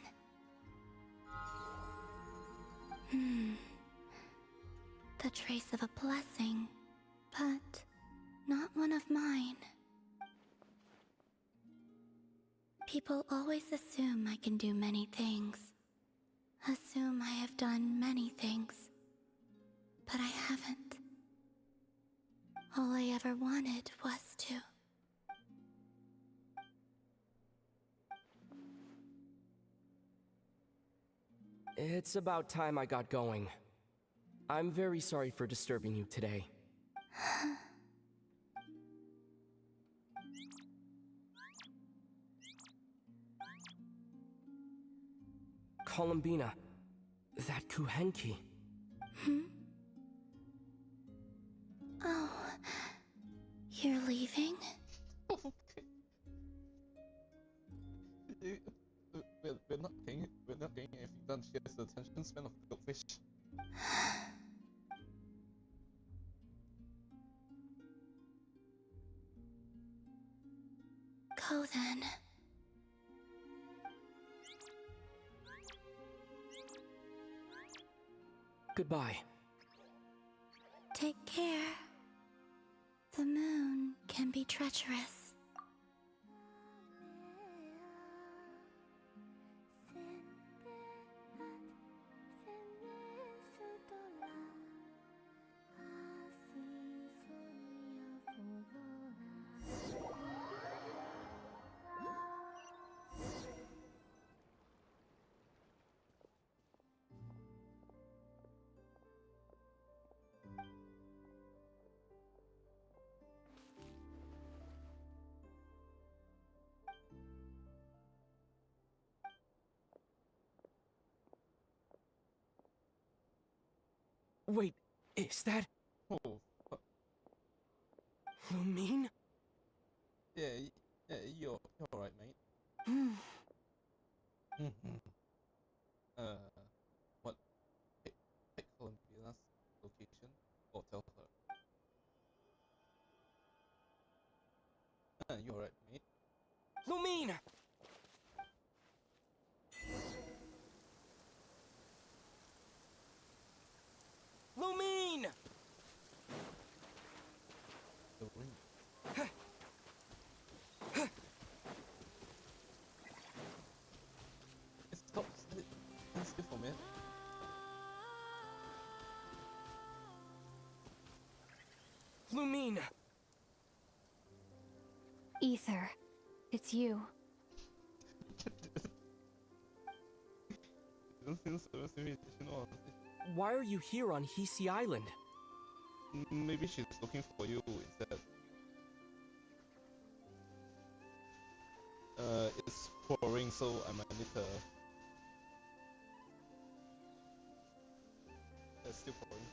The trace of a blessing, but not one of mine. People always assume I can do many things. Assume I have done many things. But I haven't. All I ever wanted was to. It's about time I got going. I'm very sorry for disturbing you today. Columbina, that Kuhenki. Oh, you're leaving? Okay. We're not getting anything done. She has the attention span of a goldfish. Go then. Goodbye. Take care. The moon can be treacherous. Wait, is that Oh, Lumine? yeah, you're alright, mate. What? Pick Columbia's location or tell her. You're alright, mate. Lumine! Lumine! The ring. Stop. Stand still for a minute. Lumine! Ether, it's you. Why are you here on Hisi Island? Maybe she's looking for you instead. It's pouring, so I might need to. It's still pouring.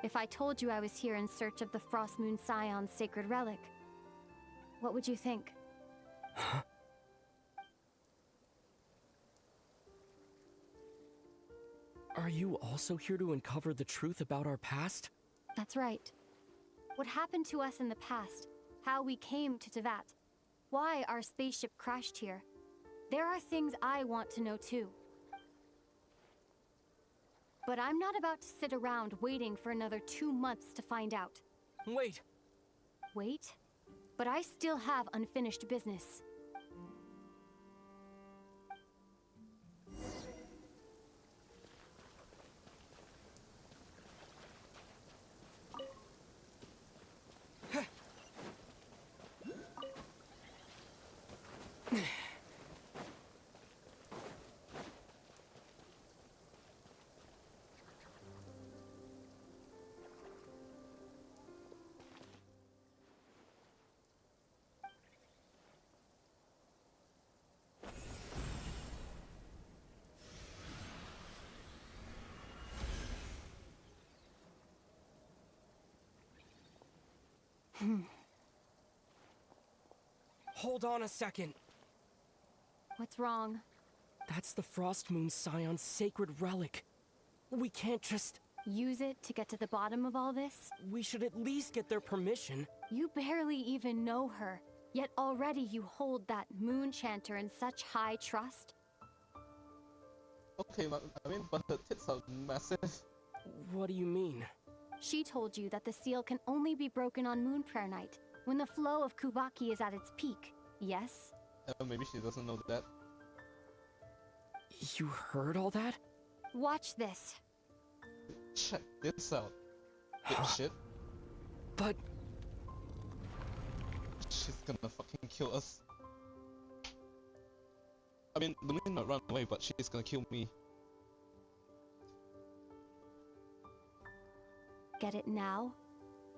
If I told you I was here in search of the Frost Moon Scion's sacred relic, what would you think? Are you also here to uncover the truth about our past? That's right. What happened to us in the past how we came to Tevat, why our spaceship crashed here. There are things I want to know too. But I'm not about to sit around waiting for another 2 months to find out. Wait! Wait? But I still have unfinished business. Hold on a second. What's wrong? That's the Frost Moon Scion's sacred relic. We can't just... Use it to get to the bottom of all this? We should at least get their permission. You barely even know her, yet already you hold that moon chanter in such high trust. Okay, I mean, but her tits are massive. What do you mean? She told you that the seal can only be broken on Moon Prayer Night, when the flow of Kuvaki is at its peak, yes? Maybe she doesn't know that. You heard all that? Watch this. Check this out, dipshit. But... She's gonna fucking kill us. I mean, Lumin might run away, but she's gonna kill me. Get it now?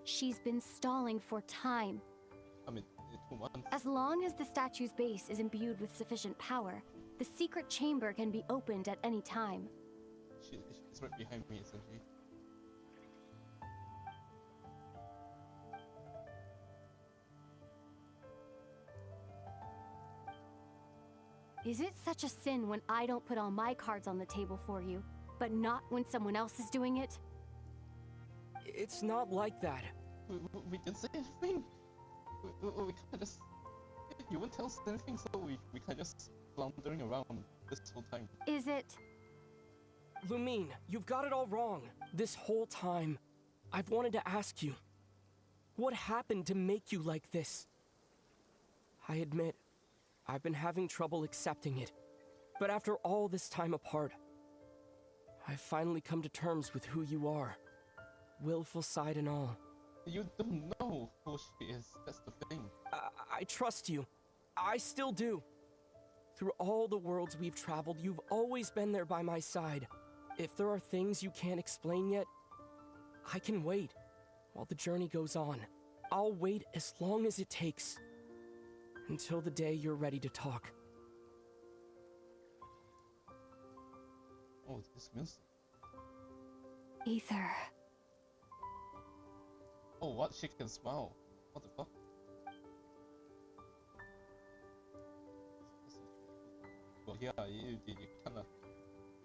She's been stalling for time. I mean, 2 months. As long as the statue's base is imbued with sufficient power, the secret chamber can be opened at any time. She's right behind me, isn't she? Is it such a sin when I don't put all my cards on the table for you, but not when someone else is doing it? It's not like that. We didn't say anything. We can't just... You wouldn't tell us anything, so we can't just floundering around this whole time. Is it? Lumine, you've got it all wrong. This whole time, I've wanted to ask you, what happened to make you like this? I admit, I've been having trouble accepting it, but after all this time apart, I've finally come to terms with who you are, willful side and all. You don't know who she is, that's the thing. I trust you. I still do. Through all the worlds we've traveled, you've always been there by my side. If there are things you can't explain yet, I can wait while the journey goes on. I'll wait as long as it takes. Until the day you're ready to talk. Oh, this means... Ether. Oh, what? She can smile. What the fuck? Well, yeah, you kinda...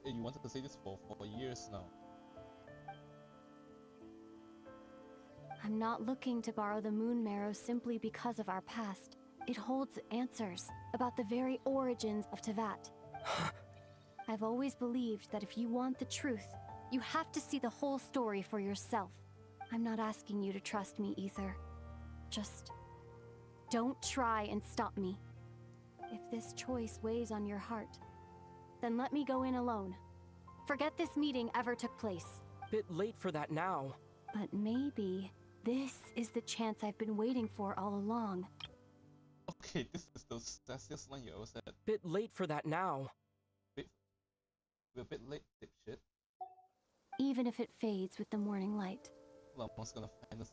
You wanted to say this for years now. I'm not looking to borrow the Moon Marrow simply because of our past. It holds answers about the very origins of Tevat. I've always believed that if you want the truth, you have to see the whole story for yourself. I'm not asking you to trust me, Ether. Just don't try and stop me. If this choice weighs on your heart, then let me go in alone. Forget this meeting ever took place. Bit late for that now. But maybe this is the chance I've been waiting for all along. Okay, this is the sassiest line you ever said. Bit late for that now. We're a bit late, dipshit. Even if it fades with the morning light. Lamo's gonna find us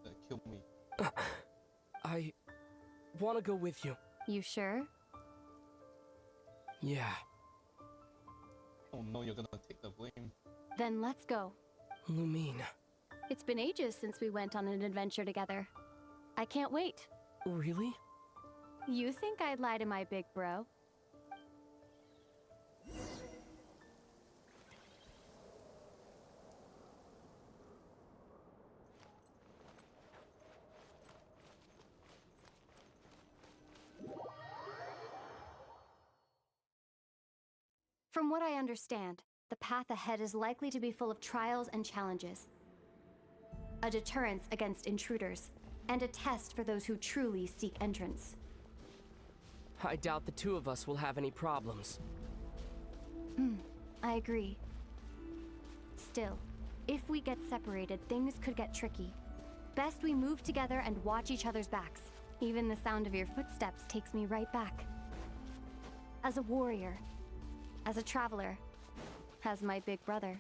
and kill me. I wanna go with you. You sure? Yeah. Oh no, you're gonna take the blame. Then let's go. Lumine. It's been ages since we went on an adventure together. I can't wait. Really? You think I'd lie to my big bro? From what I understand, the path ahead is likely to be full of trials and challenges. A deterrence against intruders, and a test for those who truly seek entrance. I doubt the two of us will have any problems. I agree. Still, if we get separated, things could get tricky. Best we move together and watch each other's backs. Even the sound of your footsteps takes me right back. As a warrior, as a traveler, as my big brother.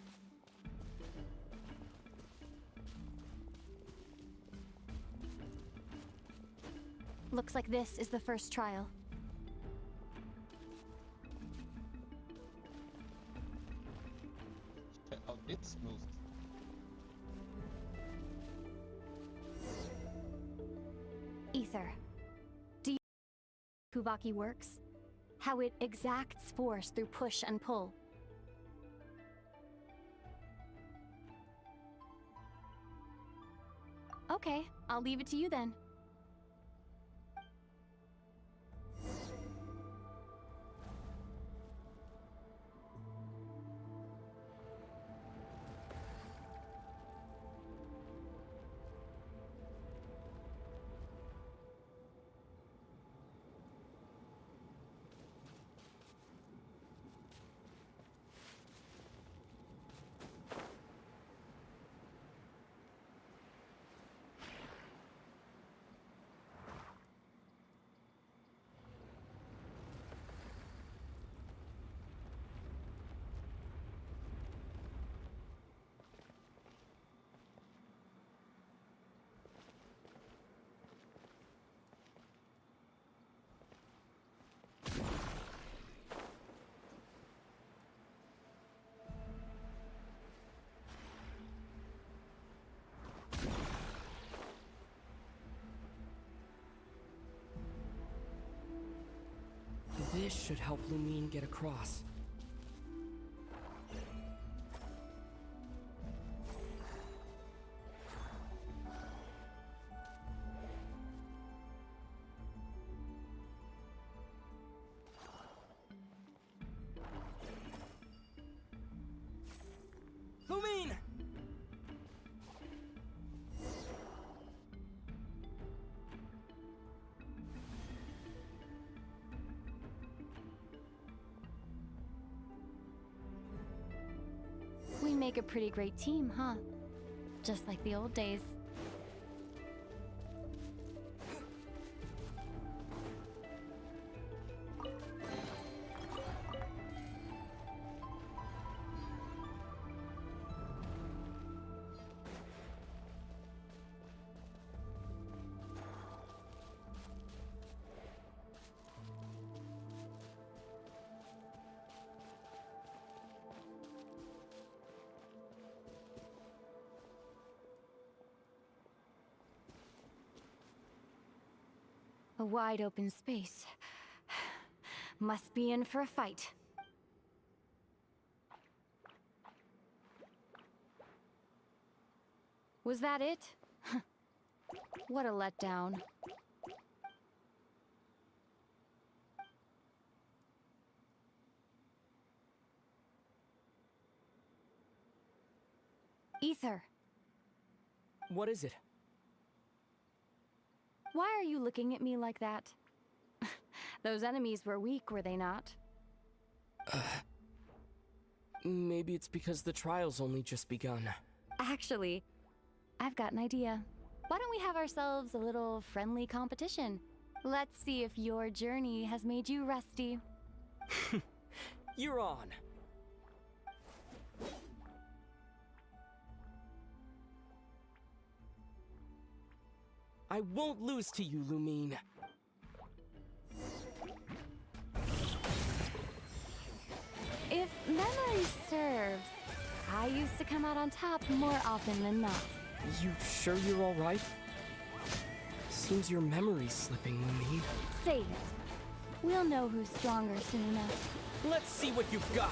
Looks like this is the first trial. Check out this move. Ether. Do you know how Kuvaki works? How it exacts force through push and pull? Okay, I'll leave it to you then. This should help Lumine get across. Lumine! We make a pretty great team, huh? Just like the old days. A wide open space. Must be in for a fight. Was that it? What a letdown. Ether. What is it? Why are you looking at me like that? Those enemies were weak, were they not? Maybe it's because the trial's only just begun. Actually, I've got an idea. Why don't we have ourselves a little friendly competition? Let's see if your journey has made you rusty. You're on. I won't lose to you, Lumine. If memory serves, I used to come out on top more often than not. You sure you're all right? Seems your memory's slipping, Lumine. Save it. We'll know who's stronger soon enough. Let's see what you've got.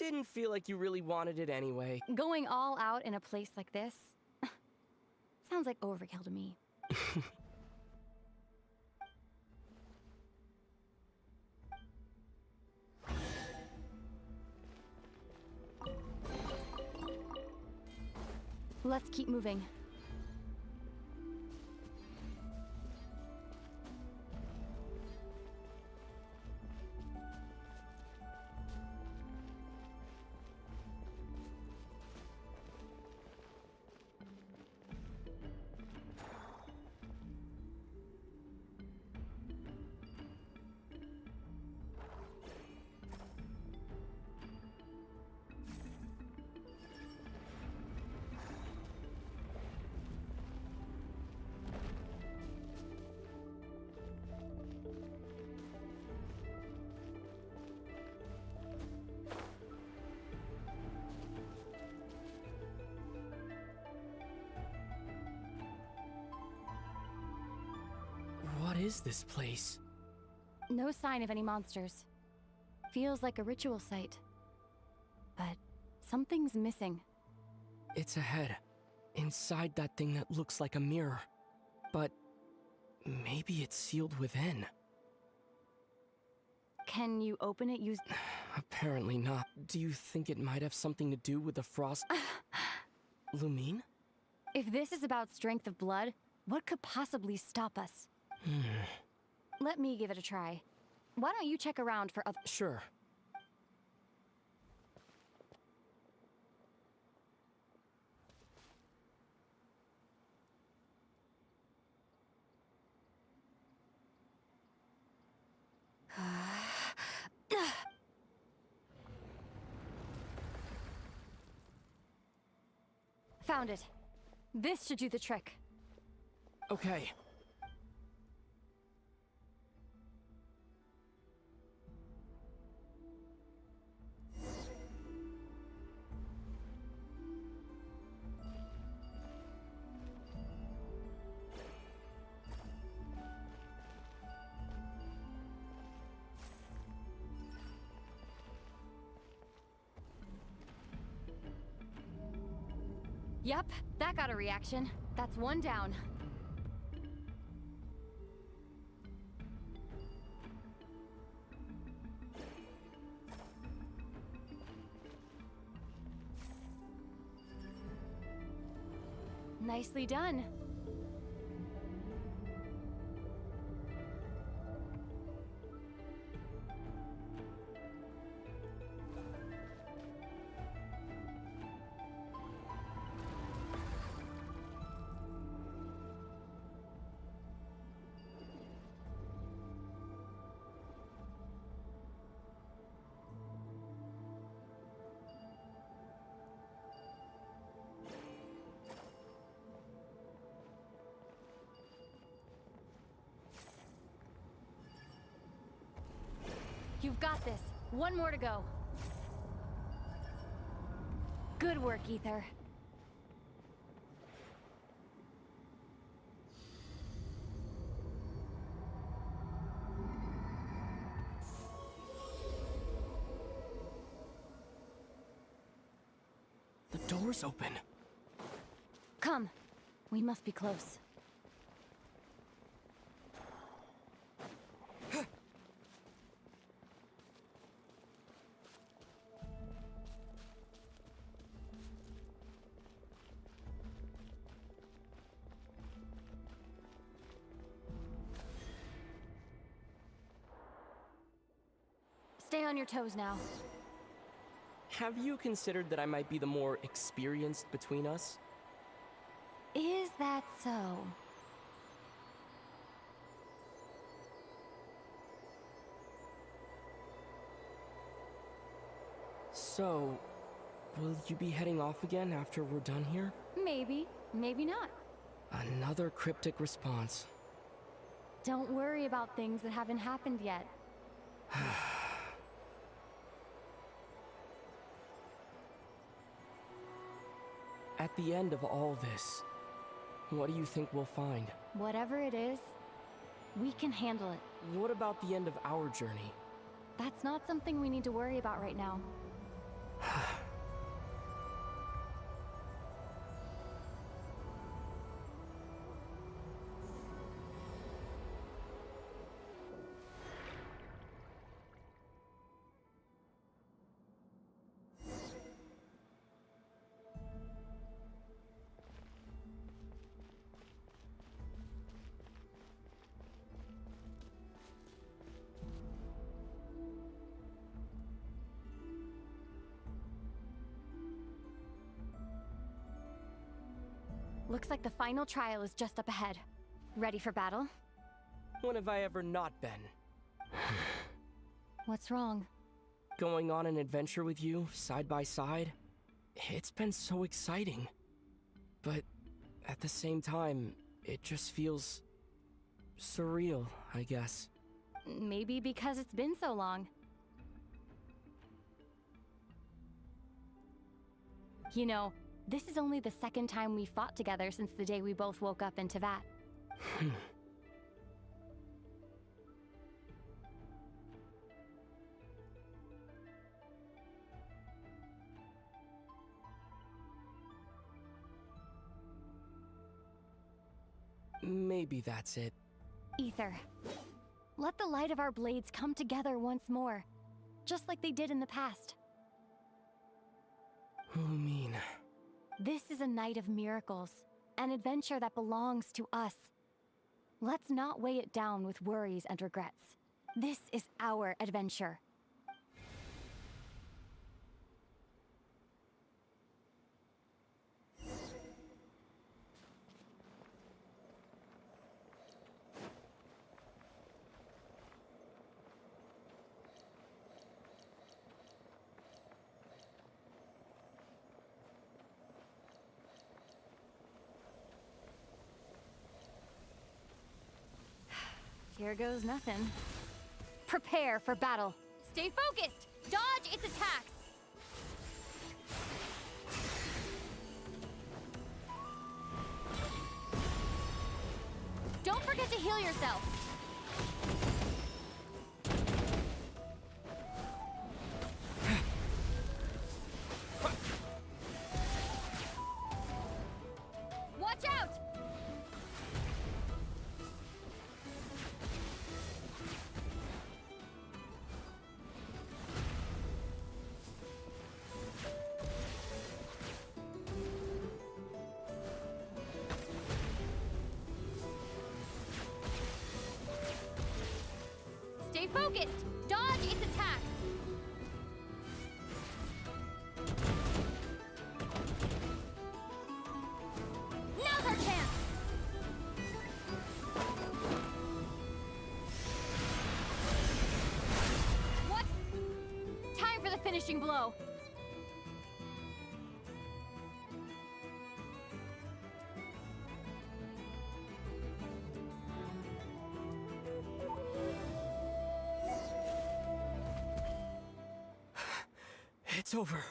didn't feel like you really wanted it anyway. Going all out in a place like this sounds like overkill to me. Let's keep moving. What is this place? No sign of any monsters. Feels like a ritual site. But something's missing. It's ahead, inside that thing that looks like a mirror. But maybe it's sealed within. Can you open it using... Apparently not. Do you think it might have something to do with the frost... Lumine? If this is about strength of blood, what could possibly stop us? Let me give it a try. Why don't you check around for other... Sure. Found it. This should do the trick. Okay. Yep, that got a reaction. That's one down. Nicely done. You've got this. One more to go. Good work, Ether. The door's open. Come. We must be close. Stay on your toes now. Have you considered that I might be the more experienced between us? Is that so? So, will you be heading off again after we're done here? Maybe, maybe not. Another cryptic response. Don't worry about things that haven't happened yet. At the end of all this, what do you think we'll find? Whatever it is, we can handle it. What about the end of our journey? That's not something we need to worry about right now. Looks like the final trial is just up ahead. Ready for battle? When have I ever not been? What's wrong? Going on an adventure with you, side by side? It's been so exciting. But at the same time, it just feels surreal, I guess. Maybe because it's been so long. You know, this is only the second time we fought together since the day we both woke up in Teyvat. Maybe that's it. Ether, let the light of our blades come together once more, just like they did in the past. Lumine. This is a night of miracles, an adventure that belongs to us. Let's not weigh it down with worries and regrets. This is our adventure. Here goes nothing. Prepare for battle. Stay focused! Dodge its attacks! Don't forget to heal yourself! Watch out! Stay focused! Dodge its attacks! Now's our chance! What? Time for the finishing blow! It's over.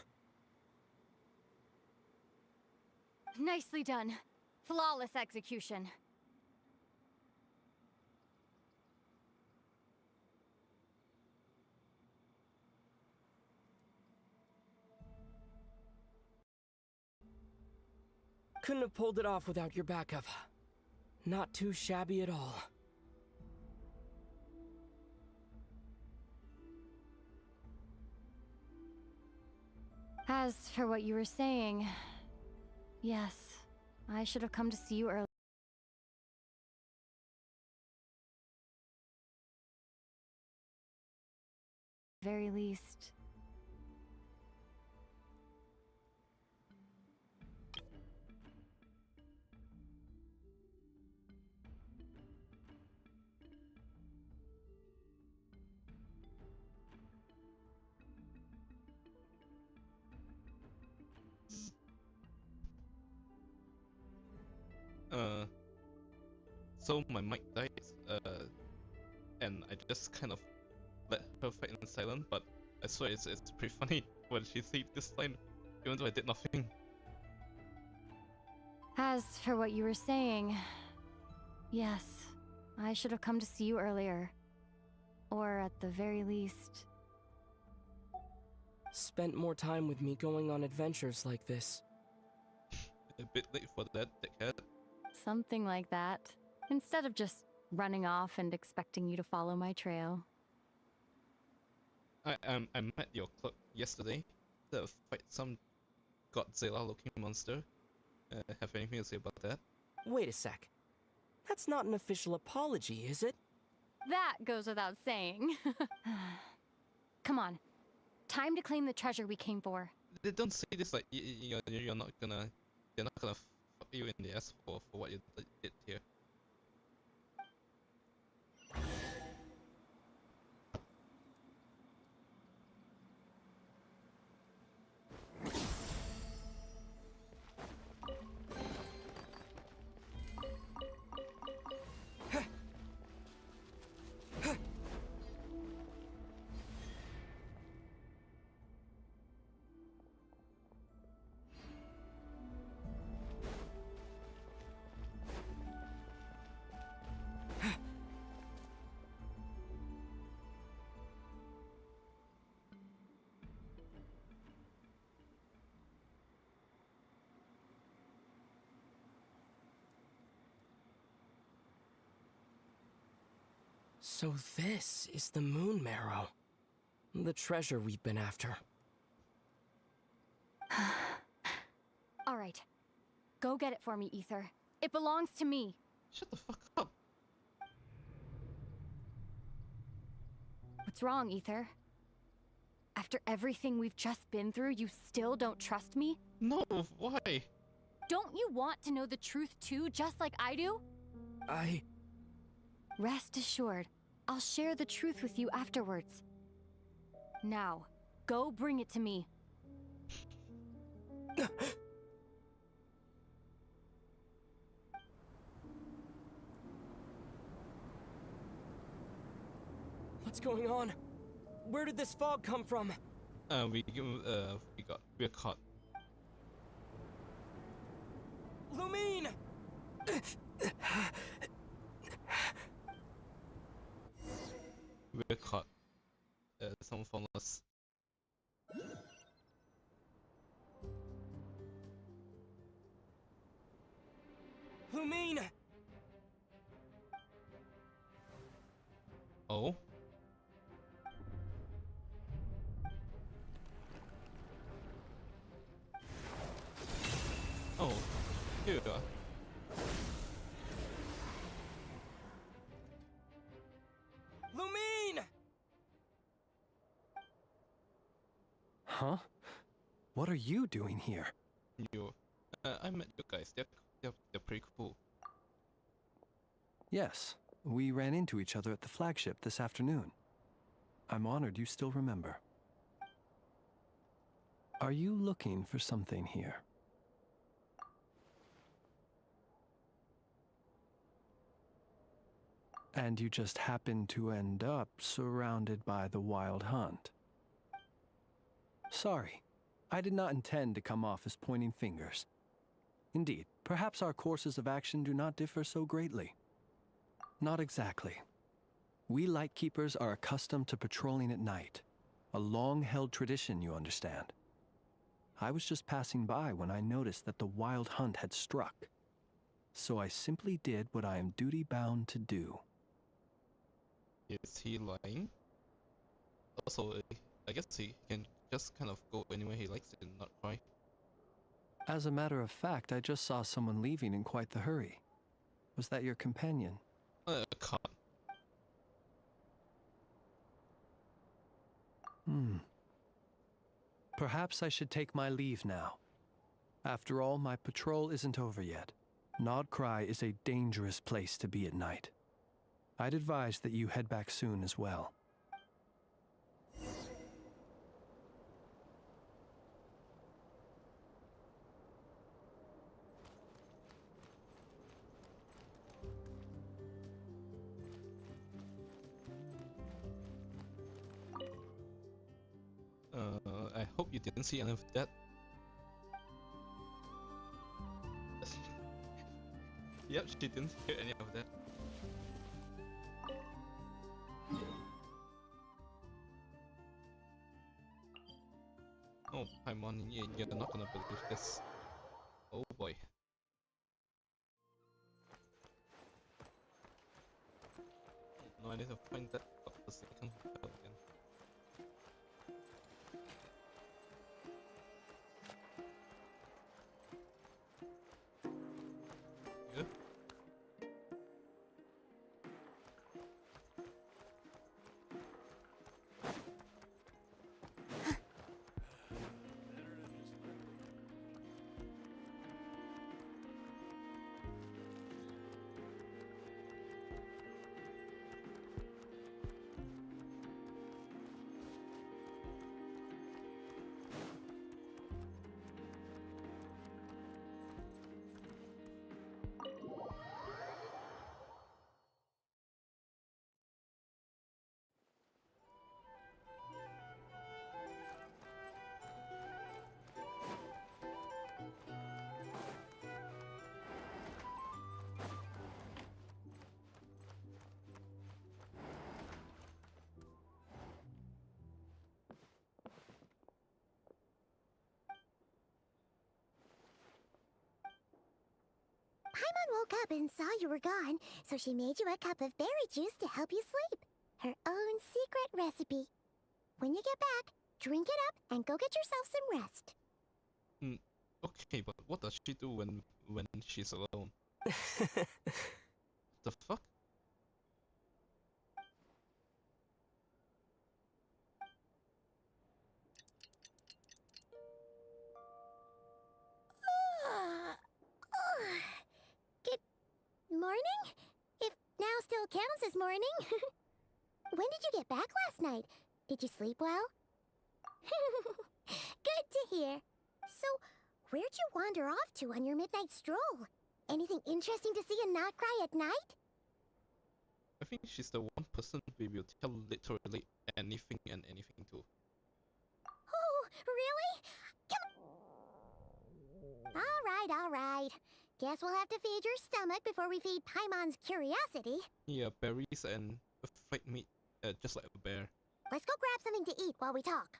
Nicely done. Flawless execution. Couldn't have pulled it off without your backup. Not too shabby at all. As for what you were saying, yes, I should have come to see you earlier. Very least. So my mic died, and I just kind of let her fight in silence, but I swear it's pretty funny when she said this line, even though I did nothing. As for what you were saying, yes, I should have come to see you earlier. Or at the very least. spent more time with me going on adventures like this. A bit late for that, dickhead. Something like that. Instead of just running off and expecting you to follow my trail. I met your club yesterday to fight some Godzilla-looking monster. Have anything to say about that? Wait a sec. That's not an official apology, is it? That goes without saying. Come on. Time to claim the treasure we came for. They don't say this like you're not gonna fuck you in the ass for what you did here. So this is the Moon Marrow. The treasure we've been after. All right. Go get it for me, Ether. It belongs to me. Shut the fuck up. What's wrong, Ether? After everything we've just been through, you still don't trust me? No, why? Don't you want to know the truth too, just like I do? Rest assured, I'll share the truth with you afterwards. Now, go bring it to me. What's going on? Where did this fog come from? We're caught. Lumine! We're caught. Someone found us. Lumine! Oh? Oh, here you are. Lumine! Huh? What are you doing here? I met you guys. They're pretty cool. Yes, we ran into each other at the flagship this afternoon. I'm honored you still remember. Are you looking for something here? And you just happened to end up surrounded by the Wild Hunt. Sorry, I did not intend to come off as pointing fingers. Indeed, perhaps our courses of action do not differ so greatly. Not exactly. We Lightkeepers are accustomed to patrolling at night. A long-held tradition, you understand. I was just passing by when I noticed that the Wild Hunt had struck. So I simply did what I am duty-bound to do. Is he lying? Also, I guess he can just kind of go anywhere he likes and not cry. As a matter of fact, I just saw someone leaving in quite the hurry. Was that your companion? Con. Perhaps I should take my leave now. After all, my patrol isn't over yet. Nodcry is a dangerous place to be at night. I'd advise that you head back soon as well. I hope you didn't see any of that. Yep, she didn't hear any of that. Oh, Paimon, you're not gonna believe this. Oh boy. No, I need to find that the second hotel again. Yeah. Paimon woke up and saw you were gone, so she made you a cup of berry juice to help you sleep. Her own secret recipe. When you get back, drink it up and go get yourself some rest. Okay, but what does she do when she's alone? The fuck? Good morning? If now still counts as morning. When did you get back last night? Did you sleep well? Good to hear. So, where'd you wander off to on your midnight stroll? Anything interesting to see in Notcry at night? I think she's the one person we will tell literally anything and anything to. Oh, really? Alright. Guess we'll have to feed your stomach before we feed Paimon's curiosity. Yeah, berries and fried meat, just like a bear. Let's go grab something to eat while we talk.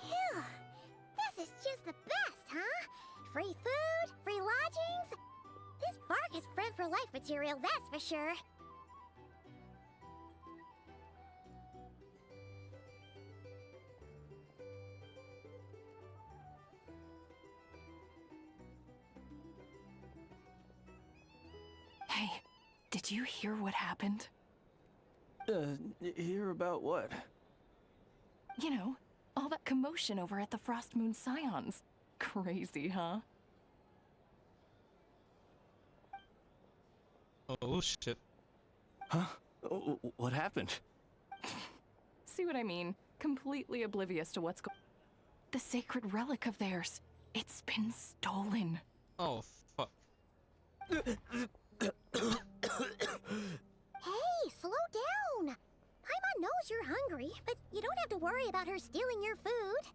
Phew! This is just the best, huh? Free food, free lodgings. This park is friend for life material, that's for sure. Hey, did you hear what happened? Hear about what? You know, all that commotion over at the Frost Moon Scions. Crazy, huh? Oh shit. Huh? What happened? See what I mean? Completely oblivious to what's going on. The sacred relic of theirs. It's been stolen. Oh fuck. Hey, slow down! Paimon knows you're hungry, but you don't have to worry about her stealing your food.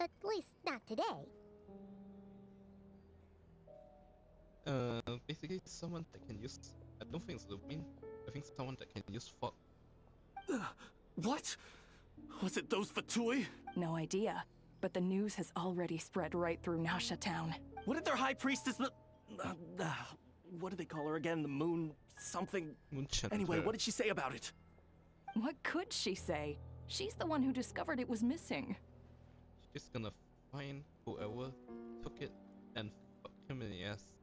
At least, not today. Basically someone that can use... I don't think it's Lupin. I think someone that can use fog. What? Was it those Fatui? No idea, but the news has already spread right through Nasha Town. What did their high priestess what do they call her again? The moon something? Anyway, what did she say about it? What could she say? She's the one who discovered it was missing. She's just gonna find whoever took it and fuck him in the ass.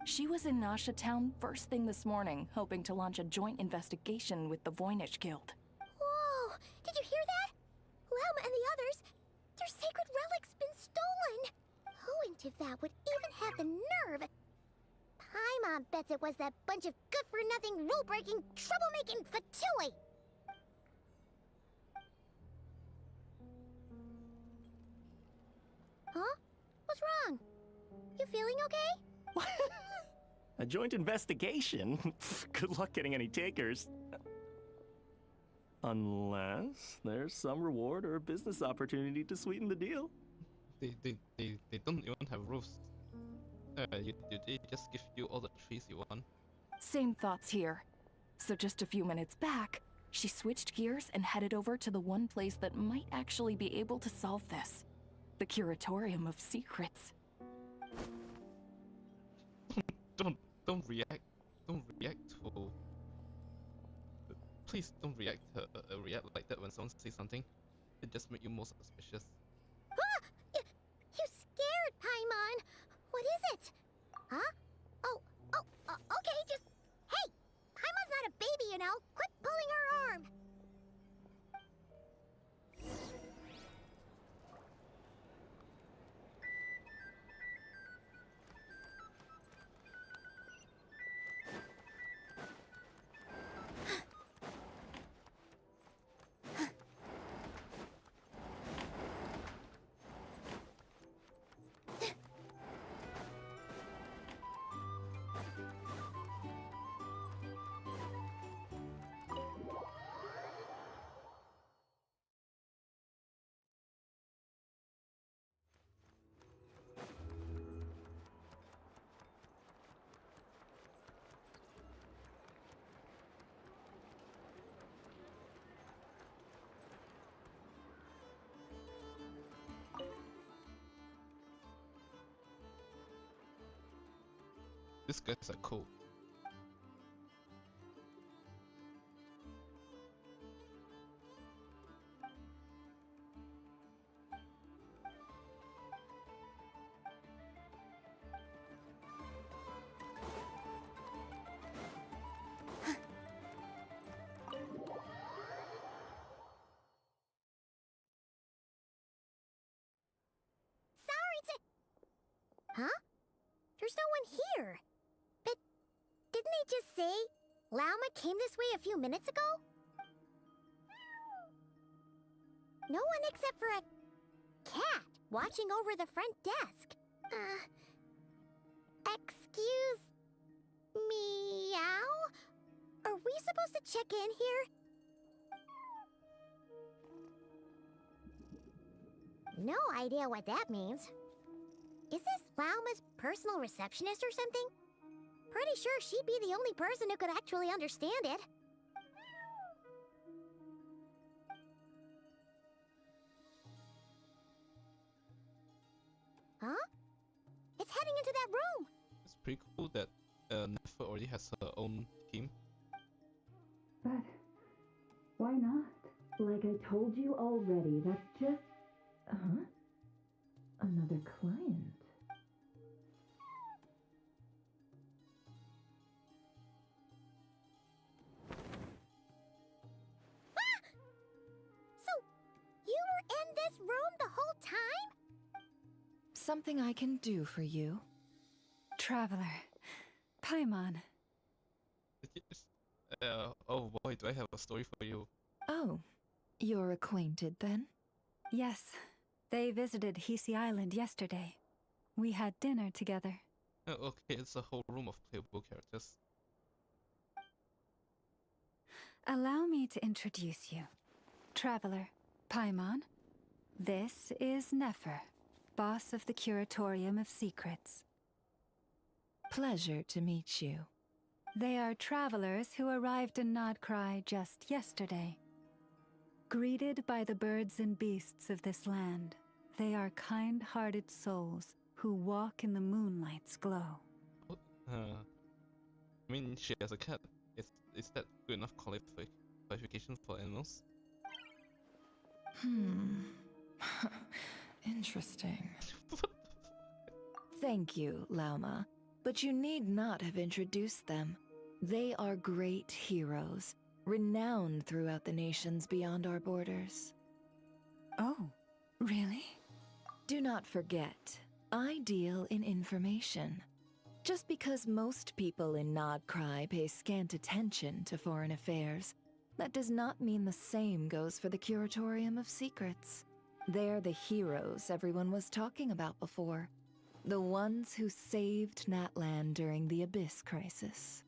She was in Nasha Town first thing this morning, hoping to launch a joint investigation with the Voynich Guild. Whoa! Did you hear that? Lelma and the others, their sacred relic's been stolen! Who in Tivat would even have the nerve? Paimon bets it was that bunch of good-for-nothing, rule-breaking, troublemaking Fatui! okay? A joint investigation? Good luck getting any takers. Unless there's some reward or business opportunity to sweeten the deal. They don't even have rules. They just give you all the trees you want. Same thoughts here. So just a few minutes back, she switched gears and headed over to the one place that might actually be able to solve this. The Curatorium of Secrets. Don't react to. Please don't react like that when someone says something. It just makes you more suspicious. Ah! You scared, Paimon! What is it? Huh? Okay, just... Hey! Paimon's not a baby, you know! Quit pulling her arm! These guys are cool. Huh? There's no one here. But didn't they just say Lauma came this way a few minutes ago? No one except for a cat watching over the front desk. Excuse meow? Are we supposed to check in here? No idea what that means. Is this Lauma's personal receptionist or something? Pretty sure she'd be the only person who could actually understand it. Huh? It's heading into that room! It's pretty cool that Nefer already has her own team. But why not? Like I told you already, that's just... Huh? Another client. Ah! So, you were in this room the whole time? Something I can do for you? Traveler. Paimon. Oh boy, do I have a story for you. Oh, you're acquainted then? Yes. They visited Hisi Island yesterday. We had dinner together. Okay, it's a whole room of playable characters. Allow me to introduce you. Traveler, Paimon. This is Nefer, boss of the Curatorium of Secrets. Pleasure to meet you. They are travelers who arrived in Nodcry just yesterday. Greeted by the birds and beasts of this land, they are kind-hearted souls who walk in the moonlight's glow. I mean, she has a cat. Is that good enough qualification for animals? Interesting. Thank you, Lauma. But you need not have introduced them. They are great heroes, renowned throughout the nations beyond our borders. Oh, really? Do not forget, I deal in information. Just because most people in Nodcry pay scant attention to foreign affairs, that does not mean the same goes for the Curatorium of Secrets. They're the heroes everyone was talking about before. The ones who saved Natlan during the Abyss crisis.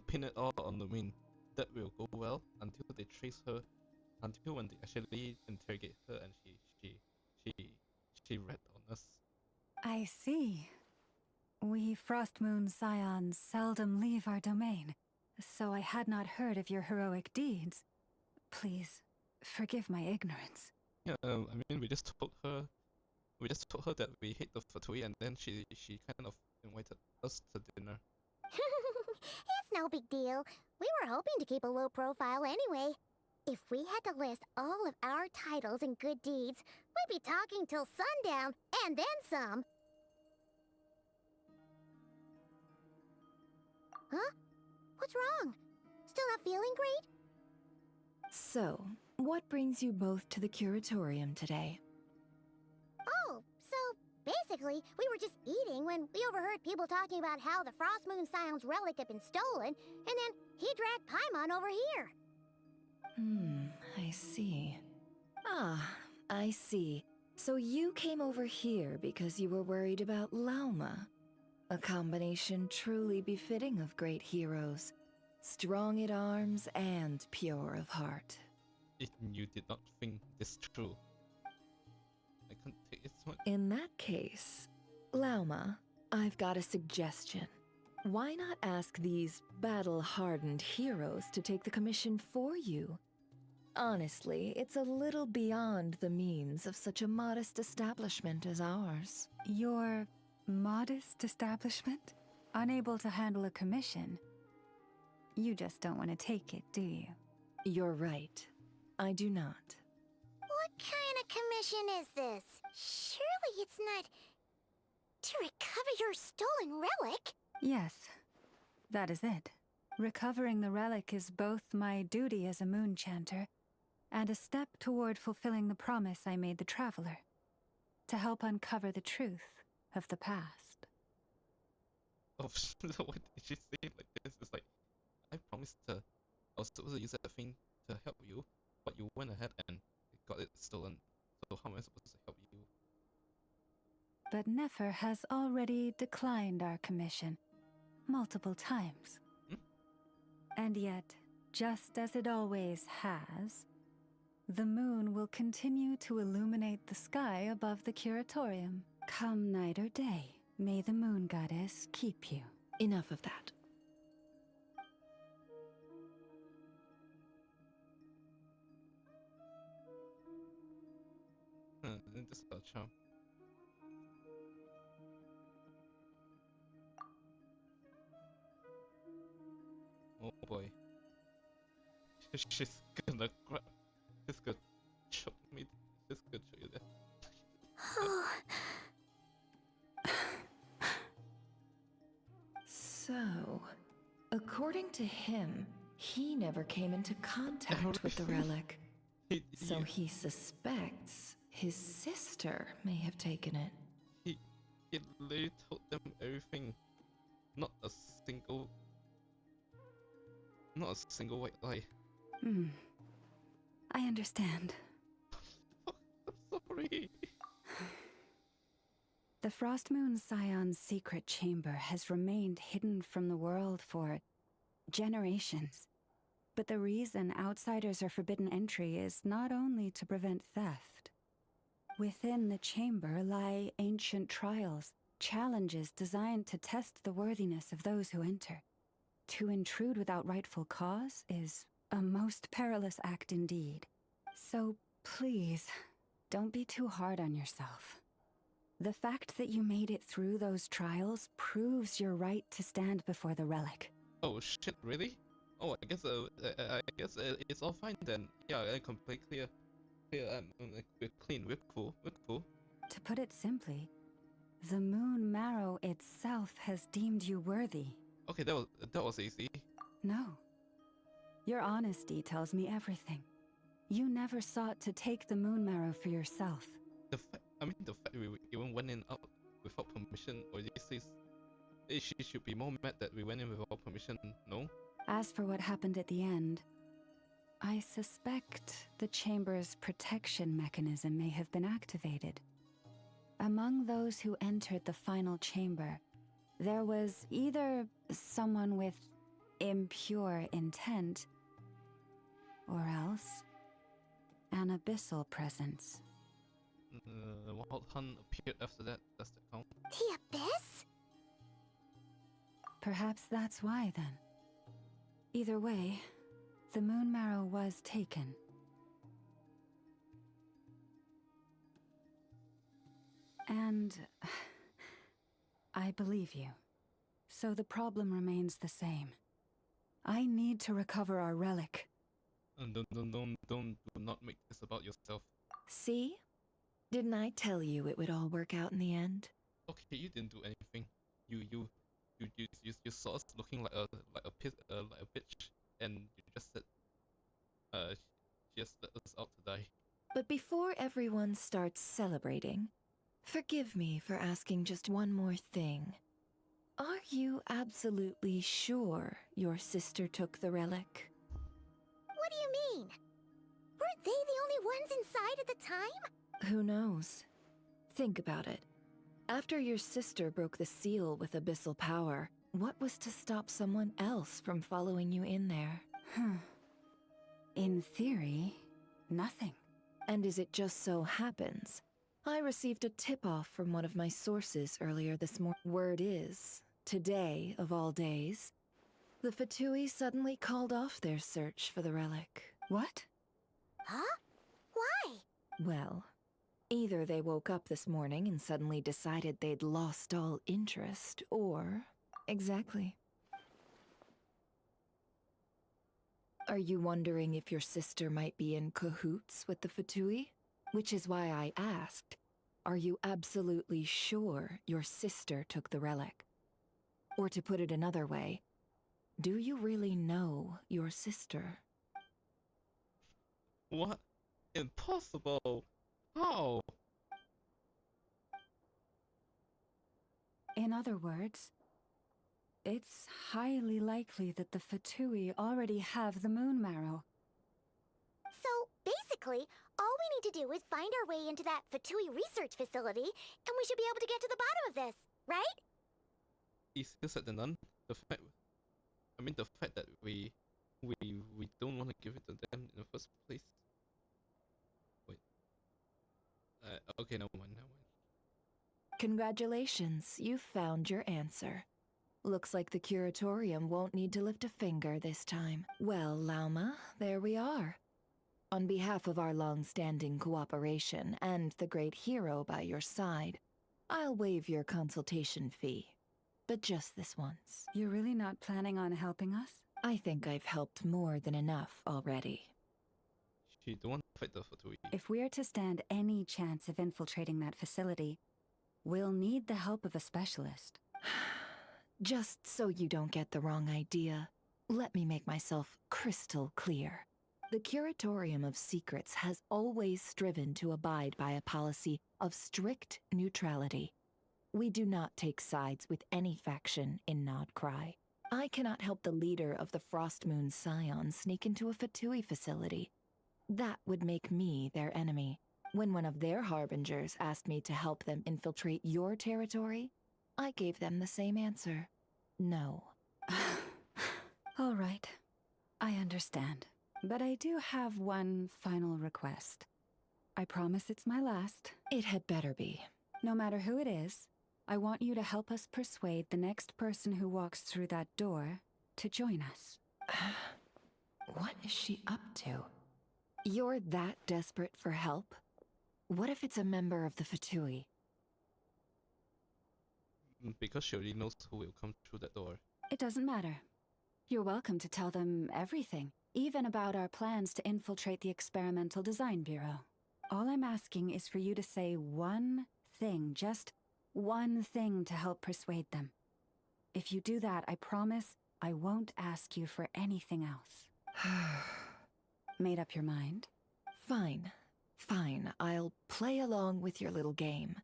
Pin it all on the wind. That will go well until they trace her, until when they actually interrogate her and she read on us. I see. We Frostmoon Scions seldom leave our domain, so I had not heard of your heroic deeds. Please, forgive my ignorance. Yeah, I mean, we just told her that we hate the Fatui, and then she kind of invited us to dinner. It's no big deal. We were hoping to keep a low profile anyway. If we had to list all of our titles and good deeds, we'd be talking till sundown, and then some. Huh? What's wrong? Still not feeling great? So, what brings you both to the curatorium today? Oh, so basically, we were just eating when we overheard people talking about how the Frostmoon Scion's relic had been stolen, and then he dragged Paimon over here. I see. Ah, I see. So you came over here because you were worried about Lauma. A combination truly befitting of great heroes. Strong at arms and pure of heart. If you did not think this through, I can't take it so much. In that case, Lauma, I've got a suggestion. Why not ask these battle-hardened heroes to take the commission for you? Honestly, it's a little beyond the means of such a modest establishment as ours. Your modest establishment? Unable to handle a commission? You just don't want to take it, do you? You're right. I do not. What kind of commission is this? Surely it's not to recover your stolen relic? Yes, that is it. Recovering the relic is both my duty as a moon chanter and a step toward fulfilling the promise I made the Traveler, to help uncover the truth of the past. Oh, what did she say like this? It's like, I promised her I was supposed to use that thing to help you, but you went ahead and got it stolen. So how am I supposed to help you? But Nefer has already declined our commission multiple times. And yet, just as it always has, the moon will continue to illuminate the sky above the curatorium. Come night or day, may the moon goddess keep you. Enough of that. This is a charm. Oh boy. She's gonna grab. She's gonna choke me. She's gonna choke you there. So, according to him, he never came into contact with the relic. So he suspects his sister may have taken it. He literally told them everything. Not a single white lie. I understand. I'm sorry. The Frostmoon Scion's secret chamber has remained hidden from the world for generations. But the reason outsiders are forbidden entry is not only to prevent theft. Within the chamber lie ancient trials, challenges designed to test the worthiness of those who enter. To intrude without rightful cause is a most perilous act indeed. So please, don't be too hard on yourself. The fact that you made it through those trials proves your right to stand before the relic. Oh shit, really? Oh, I guess it's all fine then. Yeah, I completely clear. We're clean. We're cool. We're cool. To put it simply, the moon marrow itself has deemed you worthy. Okay, that was easy. No. Your honesty tells me everything. You never sought to take the moon marrow for yourself. The fact we even went in out without permission, or this is, she should be more mad that we went in without permission. No. As for what happened at the end, I suspect the chamber's protection mechanism may have been activated. Among those who entered the final chamber, there was either someone with impure intent, or else an abyssal presence. Wild Hunt appeared after that, does that count? The abyss? Perhaps that's why, then. Either way, the moon marrow was taken. And I believe you. So the problem remains the same. I need to recover our relic. Do not make this about yourself. See? Didn't I tell you it would all work out in the end? Okay, you didn't do anything. You saw us looking like a bitch, and you just said, just let us out to die. But before everyone starts celebrating, forgive me for asking just one more thing. Are you absolutely sure your sister took the relic? What do you mean? Weren't they the only ones inside at the time? Who knows? Think about it. After your sister broke the seal with abyssal power, what was to stop someone else from following you in there? In theory, nothing. And as it just so happens, I received a tip-off from one of my sources earlier this morning. Word is, today of all days, the Fatui suddenly called off their search for the relic. What? Huh? Why? Well, either they woke up this morning and suddenly decided they'd lost all interest, or... Exactly. Are you wondering if your sister might be in cahoots with the Fatui? Which is why I asked, are you absolutely sure your sister took the relic? Or to put it another way, do you really know your sister? What? Impossible! How? In other words, it's highly likely that the Fatui already have the moon marrow. So, basically, all we need to do is find our way into that Fatui research facility, and we should be able to get to the bottom of this, right? Easier said than done. The fact that we don't want to give it to them in the first place. Wait. Okay, no one. Congratulations, you've found your answer. Looks like the curatorium won't need to lift a finger this time. Well, Lauma, there we are. On behalf of our long-standing cooperation and the great hero by your side, I'll waive your consultation fee. But just this once. You're really not planning on helping us? I think I've helped more than enough already. She don't want to fight the Fatui. If we're to stand any chance of infiltrating that facility, we'll need the help of a specialist. Just so you don't get the wrong idea, let me make myself crystal clear. The Curatorium of Secrets has always striven to abide by a policy of strict neutrality. We do not take sides with any faction in Nodcry. I cannot help the leader of the Frostmoon Scions sneak into a Fatui facility. That would make me their enemy. When one of their harbingers asked me to help them infiltrate your territory, I gave them the same answer. No. All right. I understand. But I do have one final request. I promise it's my last. It had better be. No matter who it is, I want you to help us persuade the next person who walks through that door to join us. What is she up to? You're that desperate for help? What if it's a member of the Fatui? Because she already knows who will come through that door. It doesn't matter. You're welcome to tell them everything, even about our plans to infiltrate the Experimental Design Bureau. All I'm asking is for you to say one thing, just one thing to help persuade them. If you do that, I promise I won't ask you for anything else. Made up your mind? Fine. Fine, I'll play along with your little game.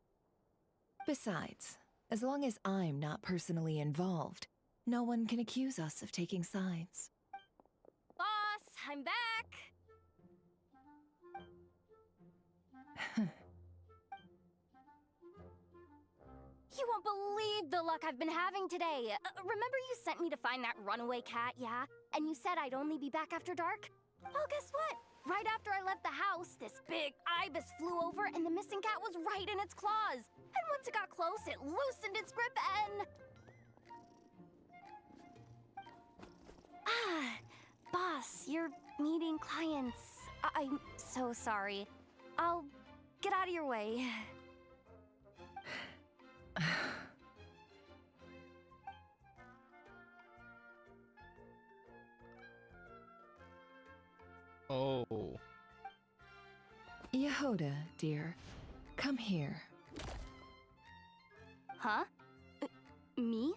Besides, as long as I'm not personally involved, no one can accuse us of taking sides. Boss, I'm back! You won't believe the luck I've been having today. Remember you sent me to find that runaway cat, yeah? And you said I'd only be back after dark? Well, guess what? Right after I left the house, this big ibis flew over and the missing cat was right in its claws. And once it got close, it loosened its grip and... Ah, boss, you're meeting clients. I'm so sorry. I'll get out of your way. Oh. Yehoda, dear, come here. Huh? Me?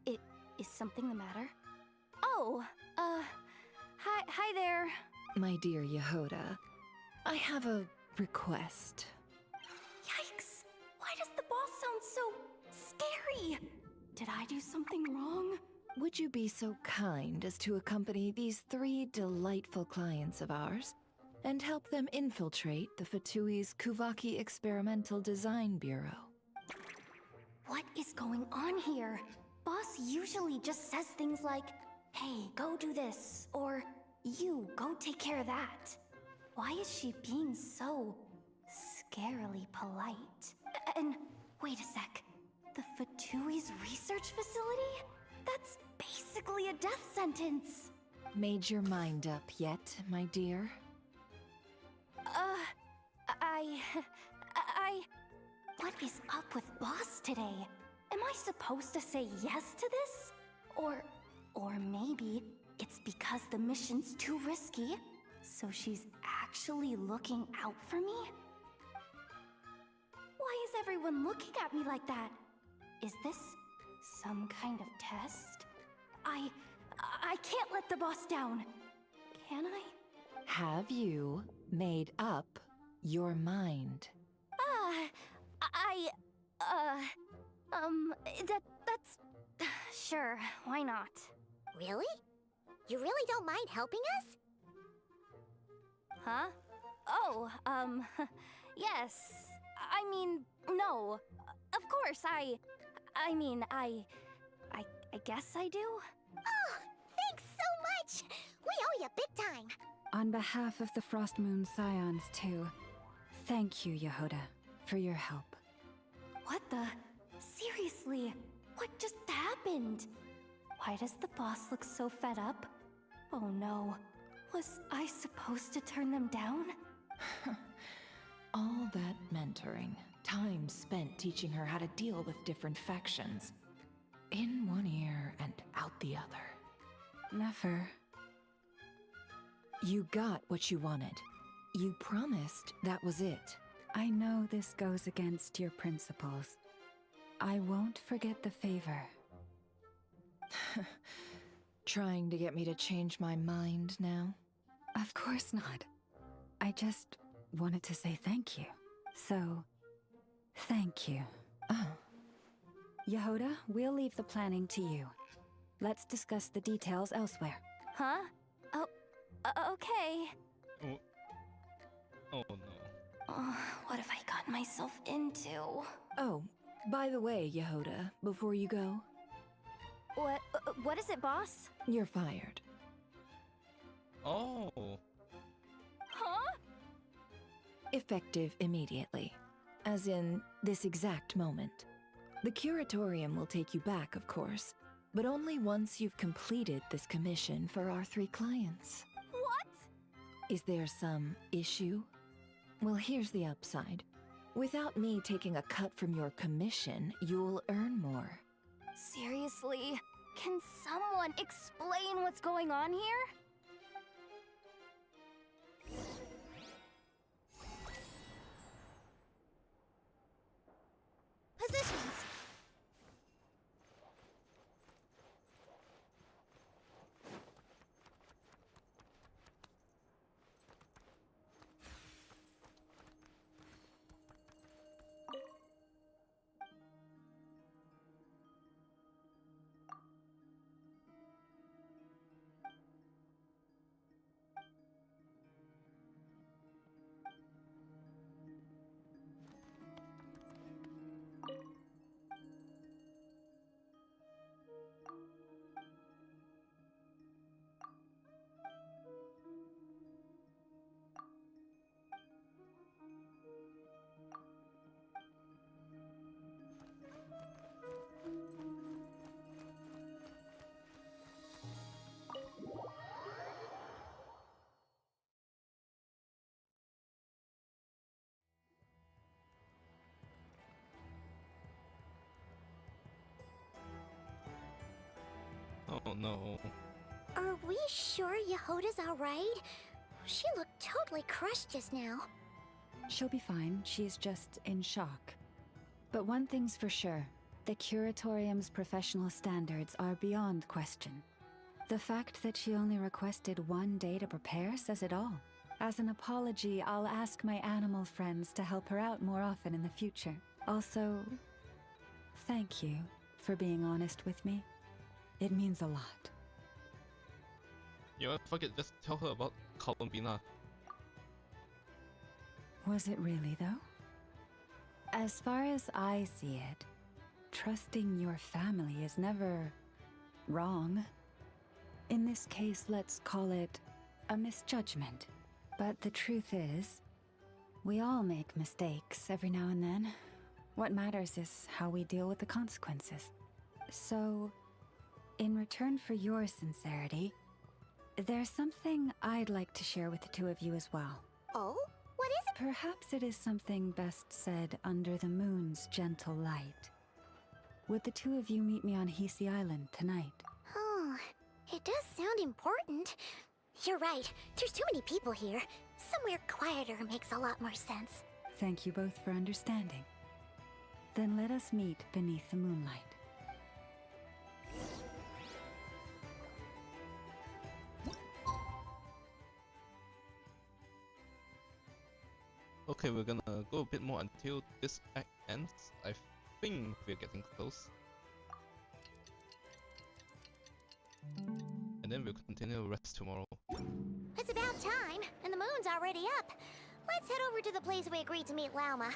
Is something the matter? Oh, hi there. My dear Yehoda, I have a request. Yikes! Why does the boss sound so scary? Did I do something wrong? Would you be so kind as to accompany these 3 delightful clients of ours and help them infiltrate the Fatui's Kuvaki Experimental Design Bureau? What is going on here? Boss usually just says things like, hey, go do this, or you, go take care of that. Why is she being so scarily polite? And wait a sec, the Fatui's research facility? That's basically a death sentence. Made your mind up yet, my dear? What is up with Boss today? Am I supposed to say yes to this? Or maybe it's because the mission's too risky, so she's actually looking out for me? Why is everyone looking at me like that? Is this some kind of test? I can't let the boss down. Can I? Have you made up your mind? That's... Sure, why not? Really? You really don't mind helping us? Huh? Oh, yes. I mean, no. Of course, I guess I do. Oh, thanks so much! We owe you big time! On behalf of the Frost Moon Scions, too, thank you, Yehoda, for your help. What the? Seriously, what just happened? Why does the boss look so fed up? Oh no, was I supposed to turn them down? All that mentoring, time spent teaching her how to deal with different factions. In one ear and out the other. Never. You got what you wanted. You promised that was it. I know this goes against your principles. I won't forget the favor. Trying to get me to change my mind now? Of course not. I just wanted to say thank you. So, thank you. Oh. Yehoda, we'll leave the planning to you. Let's discuss the details elsewhere. Huh? Oh, okay. Oh no. What have I gotten myself into? Oh, by the way, Yehoda, before you go... What is it, boss? You're fired. Oh. Huh? Effective immediately. As in, this exact moment. The curatorium will take you back, of course, but only once you've completed this commission for our 3 clients. What? Is there some issue? Well, here's the upside. Without me taking a cut from your commission, you'll earn more. Seriously? Can someone explain what's going on here? Positions! Oh no. Are we sure Yehoda's alright? She looked totally crushed just now. She'll be fine. She's just in shock. But one thing's for sure. The Curatorium's professional standards are beyond question. The fact that she only requested 1 day to prepare says it all. As an apology, I'll ask my animal friends to help her out more often in the future. Also, thank you for being honest with me. It means a lot. You know, fuck it, just tell her about Columbina. Was it really, though? As far as I see it, trusting your family is never wrong. In this case, let's call it a misjudgment. But the truth is, we all make mistakes every now and then. What matters is how we deal with the consequences. So, in return for your sincerity, there's something I'd like to share with the two of you as well. Oh? What is it? Perhaps it is something best said under the moon's gentle light. Would the two of you meet me on Hisi Island tonight? Oh, it does sound important. You're right, there's too many people here. Somewhere quieter makes a lot more sense. Thank you both for understanding. Then let us meet beneath the moonlight. Okay, we're gonna go a bit more until this act ends. I think we're getting close. And then we'll continue the rest tomorrow. It's about time, and the moon's already up. Let's head over to the place we agreed to meet Lauma.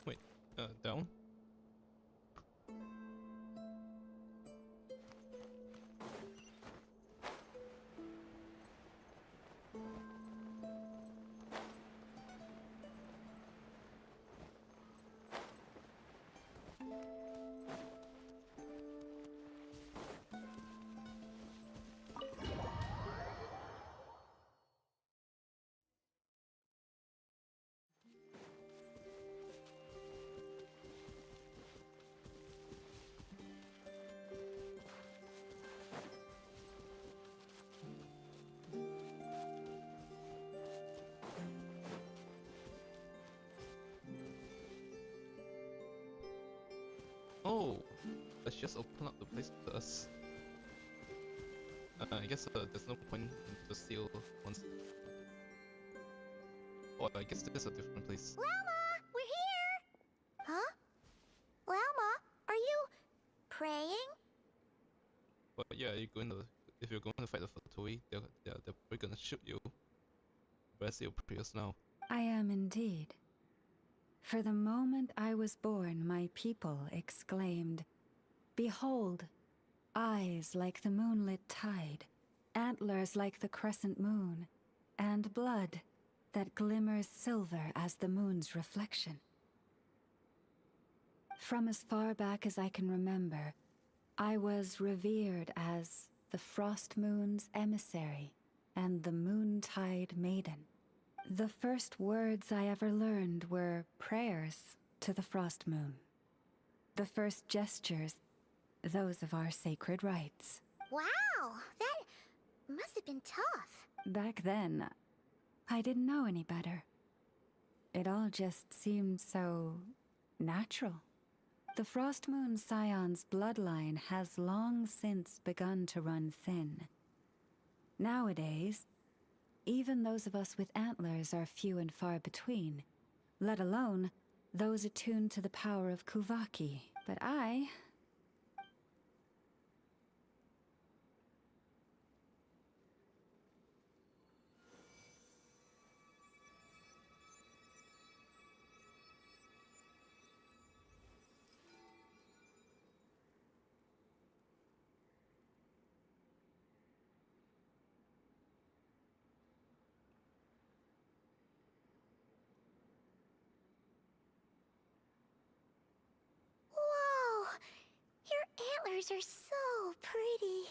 Wait, down? Oh, let's just open up the place to us. I guess there's no point to steal once. Oh, I guess this is a different place. Lauma, we're here! Huh? Lauma, are you praying? But yeah, if you're going to fight the Fatui, they're probably gonna shoot you. Where's your prayers now? I am indeed. For the moment I was born, my people exclaimed, "Behold, eyes like the moonlit tide, antlers like the crescent moon, and blood that glimmers silver as the moon's reflection." From as far back as I can remember, I was revered as the Frost Moon's emissary and the Moontide Maiden. The first words I ever learned were prayers to the Frost Moon. The first gestures, those of our sacred rites. Wow, that must have been tough. Back then, I didn't know any better. It all just seemed so natural. The Frost Moon Scion's bloodline has long since begun to run thin. Nowadays, even those of us with antlers are few and far between, let alone those attuned to the power of Kuvaki, but I... Whoa! Your antlers are so pretty.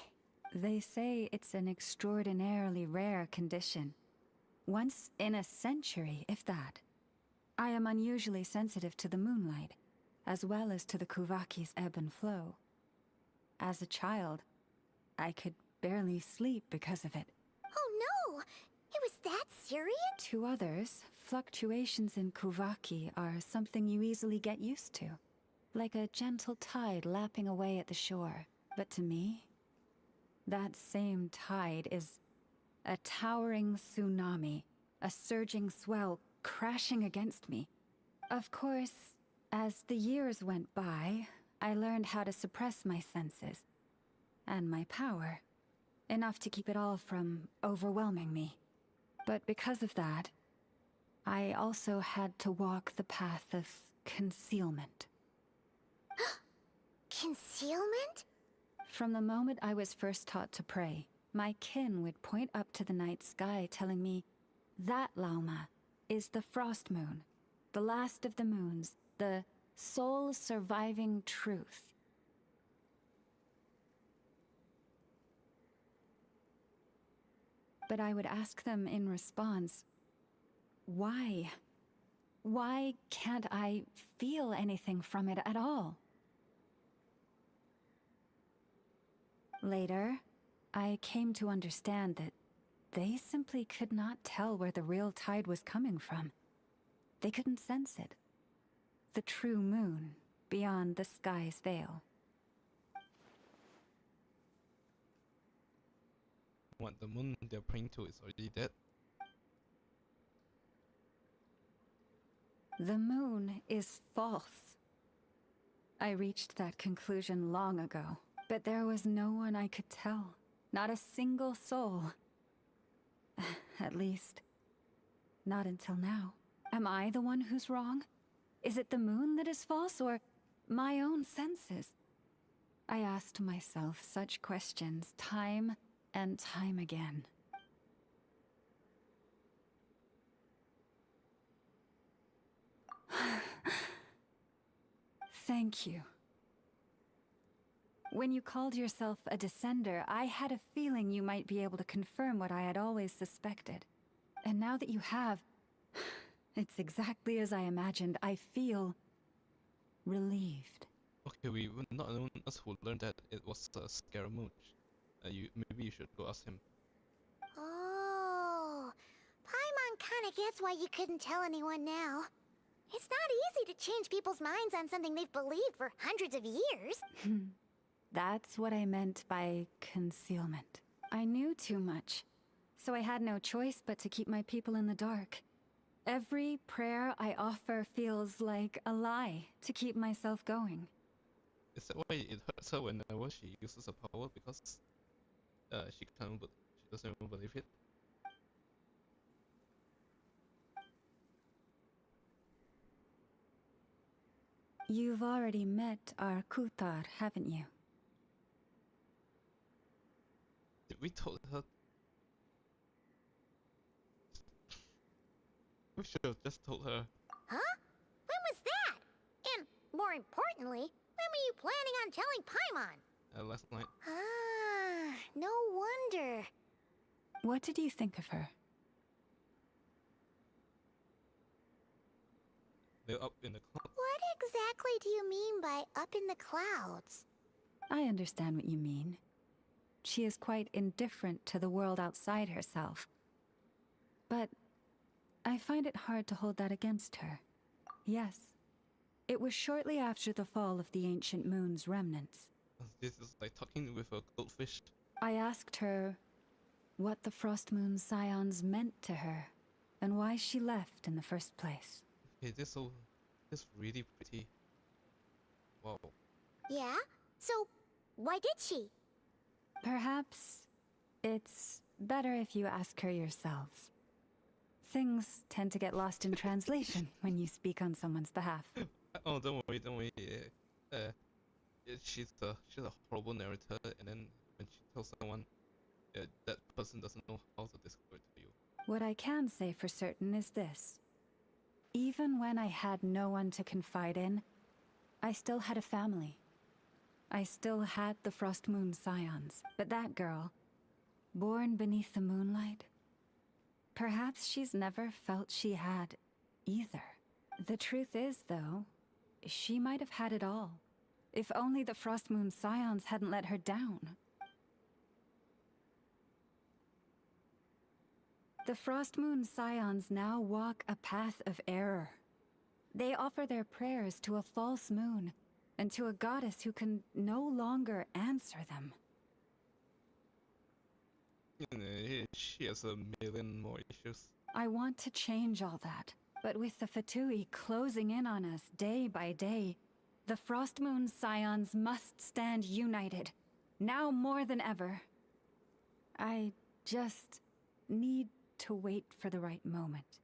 They say it's an extraordinarily rare condition. Once in a century, if that. I am unusually sensitive to the moonlight, as well as to the Kuvaki's ebb and flow. As a child, I could barely sleep because of it. Oh no! It was that serious? To others, fluctuations in Kuvaki are something you easily get used to, like a gentle tide lapping away at the shore. But to me, that same tide is a towering tsunami, a surging swell crashing against me. Of course, as the years went by, I learned how to suppress my senses and my power, enough to keep it all from overwhelming me. But because of that, I also had to walk the path of concealment. Concealment? From the moment I was first taught to pray, my kin would point up to the night sky telling me, that Lauma is the frost moon, the last of the moons, the sole surviving truth. But I would ask them in response, why? Why can't I feel anything from it at all? Later, I came to understand that they simply could not tell where the real tide was coming from. They couldn't sense it. The true moon, beyond the sky's veil. What, the moon they're praying to is already dead? The moon is false. I reached that conclusion long ago, but there was no one I could tell. Not a single soul. At least, not until now. Am I the one who's wrong? Is it the moon that is false, or my own senses? I asked myself such questions time and time again. Thank you. When you called yourself a descender, I had a feeling you might be able to confirm what I had always suspected. And now that you have, it's exactly as I imagined. I feel relieved. Okay, we were not alone us who learned that it was a Scaramouche. Maybe you should go ask him. Oh, Paimon kinda gets why you couldn't tell anyone now. It's not easy to change people's minds on something they've believed for hundreds of years. That's what I meant by concealment. I knew too much, so I had no choice but to keep my people in the dark. Every prayer I offer feels like a lie to keep myself going. Is that why it hurts her whenever she uses her power? Because she doesn't even believe it? You've already met our Kutar, haven't you? Did we told her? We should have just told her. Huh? When was that? And more importantly, when were you planning on telling Paimon? Last night. Ah, no wonder. What did you think of her? They're up in the clouds. What exactly do you mean by up in the clouds? I understand what you mean. She is quite indifferent to the world outside herself. But I find it hard to hold that against her. Yes, it was shortly after the fall of the ancient moon's remnants. This is like talking with a goldfish. I asked her what the Frost Moon Scions meant to her, and why she left in the first place. Okay, this so It's really pretty. Wow. Yeah? So, why did she? Perhaps it's better if you ask her yourselves. Things tend to get lost in translation when you speak on someone's behalf. Oh, don't worry, don't worry. She's a horrible narrator, and then when she tells someone, that person doesn't know how to describe it to you. What I can say for certain is this. Even when I had no one to confide in, I still had a family. I still had the Frost Moon Scions. But that girl, born beneath the moonlight, perhaps she's never felt she had either. The truth is, though, she might have had it all. If only the Frost Moon Scions hadn't let her down. The Frost Moon Scions now walk a path of error. They offer their prayers to a false moon, and to a goddess who can no longer answer them. She has a million more issues. I want to change all that, but with the Fatui closing in on us day by day, the Frost Moon Scions must stand united, now more than ever. I just need to wait for the right moment.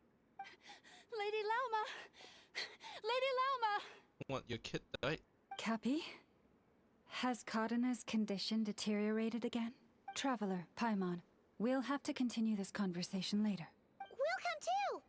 Lady Lauma! Lady Lauma! What, your kid died? Cappy? Has Cardina's condition deteriorated again? Traveler, Paimon, we'll have to continue this conversation later. We'll come too!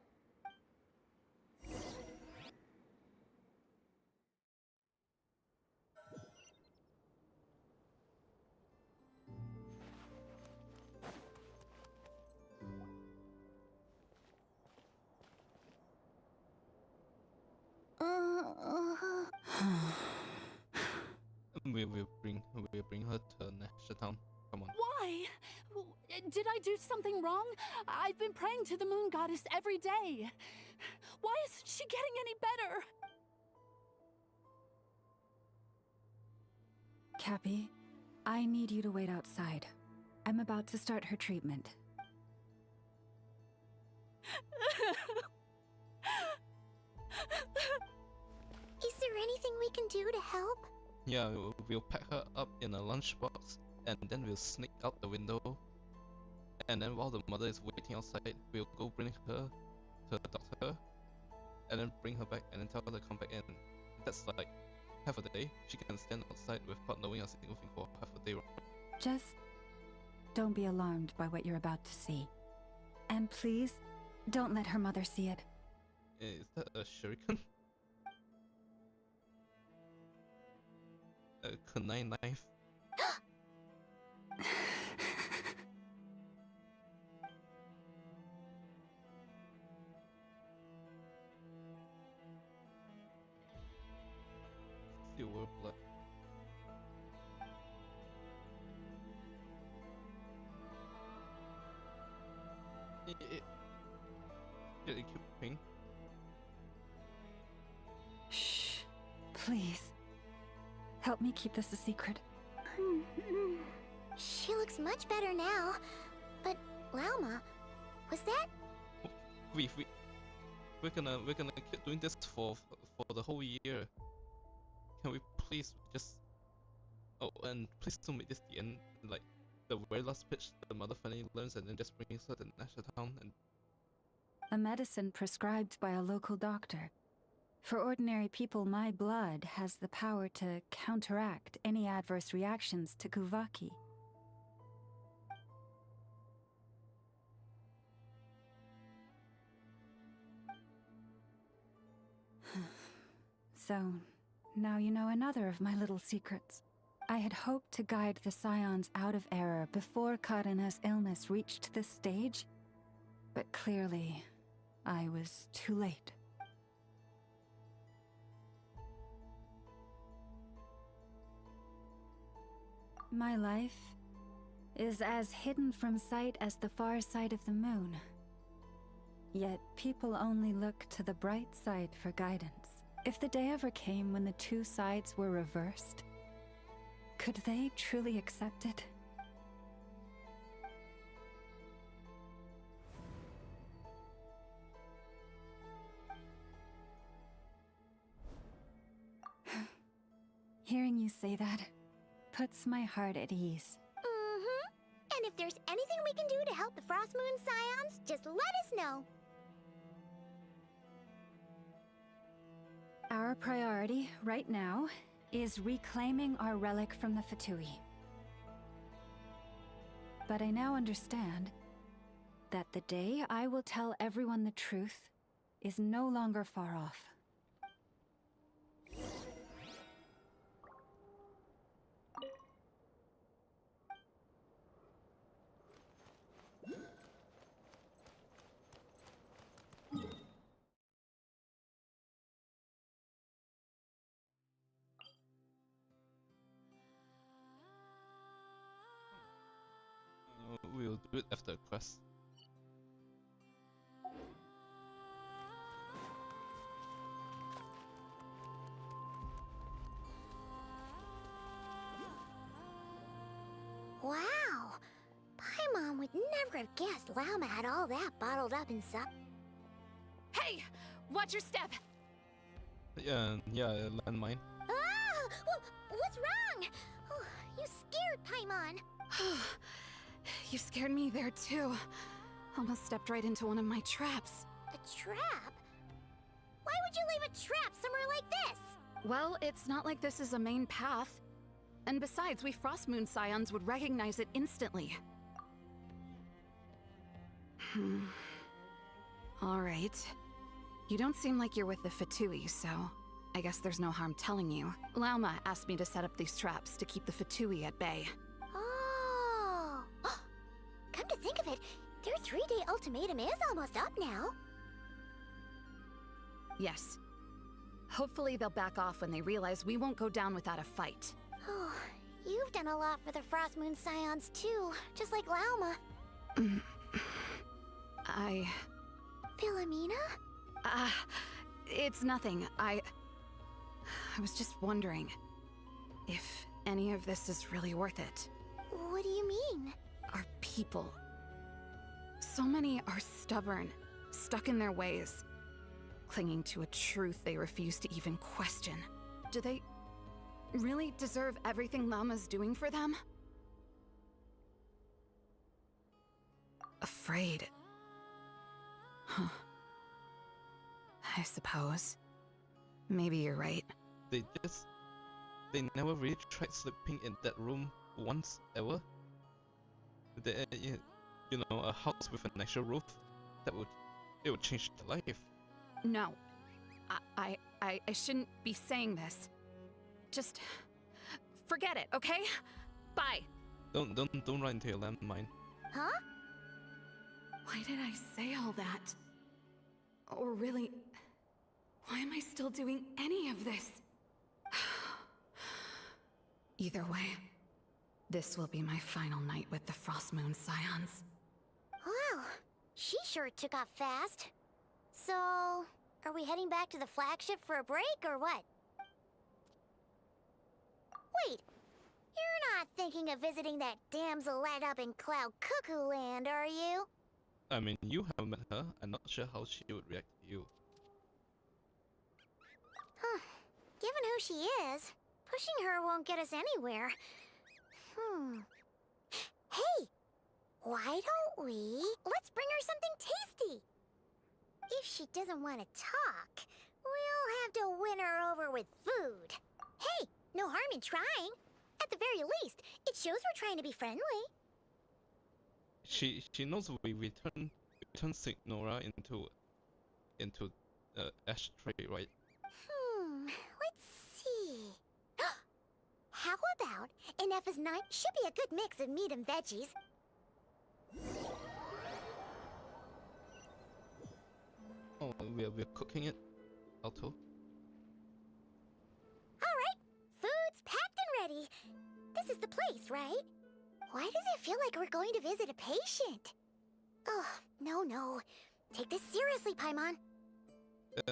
We'll bring her to Nasha Town. Come on. Why? Did I do something wrong? I've been praying to the moon goddess every day. Why isn't she getting any better? Cappy, I need you to wait outside. I'm about to start her treatment. Is there anything we can do to help? Yeah, we'll pack her up in a lunchbox, and then we'll sneak out the window. And then while the mother is waiting outside, we'll go bring her to the doctor, and then bring her back, and then tell her to come back in. That's like half a day. She can stand outside without knowing a single thing for half a day. Just don't be alarmed by what you're about to see. And please, don't let her mother see it. Is that a shuriken? A kunai knife? Silver blood. Did it keep ping? Shh. Please. Help me keep this a secret. She looks much better now. But, Lauma, was that... We're gonna keep doing this for the whole year. Can we please just... Oh, and please don't make this the end. Like, the very last pitch the mother finally learns and then just brings her to National Town and... A medicine prescribed by a local doctor. For ordinary people, my blood has the power to counteract any adverse reactions to Kuvaki. So, now you know another of my little secrets. I had hoped to guide the Scions out of error before Karina's illness reached this stage, but clearly, I was too late. My life is as hidden from sight as the far side of the moon. Yet people only look to the bright side for guidance. If the day ever came when the two sides were reversed, could they truly accept it? say that puts my heart at ease. Mm-hmm. And if there's anything we can do to help the Frost Moon Scions, just let us know. Our priority, right now, is reclaiming our relic from the Fatui. But I now understand that the day I will tell everyone the truth is no longer far off. We'll do it after the quest. Wow! Paimon would never have guessed Lauma had all that bottled up inside. Hey! Watch your step! Yeah, landmine. Ah! What's wrong? Oh, you scared Paimon. You scared me there too. Almost stepped right into one of my traps. A trap? Why would you leave a trap somewhere like this? Well, it's not like this is a main path. And besides, we Frost Moon Scions would recognize it instantly. Alright. You don't seem like you're with the Fatui, so I guess there's no harm telling you. Lauma asked me to set up these traps to keep the Fatui at bay. Oh! Come to think of it, their 3-day ultimatum is almost up now. Yes. Hopefully they'll back off when they realize we won't go down without a fight. Oh, you've done a lot for the Frost Moon Scions too, just like Lauma. Philomena? It's nothing. I was just wondering if any of this is really worth it. What do you mean? Our people. So many are stubborn, stuck in their ways, clinging to a truth they refuse to even question. Do they really deserve everything Lauma's doing for them? Afraid. Huh. I suppose. Maybe you're right. They never really tried sleeping in that room once, ever. You know, a house with an actual roof, it would change their life. No. I shouldn't be saying this. Just forget it, okay? Bye. Don't run into your landmine. Huh? Why did I say all that? Or really, why am I still doing any of this? Either way, this will be my final night with the Frost Moon Scions. Wow, she sure took off fast. So, are we heading back to the flagship for a break or what? Wait, you're not thinking of visiting that damsel light up in Cloud Cuckoo Land, are you? I mean, you haven't met her. I'm not sure how she would react to you. Huh. Given who she is, pushing her won't get us anywhere. Hey! Why don't we... Let's bring her something tasty! If she doesn't want to talk, we'll have to win her over with food. Hey, no harm in trying. At the very least, it shows we're trying to be friendly. She knows we return Signora into ashtray, right? Let's see. How about Ineffa's night should be a good mix of meat and veggies. Oh, we're cooking it, Alto. Alright, food's packed and ready. This is the place, right? Why does it feel like we're going to visit a patient? Oh, no. Take this seriously, Paimon.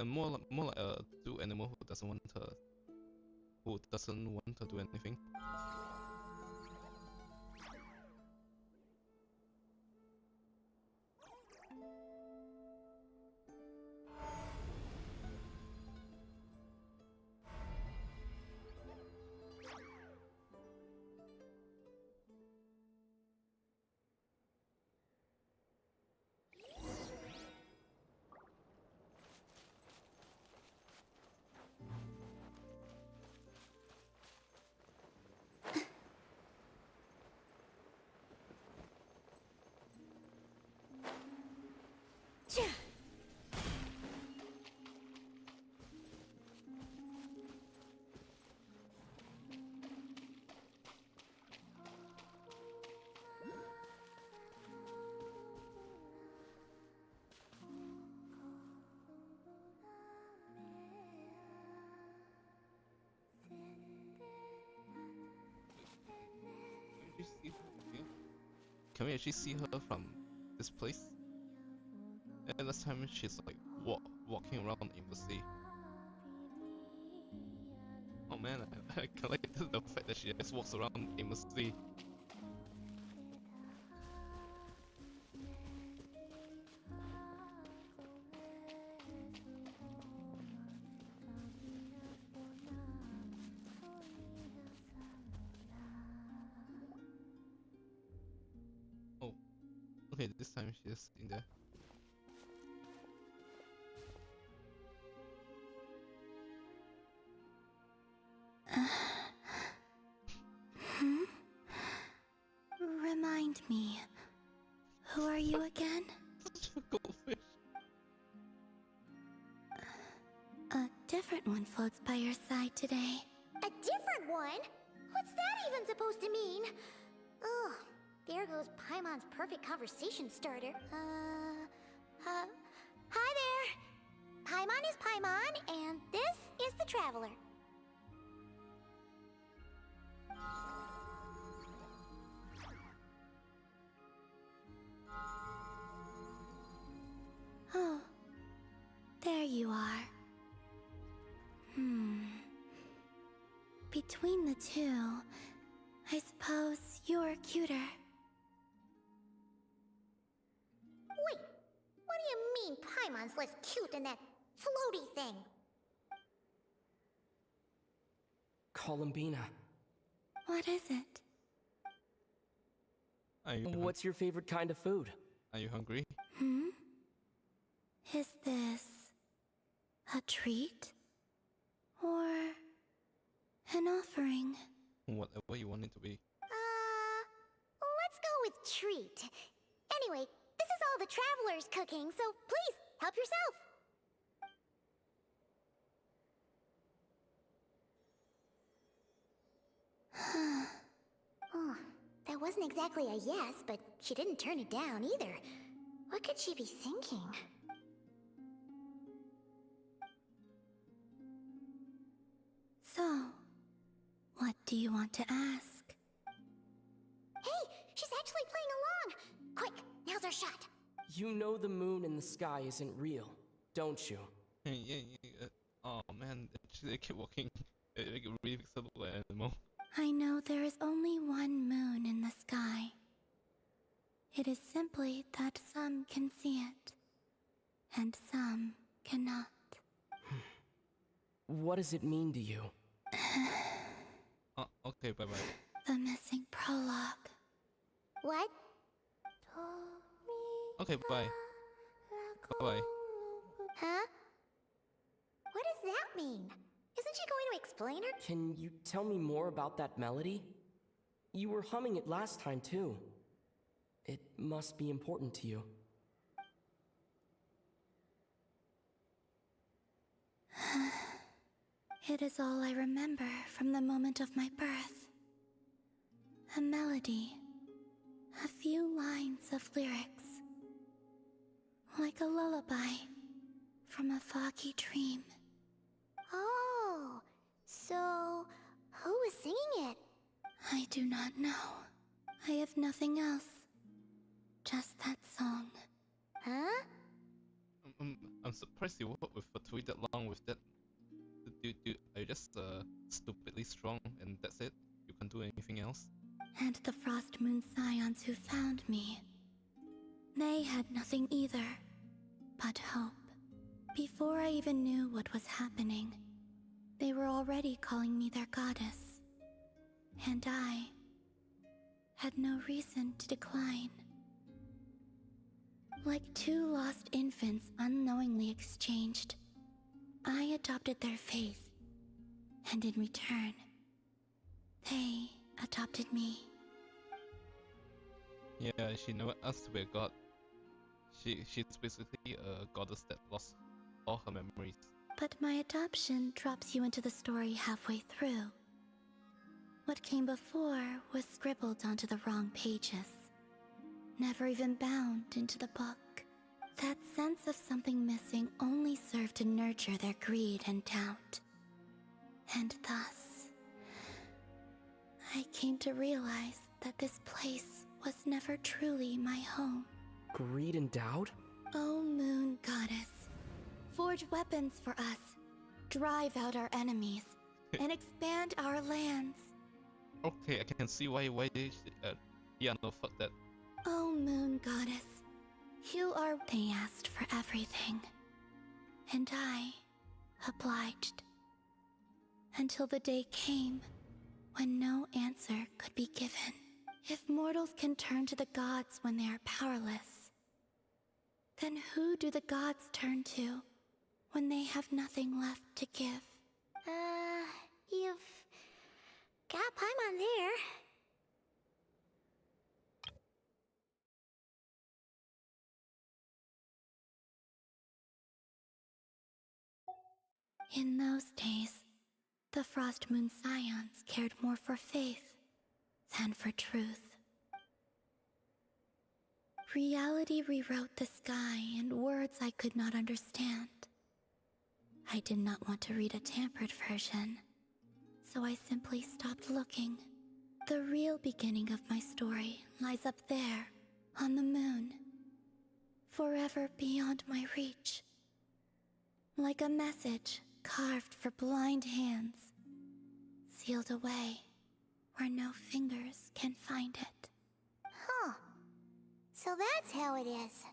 More like a zoo animal who doesn't want to do anything. can we actually see her from this place? And last time she's like walking around aimlessly. Oh man, I kinda like the fact that she just walks around aimlessly. Oh, okay, this time she's in there. Remind me, who are you again? Goldfish. A different one floats by your side today. A different one? What's that even supposed to mean? Oh, there goes Paimon's perfect conversation starter. Hi there! Paimon is Paimon, and this is the Traveler. Oh, there you are. Between the two, I suppose you're cuter. Wait, what do you mean Paimon's less cute than that floaty thing? Columbina, What is it? what's your favorite kind of food? Are you hungry? Is this a treat? Or an offering? Whatever you want it to be. Let's go with treat. Anyway, this is all the Traveler's cooking, so please, help yourself. Oh, that wasn't exactly a yes, but she didn't turn it down either. What could she be thinking? So, what do you want to ask? Hey, she's actually playing along! Quick, now's our shot. You know the moon in the sky isn't real, don't you? Yeah. Oh man, they keep walking. It really makes her look like an animal. I know there is only one moon in the sky. It is simply that some can see it, and some cannot. What does it mean to you? Okay, bye bye. The missing prologue. What? Okay, bye. Bye. Huh? What does that mean? Isn't she going to explain her? Can you tell me more about that melody? You were humming it last time too. It must be important to you. It is all I remember from the moment of my birth. A melody. A few lines of lyrics. Like a lullaby from a foggy dream. Oh, so who was singing it? I do not know. I have nothing else. Just that song. Huh? I'm surprised you worked with Fatui that long with that. Are you just stupidly strong and that's it? You can't do anything else? And the Frost Moon Scions who found me. They had nothing either, but hope. Before I even knew what was happening, they were already calling me their goddess. And I had no reason to decline. Like two lost infants unknowingly exchanged, I adopted their faith, and in return, they adopted me. Yeah, she never asked to be a god. She's basically a goddess that lost all her memories. But my adoption drops you into the story halfway through. What came before was scribbled onto the wrong pages, never even bound into the book. That sense of something missing only served to nurture their greed and doubt. And thus, I came to realize that this place was never truly my home. Greed and doubt? O Moon Goddess, forge weapons for us, drive out our enemies, and expand our lands. Okay, I can see why Diano thought that. O Moon Goddess, you are... They asked for everything, and I obliged. Until the day came when no answer could be given. If mortals can turn to the gods when they are powerless, then who do the gods turn to when they have nothing left to give? You've got Paimon there. In those days, the Frost Moon Scions cared more for faith than for truth. Reality rewrote the sky in words I could not understand. I did not want to read a tampered version, so I simply stopped looking. The real beginning of my story lies up there, on the moon, forever beyond my reach. Like a message carved for blind hands, sealed away where no fingers can find it. Huh. So that's how it is.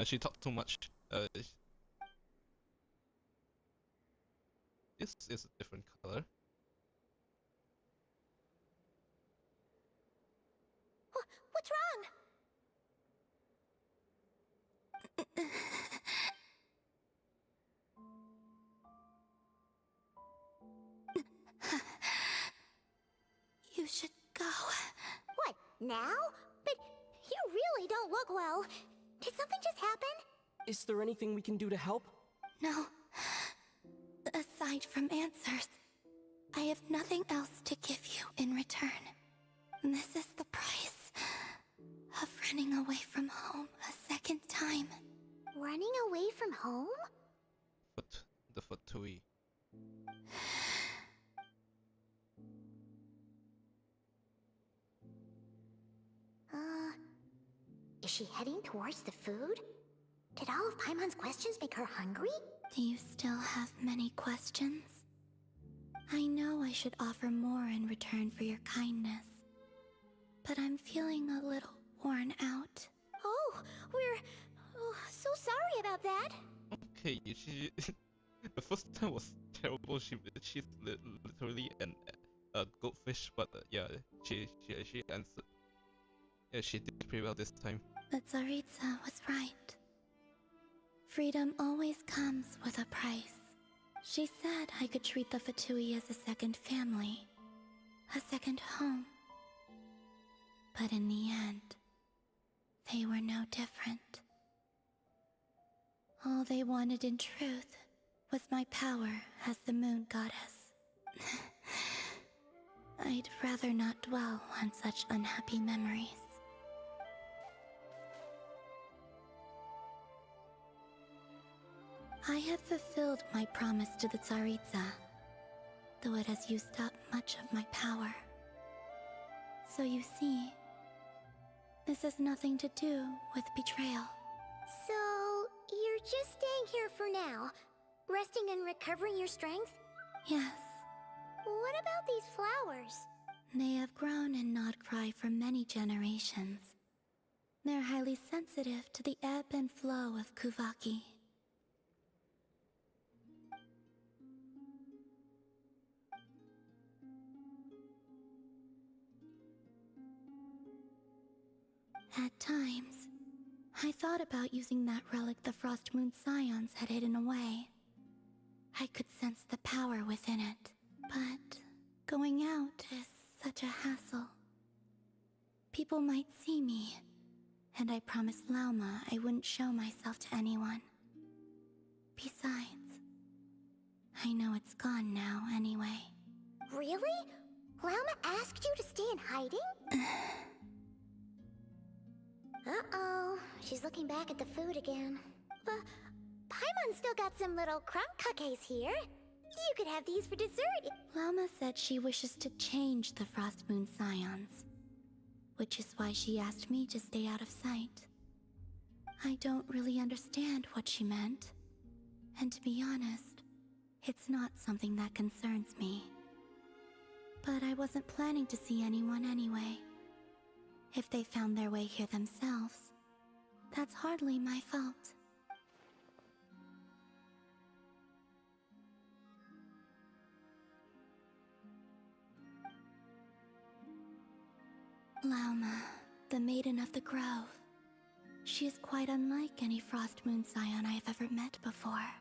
She talked too much. This is a different color. What's wrong? You should go. What, now? But you really don't look well. Did something just happen? Is there anything we can do to help? No. Aside from answers, I have nothing else to give you in return. This is the price of running away from home a second time. Running away from home? The Fatui. Is she heading towards the food? Did all of Paimon's questions make her hungry? Do you still have many questions? I know I should offer more in return for your kindness, but I'm feeling a little worn out. Oh, we're so sorry about that. Okay, she the first time was terrible. She's literally a goldfish, but yeah, she answered. Yeah, she did pretty well this time. The Tsaritsa was right. Freedom always comes with a price. She said I could treat the Fatui as a second family, a second home. But in the end, they were no different. All they wanted in truth was my power as the Moon Goddess. I'd rather not dwell on such unhappy memories. I have fulfilled my promise to the Tsaritsa, though it has used up much of my power. So you see, this has nothing to do with betrayal. So, you're just staying here for now, resting and recovering your strength? Yes. What about these flowers? They have grown in Nodcry for many generations. They're highly sensitive to the ebb and flow of Kuvaki. At times, I thought about using that relic the Frost Moon Scions had hidden away. I could sense the power within it, but going out is such a hassle. People might see me, and I promised Lauma I wouldn't show myself to anyone. Besides, I know it's gone now anyway. Really? Lauma asked you to stay in hiding? Uh-oh, she's looking back at the food again. But Paimon's still got some little crumb cookies here. You could have these for dessert. Llama said she wishes to change the Frost Moon Scions, which is why she asked me to stay out of sight. I don't really understand what she meant, and to be honest, it's not something that concerns me. But I wasn't planning to see anyone anyway. If they found their way here themselves, that's hardly my fault. Lauma, the Maiden of the Grove. She is quite unlike any Frost Moon Scion I have ever met before.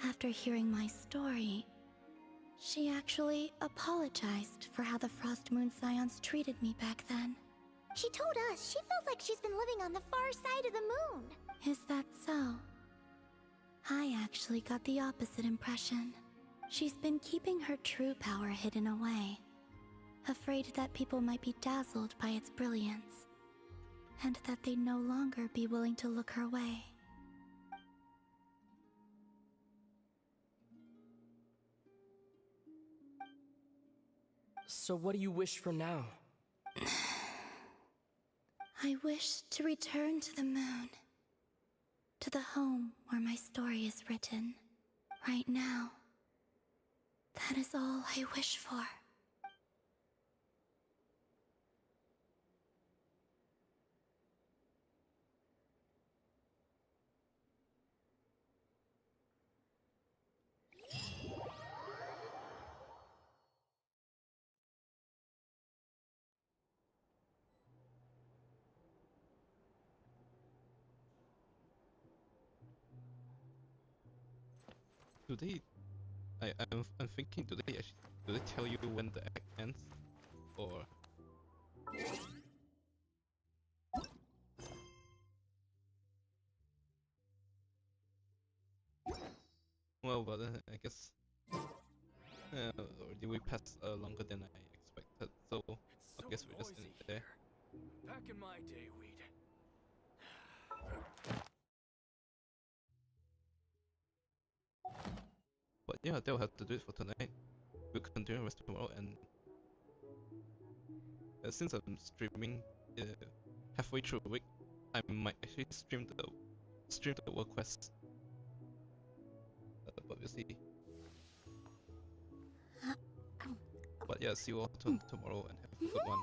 After hearing my story, she actually apologized for how the Frost Moon Scions treated me back then. She told us she feels like she's been living on the far side of the moon. Is that so? I actually got the opposite impression. She's been keeping her true power hidden away, afraid that people might be dazzled by its brilliance, and that they'd no longer be willing to look her way. So what do you wish for now? I wish to return to the moon, to the home where my story is written. Right now, that is all I wish for. Do they? I'm thinking. Do they tell you when the act ends, or? Well, but I guess. Already we passed longer than I expected, so I guess we're just in it there. Back in my day, we'd... But yeah, they'll have to do it for tonight. We'll continue the rest tomorrow, and since I'm streaming halfway through the week, I might actually stream the work quest. But we'll see. But yeah, see you all tomorrow and have a good one.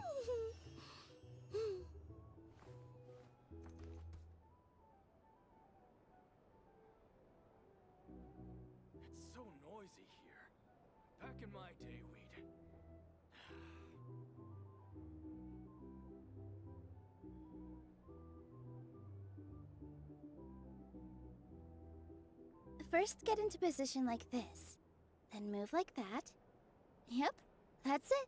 It's so noisy here. Back in my day, we'd... First, get into position like this. Then move like that. Yep, that's it.